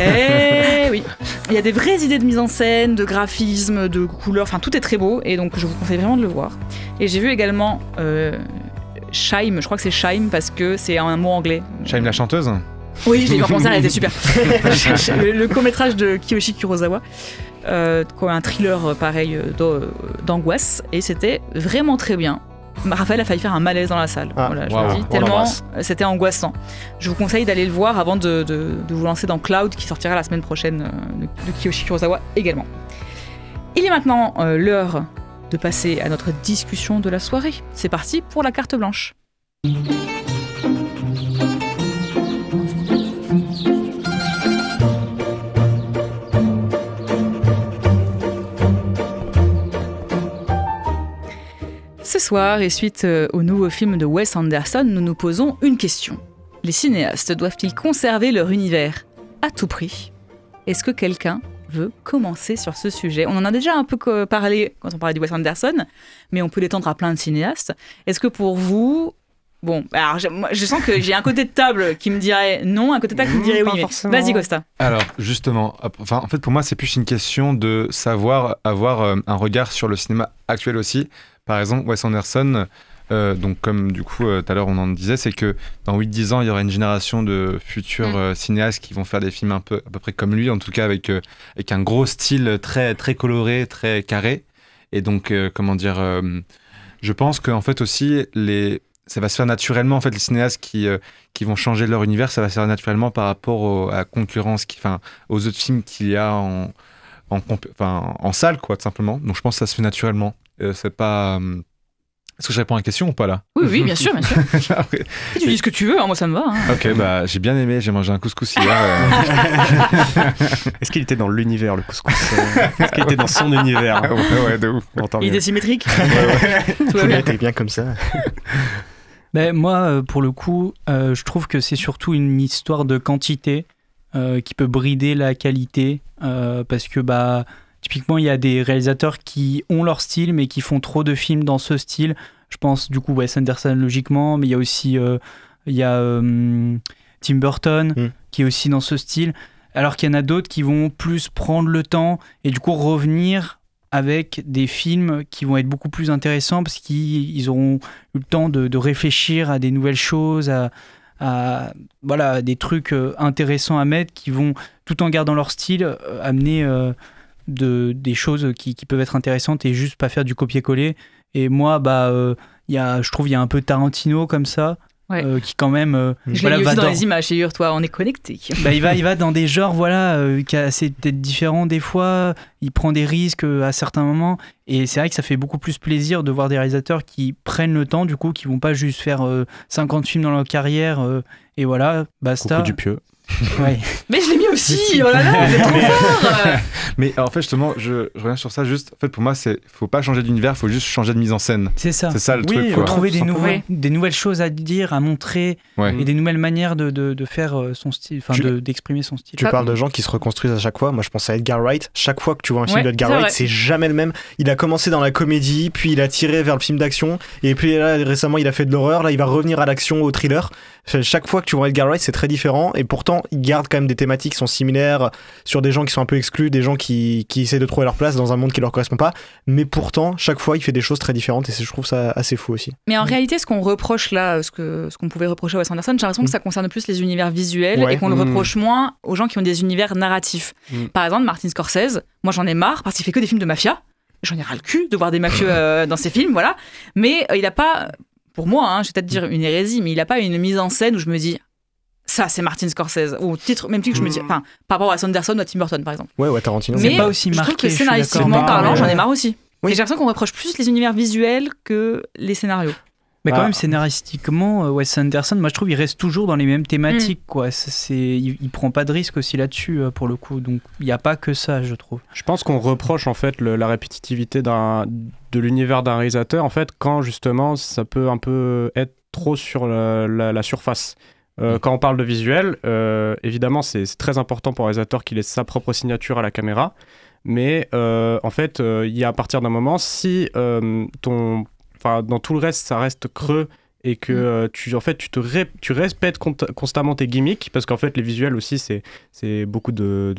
Eh oui, il y a des vraies idées de mise en scène, de graphisme, de couleurs, enfin tout est très beau, et donc je vous conseille vraiment de le voir. Et j'ai vu également Shaim, je crois que c'est Shaim parce que c'est un mot anglais. Shaim la chanteuse ? Oui, je l'ai vu en concert, elle était super. Le court-métrage de Kiyoshi Kurosawa, un thriller pareil d'angoisse, et c'était vraiment très bien. Raphaël a failli faire un malaise dans la salle. Voilà, je le dis, tellement c'était angoissant. Je vous conseille d'aller le voir avant de vous lancer dans Cloud, qui sortira la semaine prochaine de Kiyoshi Kurosawa également. Il est maintenant l'heure de passer à notre discussion de la soirée. C'est parti pour la carte blanche. Ce soir, et suite au nouveau film de Wes Anderson, nous nous posons une question. Les cinéastes doivent-ils conserver leur univers à tout prix ? Est-ce que quelqu'un veut commencer sur ce sujet ? On en a déjà un peu parlé quand on parlait de Wes Anderson, mais on peut l'étendre à plein de cinéastes. Est-ce que pour vous... Bon, alors je sens que j'ai un côté de table qui me dirait non, un côté de table qui me dirait oui. Vas-y, Costa. Alors, justement, en fait, pour moi, c'est plus une question de savoir avoir un regard sur le cinéma actuel aussi. Par exemple, Wes Anderson, donc comme du coup tout à l'heure on en disait, c'est que dans 8-10 ans, il y aura une génération de futurs cinéastes qui vont faire des films à peu près comme lui, en tout cas avec un gros style très, très coloré, très carré. Et donc, je pense qu'en fait aussi, ça va se faire naturellement, en fait, les cinéastes qui vont changer leur univers, ça va se faire naturellement par rapport à la concurrence, aux autres films qu'il y a en salle, quoi, tout simplement. Donc je pense que ça se fait naturellement. C'est pas... Est-ce que je réponds à la question ou pas là ? Oui, bien sûr, bien sûr. Tu dis ce que tu veux, hein, moi ça me va. Hein. Ok, j'ai bien aimé, j'ai mangé un couscous hier. Est-ce qu'il était dans l'univers, le couscous Est-ce qu'il était dans son univers Ouais, de ouf. Il était symétrique. Tout va bien comme ça. Moi, pour le coup, je trouve que c'est surtout une histoire de quantité qui peut brider la qualité parce que typiquement, il y a des réalisateurs qui ont leur style, mais qui font trop de films dans ce style. Je pense, du coup, Wes Anderson, logiquement, mais il y a aussi Tim Burton, qui est aussi dans ce style. Alors qu'il y en a d'autres qui vont plus prendre le temps et du coup revenir avec des films qui vont être beaucoup plus intéressants parce qu'ils auront eu le temps de réfléchir à des nouvelles choses, à des trucs intéressants à mettre qui vont, tout en gardant leur style, amener... des choses qui peuvent être intéressantes et juste pas faire du copier-coller. Et moi, je trouve il y a un peu Tarantino comme ça. Ouais. Qui quand même je l'ai vu dans les images, figure-toi, on est connecté. Il va dans des genres qui est assez peut-être différents des fois, il prend des risques à certains moments et c'est vrai que ça fait beaucoup plus plaisir de voir des réalisateurs qui prennent le temps, du coup qui vont pas juste faire 50 films dans leur carrière et voilà, basta. Coucou Dupieux. Ouais. Mais je l'ai mis aussi, oh là là, c'est trop fort. Mais en fait, justement, je reviens sur ça. Juste, en fait, pour moi, faut pas changer d'univers, faut juste changer de mise en scène. C'est ça. C'est ça le truc. Il faut trouver des nouvelles choses à dire, à montrer, et des nouvelles manières de faire son style, d'exprimer son style. Tu parles de gens qui se reconstruisent à chaque fois. Moi, je pense à Edgar Wright. Chaque fois que tu vois un film d'Edgar Wright, c'est jamais le même. Il a commencé dans la comédie, puis il a tiré vers le film d'action, et puis là, récemment, il a fait de l'horreur. Là, il va revenir à l'action, au thriller. Chaque fois que tu vois Edgar Wright, c'est très différent, et pourtant, il garde quand même des thématiques qui sont similaires sur des gens qui sont un peu exclus, des gens qui essaient de trouver leur place dans un monde qui leur correspond pas, mais pourtant chaque fois il fait des choses très différentes et je trouve ça assez fou aussi. Mais en réalité, ce qu'on reproche là, ce qu'on pouvait reprocher à Wes Anderson, j'ai l'impression que ça concerne plus les univers visuels et qu'on le reproche moins aux gens qui ont des univers narratifs. Par exemple, Martin Scorsese, moi j'en ai marre parce qu'il fait que des films de mafia, j'en ai ras le cul de voir des mafieux dans ses films, voilà, mais il a pas, pour moi, je vais peut-être dire une hérésie, mais il a pas une mise en scène où je me dis ça c'est Martin Scorsese, ou même titre que je me dis, par rapport à Wes Anderson ou à Tim Burton par exemple. Ouais, Tarantino. Mais c'est pas aussi marqué. Je trouve que scénaristiquement parlant, j'en ai marre aussi. Et j'ai l'impression qu'on reproche plus les univers visuels que les scénarios. Mais quand même, scénaristiquement, Wes Anderson, moi je trouve il reste toujours dans les mêmes thématiques, quoi. Il prend pas de risque aussi là-dessus, pour le coup. Donc il n'y a pas que ça, je trouve. Je pense qu'on reproche en fait la répétitivité de l'univers d'un réalisateur, en fait, quand justement ça peut un peu être trop sur la surface. Quand on parle de visuel, évidemment, c'est très important pour un réalisateur qu'il ait sa propre signature à la caméra. Mais en fait, il y a à partir d'un moment, si dans tout le reste, ça reste creux et que tu répètes constamment tes gimmicks, parce qu'en fait, les visuels aussi, c'est beaucoup de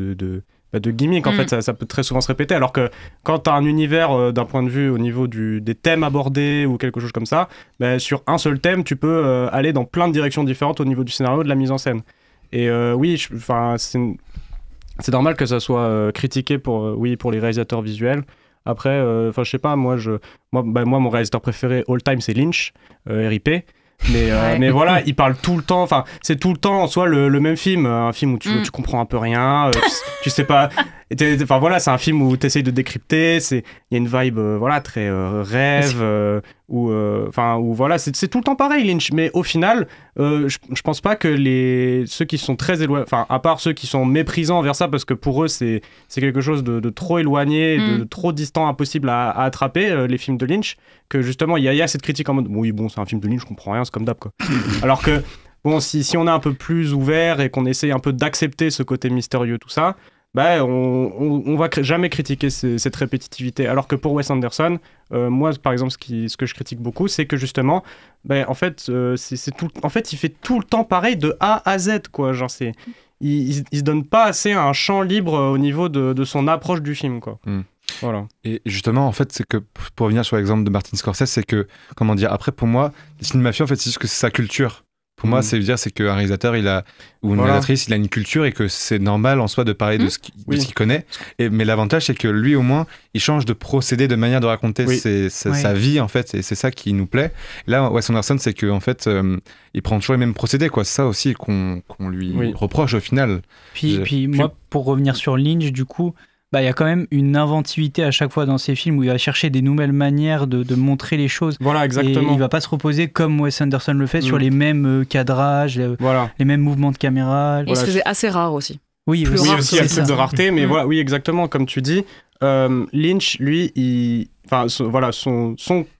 gimmicks. En fait, ça peut très souvent se répéter. Alors que quand tu as un univers d'un point de vue au niveau des thèmes abordés ou quelque chose comme ça, sur un seul thème, tu peux aller dans plein de directions différentes au niveau du scénario, de la mise en scène. Et c'est normal que ça soit critiqué pour les réalisateurs visuels. Après, je sais pas, moi, mon réalisateur préféré all time, c'est Lynch, RIP. Mais voilà, il parle tout le temps, enfin, c'est tout le temps en soi le même film, un film où tu comprends un peu rien, tu sais pas. Enfin voilà, c'est un film où tu essayes de décrypter, il y a une vibe très rêve, où voilà, c'est tout le temps pareil Lynch, mais au final, je pense pas que ceux qui sont très éloignés, enfin à part ceux qui sont méprisants envers ça, parce que pour eux c'est quelque chose de trop éloigné, de trop distant, impossible à attraper, les films de Lynch, que justement il y a cette critique en mode oui bon c'est un film de Lynch, je comprends rien, c'est comme d'hab quoi. Alors que bon, si on est un peu plus ouvert et qu'on essaye un peu d'accepter ce côté mystérieux, tout ça, on va jamais critiquer cette répétitivité. Alors que pour Wes Anderson, moi par exemple, ce que je critique beaucoup, c'est que justement, en fait, il fait tout le temps pareil de A à Z, quoi. Genre il se donne pas assez un champ libre au niveau de son approche du film, quoi. Voilà. Et justement, en fait, c'est que pour revenir sur l'exemple de Martin Scorsese, c'est que, comment dire, après pour moi, les films mafieux, en fait, c'est juste que c'est sa culture. Pour moi, c'est qu'un réalisateur, ou une réalisatrice, il a une culture et que c'est normal en soi de parler de ce qu'il connaît. Mais l'avantage, c'est que lui, au moins, il change de procédé, de manière de raconter sa vie, en fait. Et c'est ça qui nous plaît. Là, Wes Anderson, c'est qu'en fait, il prend toujours les mêmes procédés, quoi. C'est ça aussi qu'on lui reproche au final. Puis moi, pour revenir sur Lynch, du coup, il y a quand même une inventivité à chaque fois dans ses films où il va chercher des nouvelles manières de montrer les choses. Voilà, exactement. Et il va pas se reposer comme Wes Anderson le fait sur les mêmes cadrages, les mêmes mouvements de caméra. Et c'est assez rare aussi. Oui, aussi il y a le truc de rareté, mais voilà, oui, exactement, comme tu dis. Lynch, lui,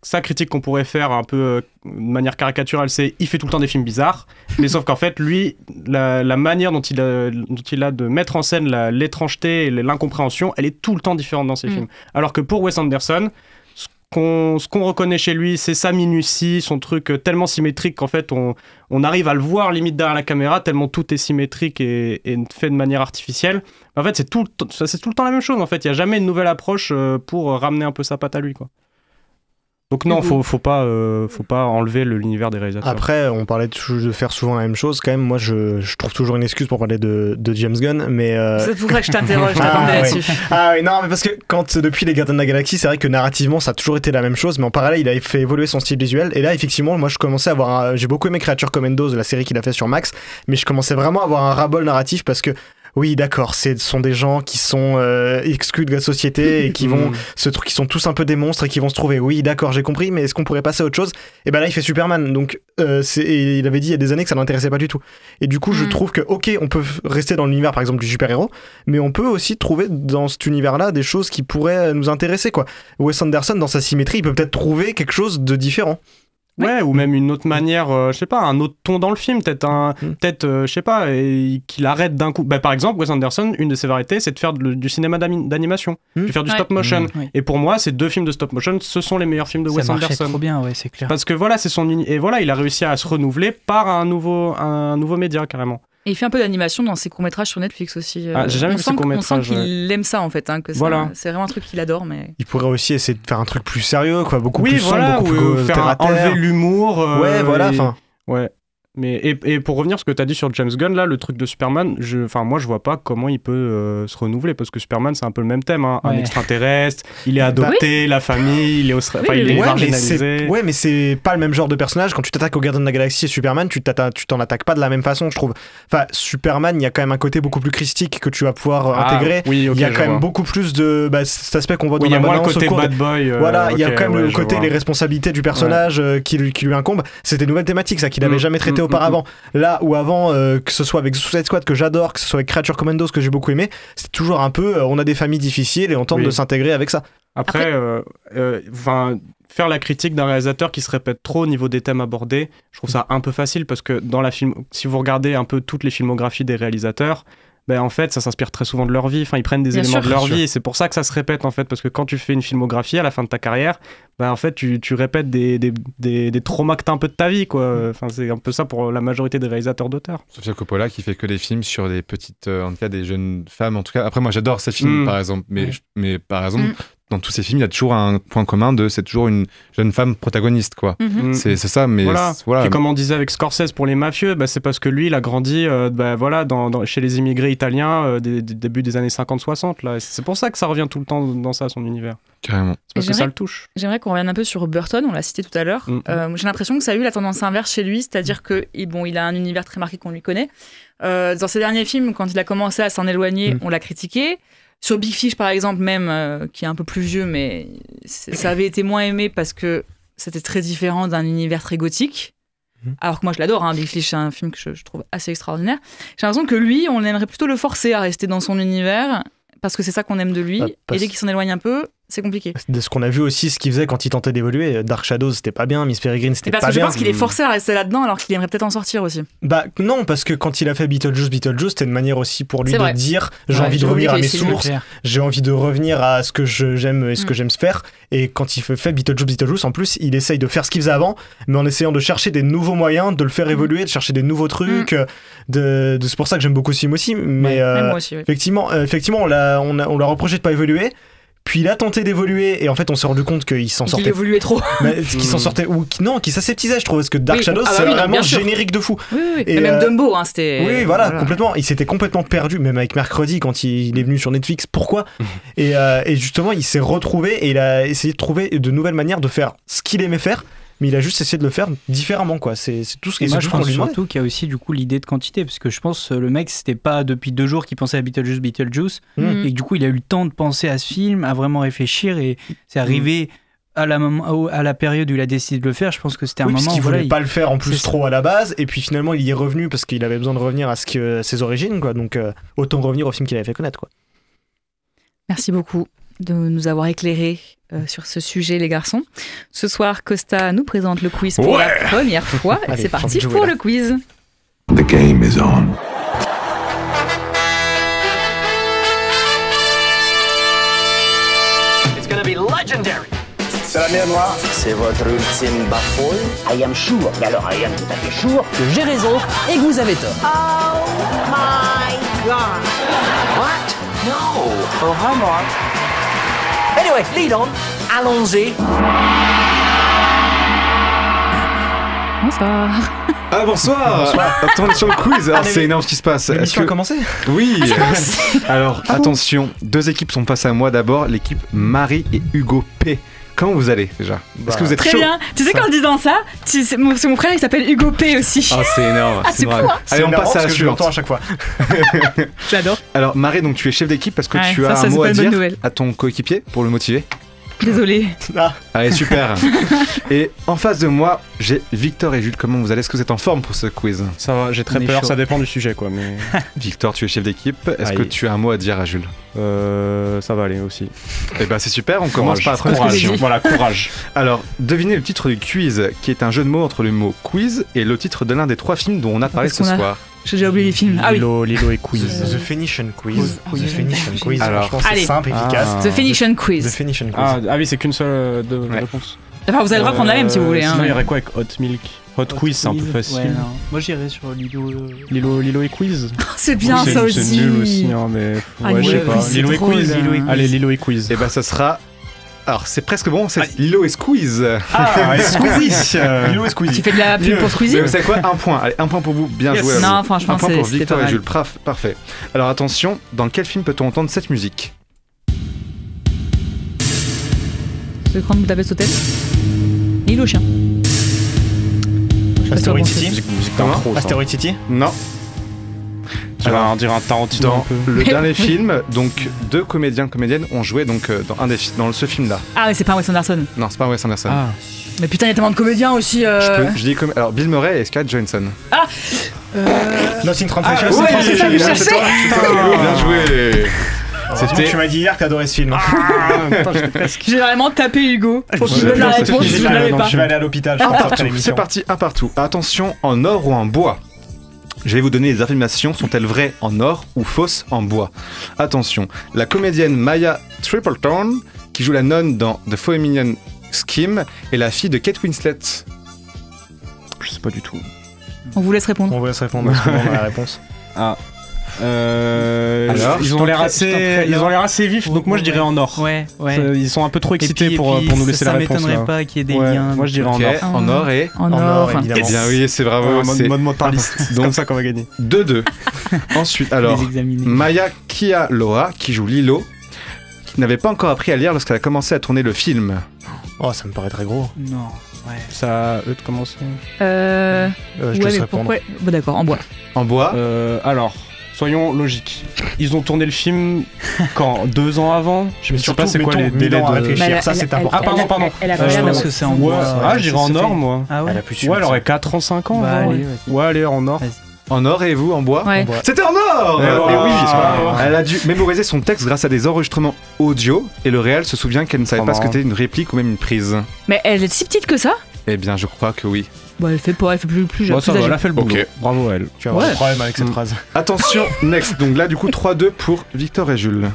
sa critique qu'on pourrait faire un peu de manière caricaturale, c'est il fait tout le temps des films bizarres, mais sauf qu'en fait, lui, la manière dont il a de mettre en scène l'étrangeté et l'incompréhension, elle est tout le temps différente dans ses films. Alors que pour Wes Anderson, ce qu'on reconnaît chez lui, c'est sa minutie, son truc tellement symétrique qu'en fait on arrive à le voir limite derrière la caméra, tellement tout est symétrique et fait de manière artificielle. En fait, c'est tout le temps la même chose. En fait, il n'y a jamais une nouvelle approche pour ramener un peu sa patte à lui, quoi. Donc non, faut pas enlever l'univers des réalisateurs. Après, on parlait de faire souvent la même chose. Quand même, moi, je trouve toujours une excuse pour parler de James Gunn, mais c'est pour ça que je t'interroge. Je t'attendais là-dessus. Ah oui, non, mais parce que depuis les Gardiens de la Galaxie, c'est vrai que narrativement, ça a toujours été la même chose, mais en parallèle, il avait fait évoluer son style visuel. Et là, effectivement, moi, je commençais à avoir, j'ai beaucoup aimé Creature Commandos, la série qu'il a fait sur Max, mais je commençais vraiment à avoir un ras-bol narratif parce que oui, d'accord, ce sont des gens qui sont exclus de la société et qui qui sont tous un peu des monstres et qui vont se trouver. Oui, d'accord, j'ai compris, mais est-ce qu'on pourrait passer à autre chose ? Et ben là, il fait Superman, donc et il avait dit il y a des années que ça l'intéressait pas du tout. Et du coup, je trouve que ok, on peut rester dans l'univers par exemple du super-héros, mais on peut aussi trouver dans cet univers-là des choses qui pourraient nous intéresser, quoi. Wes Anderson, dans sa symétrie, il peut peut-être trouver quelque chose de différent. Ouais, ou même une autre manière, je sais pas, un autre ton dans le film, je sais pas, qu'il arrête d'un coup. Bah, par exemple, Wes Anderson, une de ses variétés, c'est de faire du cinéma d'animation, de faire du stop motion. Et pour moi, ces 2 films de stop motion, ce sont les meilleurs films de Wes Anderson. Ça marchait trop bien, ouais, c'est clair. Parce que voilà, c'est et voilà, il a réussi à se renouveler par un nouveau média, carrément. Et il fait un peu d'animation dans ses courts-métrages sur Netflix aussi. J'ai jamais vu ses courts-métrages. On sent qu'il aime ça, en fait, que voilà. C'est vraiment un truc qu'il adore. Mais... Il pourrait aussi essayer de faire un truc plus sérieux, quoi, beaucoup plus sombre, beaucoup plus faire enlever l'humour. Ouais, voilà, Ouais. Mais et pour revenir à ce que tu as dit sur James Gunn, là, le truc de Superman, moi je vois pas comment il peut se renouveler, parce que Superman c'est un peu le même thème, hein. Un extraterrestre, il est adopté, la famille, il est marginalisé. Mais c'est pas le même genre de personnage. Quand tu t'attaques aux Gardiens de la Galaxie et Superman, tu t'en attaques pas de la même façon, je trouve. Enfin, Superman, il y a quand même un côté beaucoup plus christique que tu vas pouvoir intégrer. Oui, okay, il y a quand même beaucoup plus de cet aspect qu'on voit dans la balance. Il y a moins le côté bad boy. Voilà, il y a quand même le côté les responsabilités du personnage qui lui incombe. C'était une nouvelle thématique, ça, qu'il avait jamais traité auparavant. Là où avant, que ce soit avec Suicide Squad que j'adore, que ce soit avec Creature Commandos que j'ai beaucoup aimé, c'est toujours un peu on a des familles difficiles et on tente de s'intégrer avec ça. Après faire la critique d'un réalisateur qui se répète trop au niveau des thèmes abordés, je trouve ça un peu facile, parce que si vous regardez un peu toutes les filmographies des réalisateurs, en fait, ça s'inspire très souvent de leur vie. Enfin, ils prennent des éléments de leur vie, et c'est pour ça que ça se répète, en fait, parce que quand tu fais une filmographie à la fin de ta carrière, en fait, tu répètes des traumas que t'as un peu de ta vie, quoi. Enfin, c'est un peu ça pour la majorité des réalisateurs d'auteurs. Sofia Coppola qui fait que des films sur des petites, en tout cas des jeunes femmes. En tout cas, après, moi, j'adore ces films, par exemple, mais par exemple. Dans tous ces films, il y a toujours un point commun c'est toujours une jeune femme protagoniste, quoi. C'est ça, mais voilà. Puis comme on disait avec Scorsese pour les mafieux, c'est parce que lui, il a grandi chez les immigrés italiens début des années 50-60. Là. C'est pour ça que ça revient tout le temps dans ça, son univers. Carrément. C'est parce que ça le touche. J'aimerais qu'on revienne un peu sur Burton, on l'a cité tout à l'heure. J'ai l'impression que ça a eu la tendance inverse chez lui, c'est-à-dire qu'il a un univers très marqué qu'on lui connaît. Dans ses derniers films, quand il a commencé à s'en éloigner, on l'a critiqué. Sur Big Fish, par exemple, même, qui est un peu plus vieux, mais ça avait été moins aimé parce que c'était très différent d'un univers très gothique. Alors que moi, je l'adore, hein. Big Fish, c'est un film que je trouve assez extraordinaire. J'ai l'impression que lui, on aimerait plutôt le forcer à rester dans son univers, parce que c'est ça qu'on aime de lui. Et dès qu'il s'en éloigne un peu, c'est compliqué. De ce qu'on a vu aussi, ce qu'il faisait quand il tentait d'évoluer, Dark Shadows, c'était pas bien, Miss Peregrine, c'était pas bien. Parce que je pense qu'il est forcé à rester là-dedans, alors qu'il aimerait peut-être en sortir aussi. Non, parce que quand il a fait Beetlejuice, c'était une manière aussi pour lui de dire j'ai envie de revenir à mes sources, j'ai envie de revenir à ce que j'aime et ce que j'aime faire. Et quand il fait Beetlejuice, en plus, il essaye de faire ce qu'il faisait avant, mais en essayant de chercher des nouveaux moyens, de le faire évoluer, de chercher des nouveaux trucs. C'est pour ça que j'aime beaucoup ce film aussi. Mais moi aussi, effectivement, on l'a reproché de pas évoluer. Puis il a tenté d'évoluer et en fait on s'est rendu compte qu'il s'en sortait. Il évoluait trop. Qu'il s'en sortait qu'il s'aseptisait, je trouve, parce que Dark Shadows c'est vraiment générique de fou. Oui. Et même Dumbo, hein, c'était. Oui, voilà, complètement. Il s'était complètement perdu, même avec Mercredi quand il est venu sur Netflix. Pourquoi et justement il s'est retrouvé et il a essayé de trouver de nouvelles manières de faire ce qu'il aimait faire. Mais il a juste essayé de le faire différemment, quoi. C'est tout ce qu'il moi, je pense surtout qu'il y a aussi du coup l'idée de quantité, parce que je pense le mec, c'était pas depuis 2 jours qu'il pensait à Beetlejuice, et du coup il a eu le temps de penser à ce film, à vraiment réfléchir, et c'est arrivé à la période où il a décidé de le faire. Je pense que c'était un moment parce qu'il voulait pas le faire en plus trop à la base, et puis finalement il y est revenu parce qu'il avait besoin de revenir à ses origines, quoi. Donc autant revenir au film qu'il avait fait connaître, quoi. Merci beaucoup de nous avoir éclairés sur ce sujet, les garçons. Ce soir, Costa nous présente le quiz pour la première fois. Allez, c'est parti pour le quiz. The game is on. It's gonna be legendary. C'est la mer noire. C'est votre ultime bafouille. I am sure, et alors I am tout à fait sure, que j'ai raison et que vous avez tort. Oh my God. What? No. Oh, hi, Mark. Anyway, lead on. Allons-y. Bonsoir. Ah bonsoir. Attention quiz. Alors, c'est énorme ce qui se passe. L'émission a commencé. Oui. Alors attention, deux équipes sont face à moi. D'abord l'équipe Marie et Hugo P. Comment vous allez déjà? Est-ce que vous êtes Très chaud? bien. Tu sais qu'en disant ça, c'est mon frère il s'appelle Hugo P aussi. Ah c'est énorme. Ah, c'est brave. fou, hein. Allez, on passe à la je suivante. l'entends à chaque fois. J'adore. Alors Marie, donc tu es chef d'équipe parce que Ouais, tu ça, as ça, un c'est mot pas à une bonne dire nouvelle. à ton coéquipier pour le motiver. Désolée. Allez, super. Et en face de moi, j'ai Victor et Jules. Comment vous allez? Est-ce que vous êtes en forme pour ce quiz? Ça va, j'ai très peur, ça dépend du sujet quoi. Mais... Victor, tu es chef d'équipe. Est-ce que Aïe. tu as un mot à dire à Jules? Ça va aller aussi. Eh ben c'est super, on commence par la Courage. première question. Voilà, courage. Alors, devinez le titre du quiz, qui est un jeu de mots entre le mot quiz et le titre de l'un des 3 films dont on a parlé Qu'est-ce ce qu'on a soir. J'ai déjà oublié les films. Ah oui. Lilo et Quiz. The Phoenician Quiz. The Phoenician Quiz. Alors, Franchement, c'est allez. simple, efficace. The Phoenician Quiz. The Phoenician Quiz. Ah oui, c'est qu'une seule réponse. Enfin, vous avez le droit de prendre la même si vous voulez. Hein. Sinon, il y aurait quoi avec Hot Milk? Hot Quiz, c'est un peu facile. Ouais, non. Moi j'irais sur Lilo. Lilo et Quiz. C'est bien ça aussi. C'est nul aussi, hein, mais Ah, ouais, je sais Lilo et pas. Quiz, Lilo et c'est drôle, Quiz. hein. Allez, Lilo et Quiz. Et ben ça sera... Alors, c'est presque bon, c'est Lilo et Squeeze. Ah, Squeezie. Lilo et Squeezie. Tu fais de la pub pour Squeezie? Mais vous savez quoi? Un point. Allez, un point pour vous. Bien joué à vous. Non, franchement, un point pour c'était Victor pas et mal. Jules. Parfait. Alors attention, dans quel film peut-on entendre cette musique? Le Grand Budapest Hotel. L'île aux chiens. Asteroid City. Musique d'intro, ça. Asteroid City. Non. On dirait un Tarantino un Dans peu. le dernier film, donc deux comédiennes ont joué donc dans ce film-là. Ah, mais c'est pas Wes Anderson. Non, c'est pas Wes Anderson. Ah. Mais putain, il y a tellement de comédiens aussi. Je dis comme alors Bill Murray et Scarlett Johansson. Ah Lost in Translation. ouais, c'est ça que je cherchais. Bien joué. C'était. Tu m'as dit hier que t'adorais ce film. J'ai vraiment tapé Hugo pour qu'il me donne la réponse si je ne l'avais pas. Je vais aller à l'hôpital. C'est parti, un partout. Attention, en or ou en bois? Je vais vous donner les affirmations, sont-elles vraies en or ou fausses en bois? Attention, la comédienne Maya Tripleton, qui joue la nonne dans The Bohemian Scheme, est la fille de Kate Winslet. Je sais pas du tout. On vous laisse répondre. On vous laisse répondre parce qu'on a la réponse. Ah. Alors, ils ont l'air assez vifs, donc moi je dirais en or. Ouais. Ils sont un peu trop excités pour nous laisser la réponse. Ça m'étonnerait pas qu'il y ait des liens. Moi je dirais en or. En or et En or, évidemment. Eh bien oui, c'est bravo. Mode mentaliste. C'est comme ça qu'on va gagner. 2-2. Ensuite, alors, Maya Kialoa, qui joue Lilo, qui n'avait pas encore appris à lire lorsqu'elle a commencé à tourner le film. Oh, ça me paraît très gros. Non. Ouais. Ça, eux de commencer. Je te Ouais, laisse mais répondre. pourquoi Bon, d'accord, en bois. En bois. Alors, soyons logiques. Ils ont tourné le film quand 2 ans avant. Je me sais pas c'est quoi les délais à de. réfléchir. Ça, c'est important. Ah, pardon. Elle a Je rien à pense que c'est en bois. Ah, j'irais en or, moi. Ah ouais. Elle a plus de Ouais, elle aurait 4 ans, 5 ans. Bah, genre. allez, Ouais, allez, en or. Vas-y. En or et vous en bois? Ouais. C'était en or. Et oui, Elle a dû mémoriser son texte grâce à des enregistrements audio et le réel se souvient qu'elle ne savait pas ce que c'était une réplique ou même une prise. Mais elle est si petite que ça? Eh bien, je crois que oui. Bon, elle fait pas, elle fait plus Bon, ça va, âgée. elle a fait le boulot. Ok. Bravo à elle. Tu vas avoir un problème avec cette phrase. Attention, next. Donc là, du coup, 3-2 pour Victor et Jules.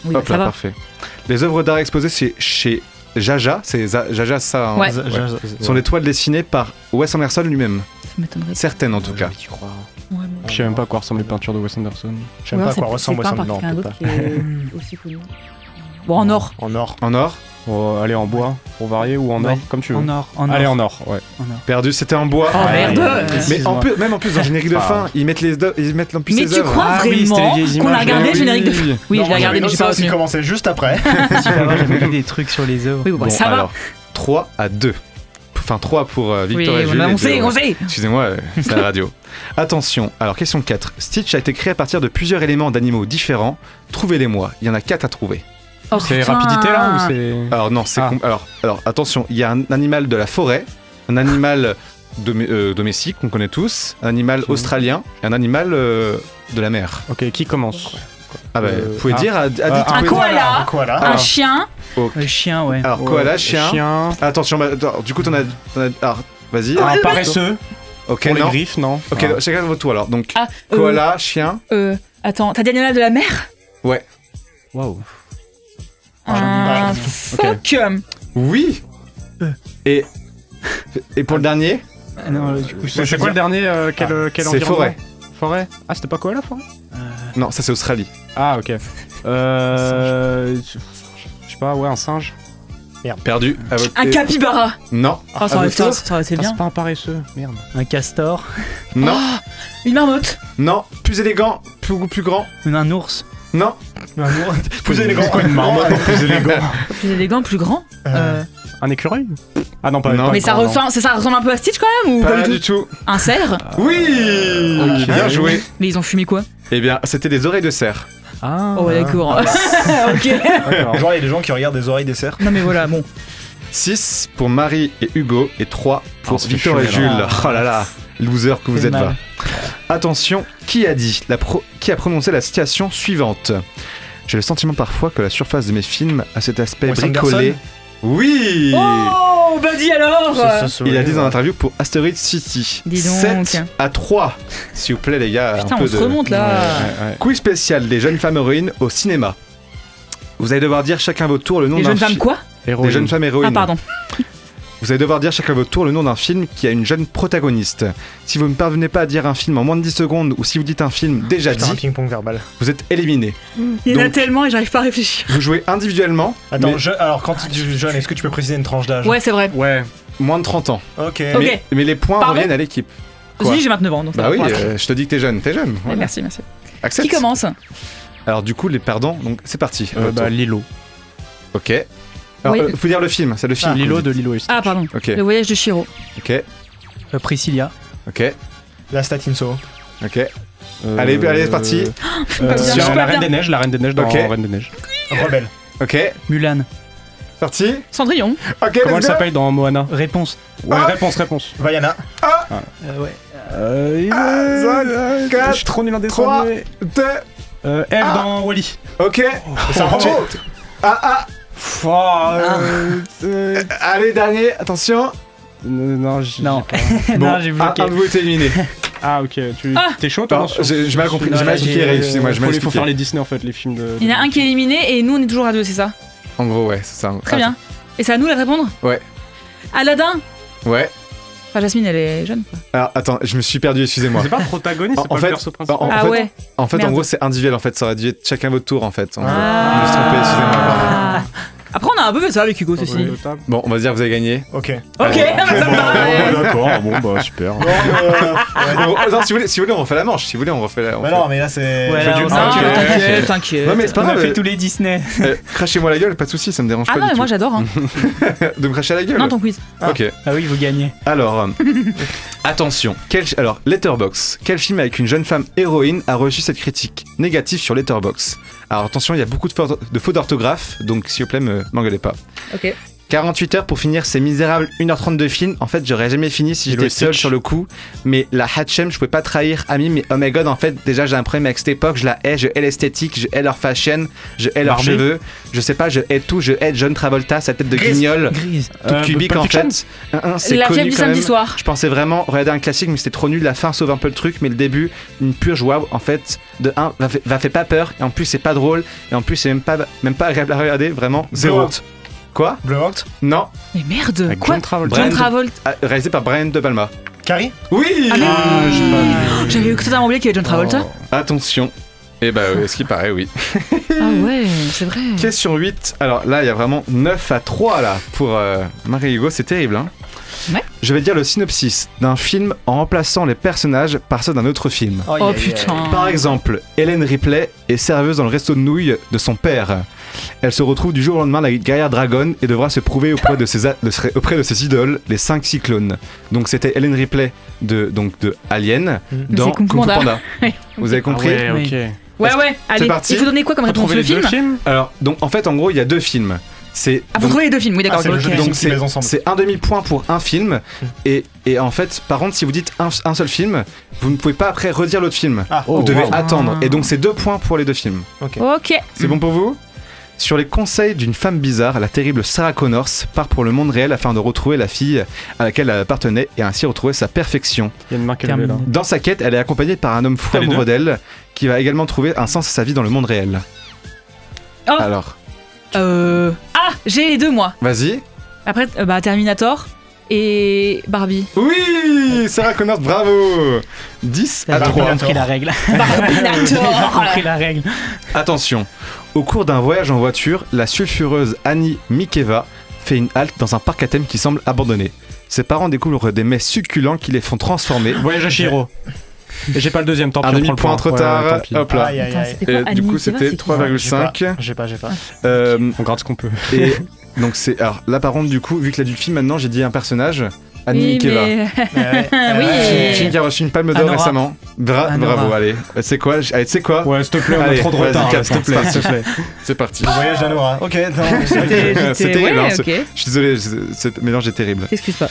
Oui, Hop ça là, va. parfait. Les œuvres d'art exposées chez Jaja, c'est Jaja ça, hein, Ouais. sont des toiles dessinées par Wes Anderson lui-même. Ça m'étonnerait. Certaines en tout cas. Tu crois. Ouais, Je sais même pas à quoi ressemblent les peintures de Wes Anderson. Je sais même pas à quoi ressemble Wes Anderson. Non, Non, d'autre peut-être qui est aussi connu. Bon, en or. pas. En or. En or? Allez, en bois, pour varier, ou en or, comme tu veux. En or. Allez, en or, ouais. Perdu, c'était en bois. Oh merde. Mais même en plus, dans le générique de fin, ils mettent en plus Mais les tu œuvres. crois vraiment qu'on a regardé le générique de oui. fin? Oui, je l'ai regardé, mais j'ai pas aussi retenu. commencé juste après. J'avais lu des trucs sur les œuvres. Oui, bon, Bon, ça alors, 3-2. Enfin, 3 pour Victor et Oui, Jules. on et sait, 2, on sait. Excusez-moi, c'est la radio. Attention, alors question 4. Stitch a été créé à partir de plusieurs éléments d'animaux différents. Trouvez-les-moi, il y en a 4 à trouver. Oh, C'est putain. rapidité là ou c'est. Alors non, c'est alors attention, il y a un animal de la forêt, un animal domestique qu'on connaît tous, un animal australien et un animal de la mer. Ok, qui commence? Ah bah, vous pouvez dire Un koala, un Alors, chien. Le chien, ouais. Alors koala, chien. Attention, du coup t'en as alors vas-y. Un paresseux. Ok, Pour les non. griffes, non. Ok, chacun de votre tour alors. Donc Ah, koala, chien. Attends, t'as dit animal de la mer? Ouais. Waouh. Un phoque. Oui. Et pour le dernier? Non, du coup, C'est quoi le dernier? Quel C'est environnement? forêt. Forêt. Ah, c'était pas quoi la forêt? Non, ça c'est Australie. Ah, ok. Je sais pas, ouais, un singe. Merde. Perdu. Un capybara. Non. Oh, ça aurait été bien. C'est pas un paresseux. Merde. Un castor. Non. Une marmotte. Non. Plus élégant, plus grand. Un ours. Non. Plus élégant. Une marmotte. Plus élégant. Plus élégant, plus grand. Un écureuil. Ah non, pas. Mais ça ressemble un peu à Stitch quand même ou pas du tout. Un cerf. Oui. Bien joué. Mais ils ont fumé quoi? Eh bien, c'était des oreilles de cerf. Ah. Oh d'accord. Ok. Genre il y a des gens qui regardent des oreilles des cerfs. Non mais voilà, bon. 6 pour Marie et Hugo et 3 pour c'est Victor et chaud, Jules. là. Oh là là, loser que vous C'est êtes mal. va. Attention, qui a prononcé la citation suivante? J'ai le sentiment parfois que la surface de mes films a cet aspect Wes bricolé. Anderson. Oui. Oh, bah dis alors. Il a dit dans l'interview pour Asteroid City. Dis donc. 7-3. S'il vous plaît les gars. Putain, un peu on se remonte là. Ouais. Quiz spécial des jeunes femmes héroïnes au cinéma. Vous allez devoir dire chacun votre tour le nom Les d'un jeunes femmes quoi? Des jeunes femmes héroïnes. Ah pardon. Vous allez devoir dire chacun votre tour le nom d'un film qui a une jeune protagoniste. Si vous ne parvenez pas à dire un film en moins de 10 secondes ou si vous dites un film déjà Putain, un dit, ping-pong verbal. vous êtes éliminé. Il y en a Donc, tellement et j'arrive pas à réfléchir. vous jouez individuellement. Attends, mais alors quand tu dis jeune, est-ce que tu peux préciser une tranche d'âge? Ouais, c'est vrai. Ouais, moins de 30 ans. Ok. Ok. Mais les points Pardon reviennent à l'équipe. Quoi Si, j'ai 29 ans. Donc Bah ça oui, va. je te dis que t'es jeune. T'es jeune. Voilà. Merci. Accepte. Qui commence? Alors du coup, les perdants, donc c'est parti. Lilo. Ok. Alors, Oui. faut dire le film, c'est le film. Lilo de Lilo et Stitch. Ah pardon. Ok. Le voyage de Shiro. Ok. Priscilla. Ok. La Statinso. Ok. Allez, c'est parti. La Reine des Neiges, la Reine des Neiges dans Ok. Reine des Neiges. Rebelle. Ok. Mulan. Parti. Cendrillon. Ok. Comment elle s'appelle dans Moana? Réponse. Ouais, réponse. Vaiana. Ouais. 4, je suis trop nul en dessin. 3, 2. Eve dans Wall-E. Ok. Allez, dernier, attention. Non. Non, j'ai bloqué. Un de vous est éliminé. Ah ok, t'es chaud toi? J'ai mal compris, j'ai mal expliqué, excusez-moi, je Il faut faire les Disney en fait, les films de... Il y en a un qui est éliminé et nous on est toujours à deux, c'est ça? En gros, ouais, c'est ça. Très bien. Et c'est à nous de répondre? Ouais. Aladdin? Ouais. Enfin, Jasmine, elle est jeune quoi. Alors, attends, je me suis perdu, excusez-moi. C'est pas le protagoniste, c'est pas le perso principal. En fait, en gros, c'est individuel, en fait, ça aurait dû être chacun votre tour, en fait. Je me suis trompé, excusez-moi. Après, on a un peu fait ça avec Hugo, ceci. Bon, on va dire que vous avez gagné. Ok. Ok, ça me va. D'accord, bon bah super. Non, si vous voulez, on refait la manche. Si vous voulez, on refait la. Mais non, mais là c'est. Ouais, t'inquiète. Non, mais c'est pas On a grave. fait tous les Disney. Crachez-moi la gueule, pas de soucis, ça me dérange Ah pas non, du mais tout. moi j'adore. Hein. De me cracher à la gueule. Non, ton quiz. Ok. Ah oui, vous gagnez. Alors, attention. Alors, Letterboxd. Quel film avec une jeune femme héroïne a reçu cette critique négative sur Letterboxd? Alors attention, il y a beaucoup de fautes d'orthographe, donc s'il vous plaît, m'engueulez pas. Ok. 48 heures pour finir ces misérables 1h30 de film. En fait, j'aurais jamais fini si j'étais seul sur le coup. Mais la Hatchem, je pouvais pas trahir Ami, mais oh my god, en fait, déjà j'ai un problème avec cette époque. Je la hais, je hais l'esthétique, je hais leur fashion, je hais leurs cheveux. Je sais pas, je hais tout, je hais John Travolta, sa tête de guignol. Toute cubique en fait. C'est La connu fièvre du quand samedi même. soir. Je pensais vraiment regarder un classique, mais c'était trop nul. La fin sauve un peu le truc, mais le début, une purge waouh. En fait, de 1, va fait pas peur. Et en plus, c'est pas drôle. Et en plus, c'est même pas agréable à regarder. Vraiment, zéro. Quoi? Blumhouse? Non. Mais merde, avec quoi? John Travolta. Réalisé par Brian De Palma. Carrie? Oui. J'avais totalement oublié qu'il y avait John Travolta. Attention. Et bah, ce qui paraît, oui. Ah ouais, c'est vrai. Question 8. Alors là, il y a vraiment 9-3 là pour Marie Hugo. C'est terrible, hein? Ouais. Je vais dire le synopsis d'un film en remplaçant les personnages par ceux d'un autre film. Oh putain. Par exemple, Hélène Ripley est serveuse dans le resto de nouilles de son père. Elle se retrouve du jour au lendemain la guerrière dragonne et devra se prouver auprès de ses idoles, les 5 cyclones. Donc c'était Hélène Ripley de Alien dans Kung Fu Panda. Vous avez compris? Ouais, allez, il faut donner quoi comme réponse? Le film? Alors, donc en fait, en gros, il y a 2 films. Vous trouvez les 2 films, oui d'accord. Donc c'est un demi-point pour un film et en fait par contre si vous dites un seul film vous ne pouvez pas après redire l'autre film. Vous devez attendre et donc c'est 2 points pour les 2 films. Ok. C'est bon pour vous? Sur les conseils d'une femme bizarre, la terrible Sarah Connors part pour le monde réel afin de retrouver la fille à laquelle elle appartenait et ainsi retrouver sa perfection. Il y a une main qui est levée là. Dans sa quête, elle est accompagnée par un homme fou amoureux d'elle qui va également trouver un sens à sa vie dans le monde réel. Oh. Alors Ah, j'ai les 2 moi. Vas-y. Après, Terminator et Barbie. Oui, Sarah Connors, bravo. 10-3. J'ai compris la règle. J'ai compris la règle. Attention, au cours d'un voyage en voiture, la sulfureuse Annie Mikeva fait une halte dans un parc à thème qui semble abandonné. Ses parents découvrent des mets succulents qui les font transformer. Voyage à Chihiro. Et j'ai pas le deuxième, tant pis. Un demi-point trop tard. tant pis. Hop là. Aïe, aïe, aïe. Et du coup, c'était 3,5. J'ai pas. On garde ce qu'on peut. Et donc, c'est. Alors là, par contre, du coup, vu que la du film, maintenant, j'ai dit un personnage. Annie Mikeva. Oui. Film qui a reçu une palme d'or Anora. récemment. Bravo, allez. C'est quoi Allez, c'est quoi? Ouais, s'il te plaît, on a trop de retard. S'il te plaît. C'est parti. Le voyage d'Anora. Ok, C'est terrible. Ouais, hein, ok. Je suis désolé, ce mélange est terrible. T'excuses pas.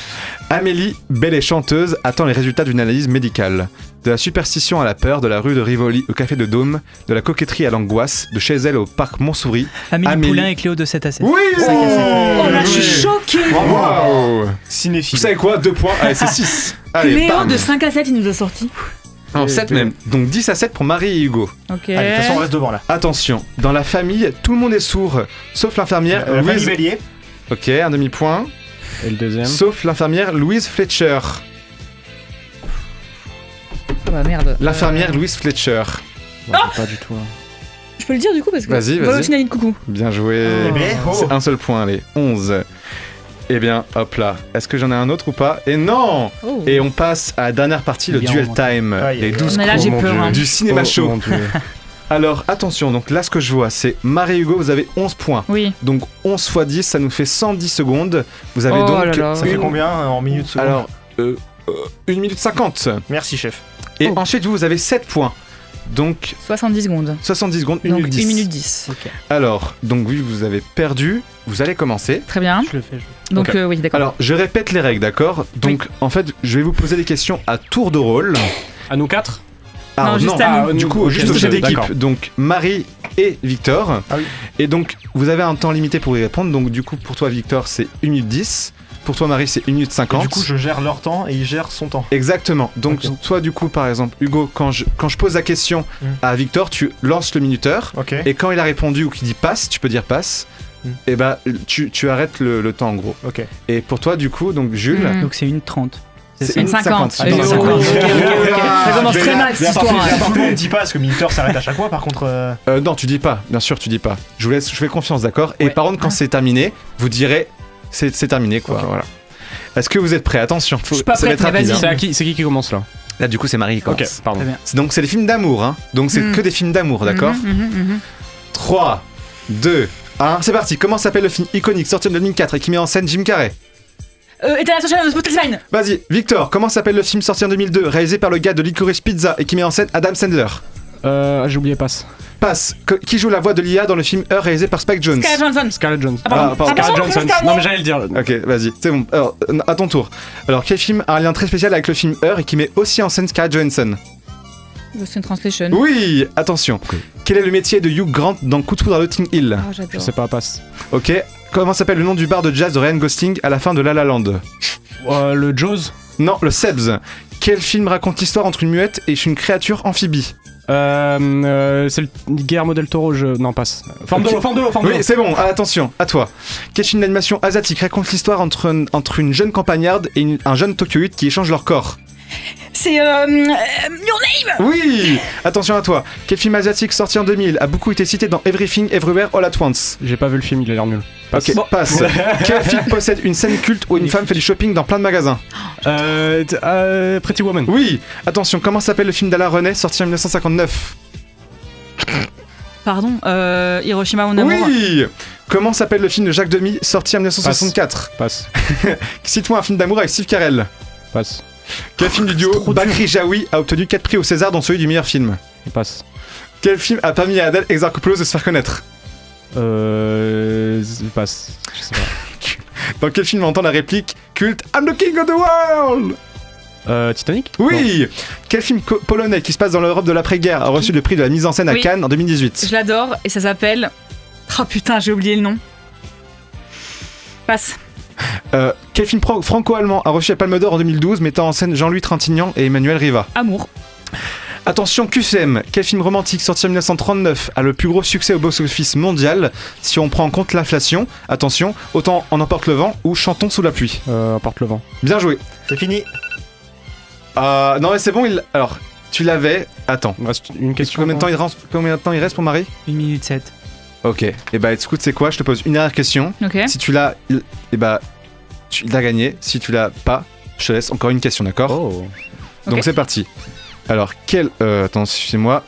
Amélie, belle et chanteuse, attend les résultats d'une analyse médicale. De la superstition à la peur, de la rue de Rivoli au café de Dôme, de la coquetterie à l'angoisse, de chez elle au parc Montsouris. Amélie Poulain et Cléo de 7 à 7. Oui. 5 à 7. Oh là, je suis choquée. Wow. Cinéphile. Vous savez quoi? 2 points. Allez, c'est 6. Allez, Cléo bam. de 5 à 7, il nous a sorti. Non, 7 même. Donc 10 à 7 pour Marie et Hugo. Ok. Allez, de toute façon, on reste devant là. Attention, dans la famille, tout le monde est sourd, sauf l'infirmière La famille Louise. Bélier. Ok, un demi-point. Et le deuxième. Sauf l'infirmière Louise Fletcher. Ah bah merde. L'infirmière Louise Fletcher. Pas du tout. Je peux le dire du coup parce que. Vas-y. Valentine coucou. Bien joué. Eh bien, oh. C'est un seul point, allez. 11. Eh bien, hop là. Est-ce que j'en ai un autre ou pas? Et non. Oh. Et on passe à la dernière partie, le Bien, duel on time. Aïe, Les aïe, 12 Mais là, j'ai peur. Hein. du cinéma show. Mon Dieu. Alors, attention. Donc là, ce que je vois, c'est Marie et Hugo, vous avez 11 points. Oui. Donc 11 x 10, ça nous fait 110 secondes. Vous avez Oh donc... là là. Ça fait combien en minutes secondes? Alors, 1 minute 50. Merci, chef. Et Oh. ensuite, vous avez 7 points. Donc, 70 secondes. 70 secondes, 1 Donc minute 10. 1 minute 10. Alors, donc vu que vous avez perdu, vous allez commencer. Très bien. Je le fais. Donc Ok. oui, d'accord. Alors, je répète les règles, d'accord? Donc, en fait, je vais vous poser des questions à tour de rôle. À nous 4? Non, juste à nous. Du coup, Ok, juste au ok, jeu d'équipe. d'accord. Donc, Marie et Victor. Ah oui. Et donc, vous avez un temps limité pour y répondre. Donc, du coup, pour toi, Victor, c'est 1 minute 10. Pour toi, Marie, c'est 1 minute 50. Et du coup, je gère leur temps et ils gèrent son temps. Exactement. Donc, Ok. toi, du coup, par exemple, Hugo, quand je pose la question à Victor, tu lances le minuteur. Ok. Et quand il a répondu ou qu'il dit passe, tu peux dire passe. Et bah, tu arrêtes le temps en gros. Ok. Et pour toi, du coup, donc Jules. Donc c'est une 30. C'est une 50. Ah, une Oh, 50. ok. Ça commence très mal cette histoire. Tout le monde dit pas parce que minuteur s'arrête à chaque fois. Par contre, Non, tu dis pas. Bien sûr, tu dis pas. Je fais confiance, d'accord. Et par contre, quand c'est terminé, vous direz c'est terminé, quoi. Ok. Voilà. Est-ce que vous êtes prêts? Attention, Je suis pas ça va prête, être mais rapide. vas-y. Hein. C'est qui commence là? Là, du coup, c'est Marie qui commence. Ok, pardon. Très bien. Donc, c'est des films d'amour, hein. Donc, c'est que des films d'amour, d'accord? 3, 2, 1, c'est parti. Comment s'appelle le film iconique sorti de 2004 et qui met en scène Jim Carrey? International Spotlight. Vas-y, Victor, comment s'appelle le film sorti en 2002 réalisé par le gars de Licorice Pizza et qui met en scène Adam Sandler? J'ai oublié passe. Passe. Qui joue la voix de Lia dans le film Her réalisé par Spike Jonze? Scarlett Johansson. Scarlett Jones. Ah, pardon. pardon. Scarlett Johansson. Scarlett. Non mais j'allais le dire. Ok, vas-y, c'est bon. Alors, à ton tour. Alors, quel film a un lien très spécial avec le film Her et qui met aussi en scène Scarlett Johansson? C'est une translation. Oui, attention. Quel est le métier de Hugh Grant dans Coup de foudre à Notting Hill? Ah, j'adore. Je sais pas, passe. Ok. Comment s'appelle le nom du bar de jazz de Ryan Gosling à la fin de La La Land? Le Jaws. Non, le Sebs. Quel film raconte l'histoire entre une muette et une créature amphibie? C'est le Guillermo del Toro, non, passe. Forme de l'eau. Oui, c'est bon, attention, à toi. Quel film d'animation asiatique raconte l'histoire entre une jeune campagnarde et un jeune tokyoïte qui échangent leur corps? C'est Your Name. Oui. Attention à toi. Quel film asiatique sorti en 2000 a beaucoup été cité dans Everything Everywhere All at Once? J'ai pas vu le film, il a l'air nul. Passe. Ok, passe. Quel film possède une scène culte où une femme fait du shopping dans plein de magasins? Pretty Woman. Oui. Attention, comment s'appelle le film d'Alain René sorti en 1959? Pardon, Hiroshima Mon Amour. Oui. Comment s'appelle le film de Jacques Demy sorti en 1964? Passe. Cite-moi un film d'amour avec Steve Carell. Passe. Quel film du duo Bakri Jaoui a obtenu 4 prix au César dont celui du meilleur film? Passe. Quel film a permis à Adèle Exarchopoulos de se faire connaître? Passe. Je sais pas. Dans quel film on entend la réplique culte I'm the king of the world? Titanic? Oui. Quel film polonais qui se passe dans l'Europe de l'après-guerre a reçu le prix de la mise en scène à Cannes en 2018? Je l'adore et ça s'appelle... Oh putain, j'ai oublié le nom. Passe. Quel film franco-allemand a reçu la Palme d'Or en 2012 mettant en scène Jean-Louis Trintignant et Emmanuel Riva? Amour. Attention, QCM, quel film romantique sorti en 1939 a le plus gros succès au box-office mondial si on prend en compte l'inflation? Attention, autant On emporte le vent ou Chantons sous la pluie. Emporte le vent. Bien joué. C'est fini. Non mais c'est bon, alors, tu l'avais. Attends. Il reste une question. Combien de temps il reste pour Marie? 1 minute 7. Ok. Et bah écoute, c'est quoi? Je te pose une dernière question. Okay. Si tu l'as, et bah tu l'as gagné. Si tu l'as pas, je te laisse encore une question, d'accord? Oh. Donc Okay. c'est parti. Alors attends, excusez-moi.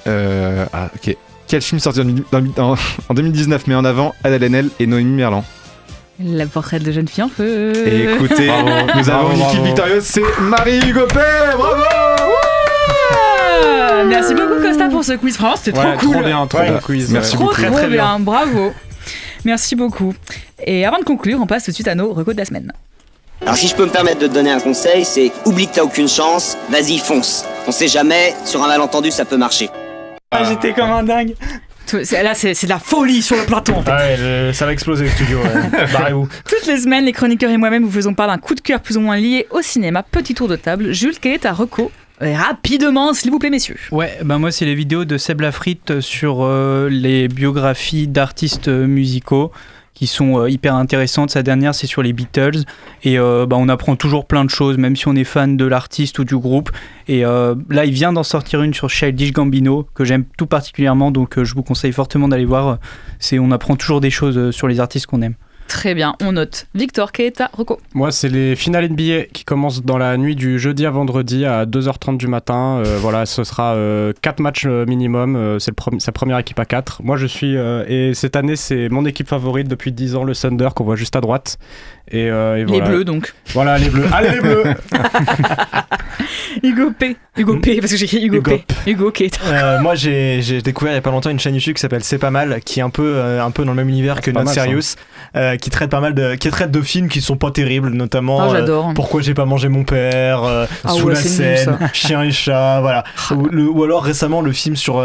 Ok. Quel film sorti en 2019 met en avant Adèle Haenel et Noémie Merlan? La portrait de jeune fille en feu. Et écoutez, nous avons une équipe victorieuse, c'est Marie-Hugo Pay. Bravo! Merci beaucoup Costa pour ce quiz. Franchement, c'était trop cool. Trop bien, trop bon quiz. Merci Trop beaucoup. très bien, bravo. Merci beaucoup. Et avant de conclure, on passe tout de suite à nos recos de la semaine. Alors si je peux me permettre de te donner un conseil, c'est oublie que t'as aucune chance, vas-y fonce. On sait jamais, sur un malentendu ça peut marcher. J'étais comme un dingue. Là, c'est de la folie sur le plateau en fait. Ouais, ça va exploser le studio. Barrez-vous. Toutes les semaines, les chroniqueurs et moi-même vous faisons part d'un coup de cœur plus ou moins lié au cinéma. Petit tour de table. Jules, quel est ta reco? Rapidement, s'il vous plaît, messieurs. Ouais, bah moi, c'est les vidéos de Seb Lafrite sur les biographies d'artistes musicaux qui sont hyper intéressantes. Sa dernière, c'est sur les Beatles. Et on apprend toujours plein de choses, même si on est fan de l'artiste ou du groupe. Et là, il vient d'en sortir une sur Childish Gambino, que j'aime tout particulièrement. Donc, je vous conseille fortement d'aller voir. On apprend toujours des choses sur les artistes qu'on aime. Très bien, on note. Victor, quel est ta reco? Moi, c'est les finales NBA qui commencent dans la nuit du jeudi à vendredi à 2h30 du matin. Voilà, ce sera 4 matchs minimum. C'est sa première équipe à 4. Moi, je suis... et cette année, c'est mon équipe favorite depuis 10 ans, le Thunder, qu'on voit juste à droite. Et voilà. Les Bleus, donc. Voilà, les Bleus. Allez, les Bleus. Hugo P, parce que j'ai écrit Hugo P. Hugo, ok. Moi, j'ai découvert il y a pas longtemps une chaîne YouTube qui s'appelle C'est pas mal, qui est un peu dans le même univers que Not Serious, qui traite de films qui sont pas terribles, notamment j'adore. Pourquoi j'ai pas mangé mon père, Sous la Seine, Chien et chat, voilà. Ou alors récemment le film sur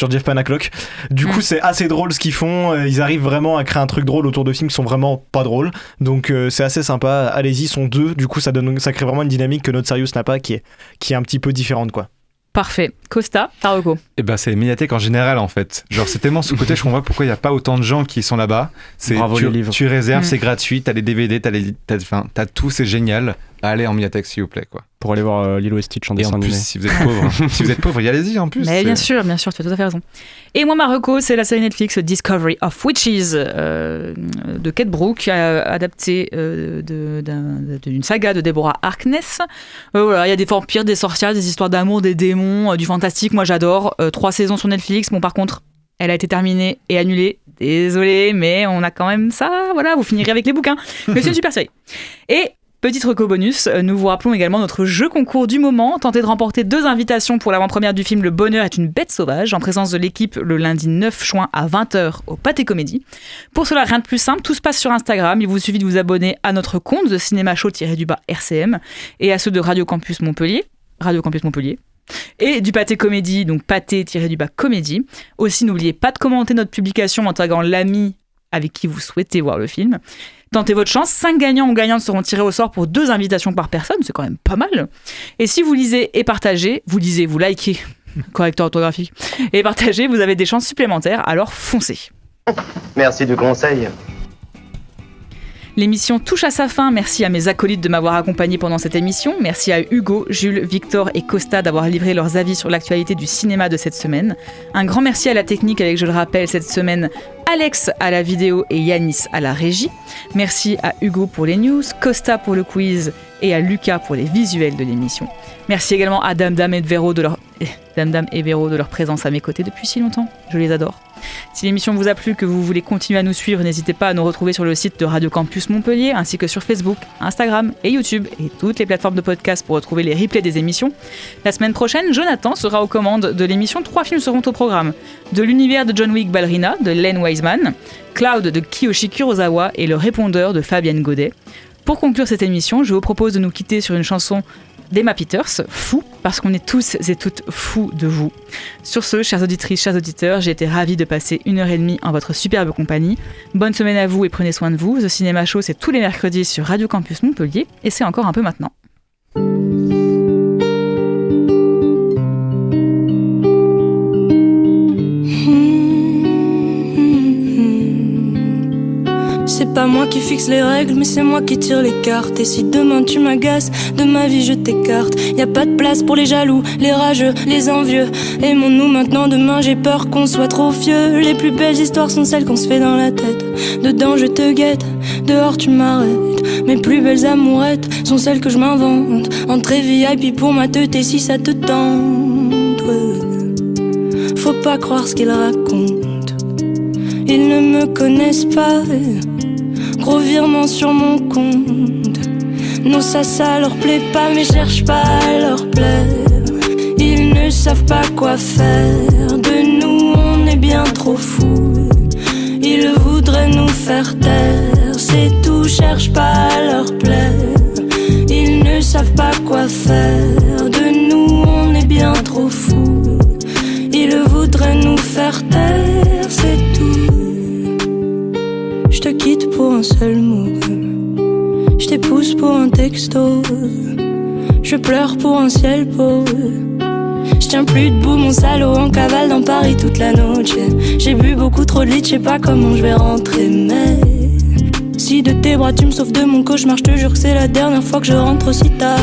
Jeff Panaclock. Du coup, c'est assez drôle ce qu'ils font. Ils arrivent vraiment à créer un truc drôle autour de films qui sont vraiment pas drôles. Donc c'est assez sympa. Allez-y, ils sont deux. Du coup, ça crée vraiment une dynamique que Not Serious n'a pas, qui est un petit peu différente, quoi. Parfait. Costa, ta reco? Et bah c'est les médiathèques en général en fait. Genre c'est tellement sous-côté, je comprends pas pourquoi il n'y a pas autant de gens qui sont là-bas. Bravo les livres. Tu réserves, c'est gratuit, t'as les DVD, t'as tout, c'est génial. Allez en médiathèque s'il vous plaît quoi. Pour aller voir Lilo et Stitch en dessin animé. Et en plus, si vous êtes pauvre, y allez-y en plus. Mais bien sûr, tu as tout à fait raison. Et moi, ma reco, c'est la série Netflix Discovery of Witches de Kate Brooke, adaptée d'une saga de Deborah Harkness. Voilà, il y a des vampires, des sorcières, des histoires d'amour, des démons, du fantastique. Moi, j'adore. 3 saisons sur Netflix. Bon, par contre, elle a été terminée et annulée. Désolé, mais on a quand même ça. Voilà, vous finirez avec les bouquins. Mais c'est une super série. Et petite reco bonus, nous vous rappelons également notre jeu concours du moment. Tentez de remporter 2 invitations pour l'avant-première du film Le Bonheur est une bête sauvage, en présence de l'équipe le lundi 9 juin à 20h au Pâté Comédie. Pour cela, rien de plus simple, tout se passe sur Instagram. Il vous suffit de vous abonner à notre compte de Cinéma Show-RCM et à ceux de Radio Campus Montpellier. Et du Pâté Comédie, donc Pâté-Comédie. Aussi, n'oubliez pas de commenter notre publication en taguant l'ami avec qui vous souhaitez voir le film. Tentez votre chance, 5 gagnants ou gagnantes seront tirés au sort pour 2 invitations par personne, c'est quand même pas mal. Et si vous lisez et partagez, vous likez, correcteur orthographique, et partagez, vous avez des chances supplémentaires, alors foncez. Merci du conseil. L'émission touche à sa fin. Merci à mes acolytes de m'avoir accompagné pendant cette émission. Merci à Hugo, Jules, Victor et Costa d'avoir livré leurs avis sur l'actualité du cinéma de cette semaine. Un grand merci à la technique avec, je le rappelle, cette semaine, Alex à la vidéo et Yanis à la régie. Merci à Hugo pour les news, Costa pour le quiz et à Lucas pour les visuels de l'émission. Merci également à Dame et Véro de leur présence à mes côtés depuis si longtemps. Je les adore. Si l'émission vous a plu, que vous voulez continuer à nous suivre, n'hésitez pas à nous retrouver sur le site de Radio Campus Montpellier, ainsi que sur Facebook, Instagram et YouTube, et toutes les plateformes de podcast pour retrouver les replays des émissions. La semaine prochaine, Jonathan sera aux commandes de l'émission. 3 films seront au programme. De l'univers de John Wick Ballerina, de Len Wiseman, Cloud de Kiyoshi Kurosawa et Le Répondeur de Fabienne Godet. Pour conclure cette émission, je vous propose de nous quitter sur une chanson d'Emma Peters, Fou, parce qu'on est tous et toutes fous de vous. Sur ce, chères auditrices, chers auditeurs, j'ai été ravie de passer 1h30 en votre superbe compagnie. Bonne semaine à vous et prenez soin de vous. The Cinéma Show, c'est tous les mercredis sur Radio Campus Montpellier, et c'est encore un peu maintenant. C'est C'est pas moi qui fixe les règles, mais c'est moi qui tire les cartes. Et si demain tu m'agaces, de ma vie je t'écarte. Y a pas de place pour les jaloux, les rageux, les envieux. Aimons-nous maintenant, demain j'ai peur qu'on soit trop vieux. Les plus belles histoires sont celles qu'on se fait dans la tête. Dedans je te guette, dehors tu m'arrêtes. Mes plus belles amourettes sont celles que je m'invente. Entrée VIP pour ma teuté si ça te tente. Faut pas croire ce qu'ils racontent, ils ne me connaissent pas. Gros virement sur mon compte. Non ça leur plaît pas, mais cherche pas à leur plaire. Ils ne savent pas quoi faire. De nous on est bien trop fous. Ils voudraient nous faire taire. C'est tout, cherche pas à leur plaire. Ils ne savent pas quoi faire. De nous on est bien trop fous. Ils voudraient nous faire taire. C'est tout. Je te quitte pour un seul mot. Je t'épouse pour un texto. Je pleure pour un ciel beau. Je tiens plus debout, mon salaud, en cavale dans Paris toute la noche. J'ai bu beaucoup trop de litres, je sais pas comment je vais rentrer. Mais si de tes bras tu me sauves de mon cauchemar, je te jure que c'est la dernière fois que je rentre aussi tard.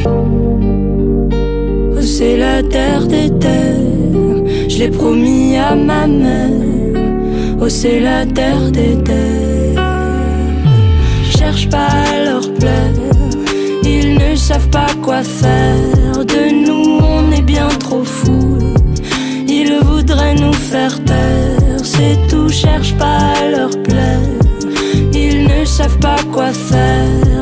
Oh, c'est la terre des terres, je l'ai promis à ma mère. Oh, c'est la terre des terres. Cherche pas à leur plaire, ils ne savent pas quoi faire. De nous on est bien trop fous. Ils voudraient nous faire taire. C'est tout, cherche pas à leur plaire. Ils ne savent pas quoi faire.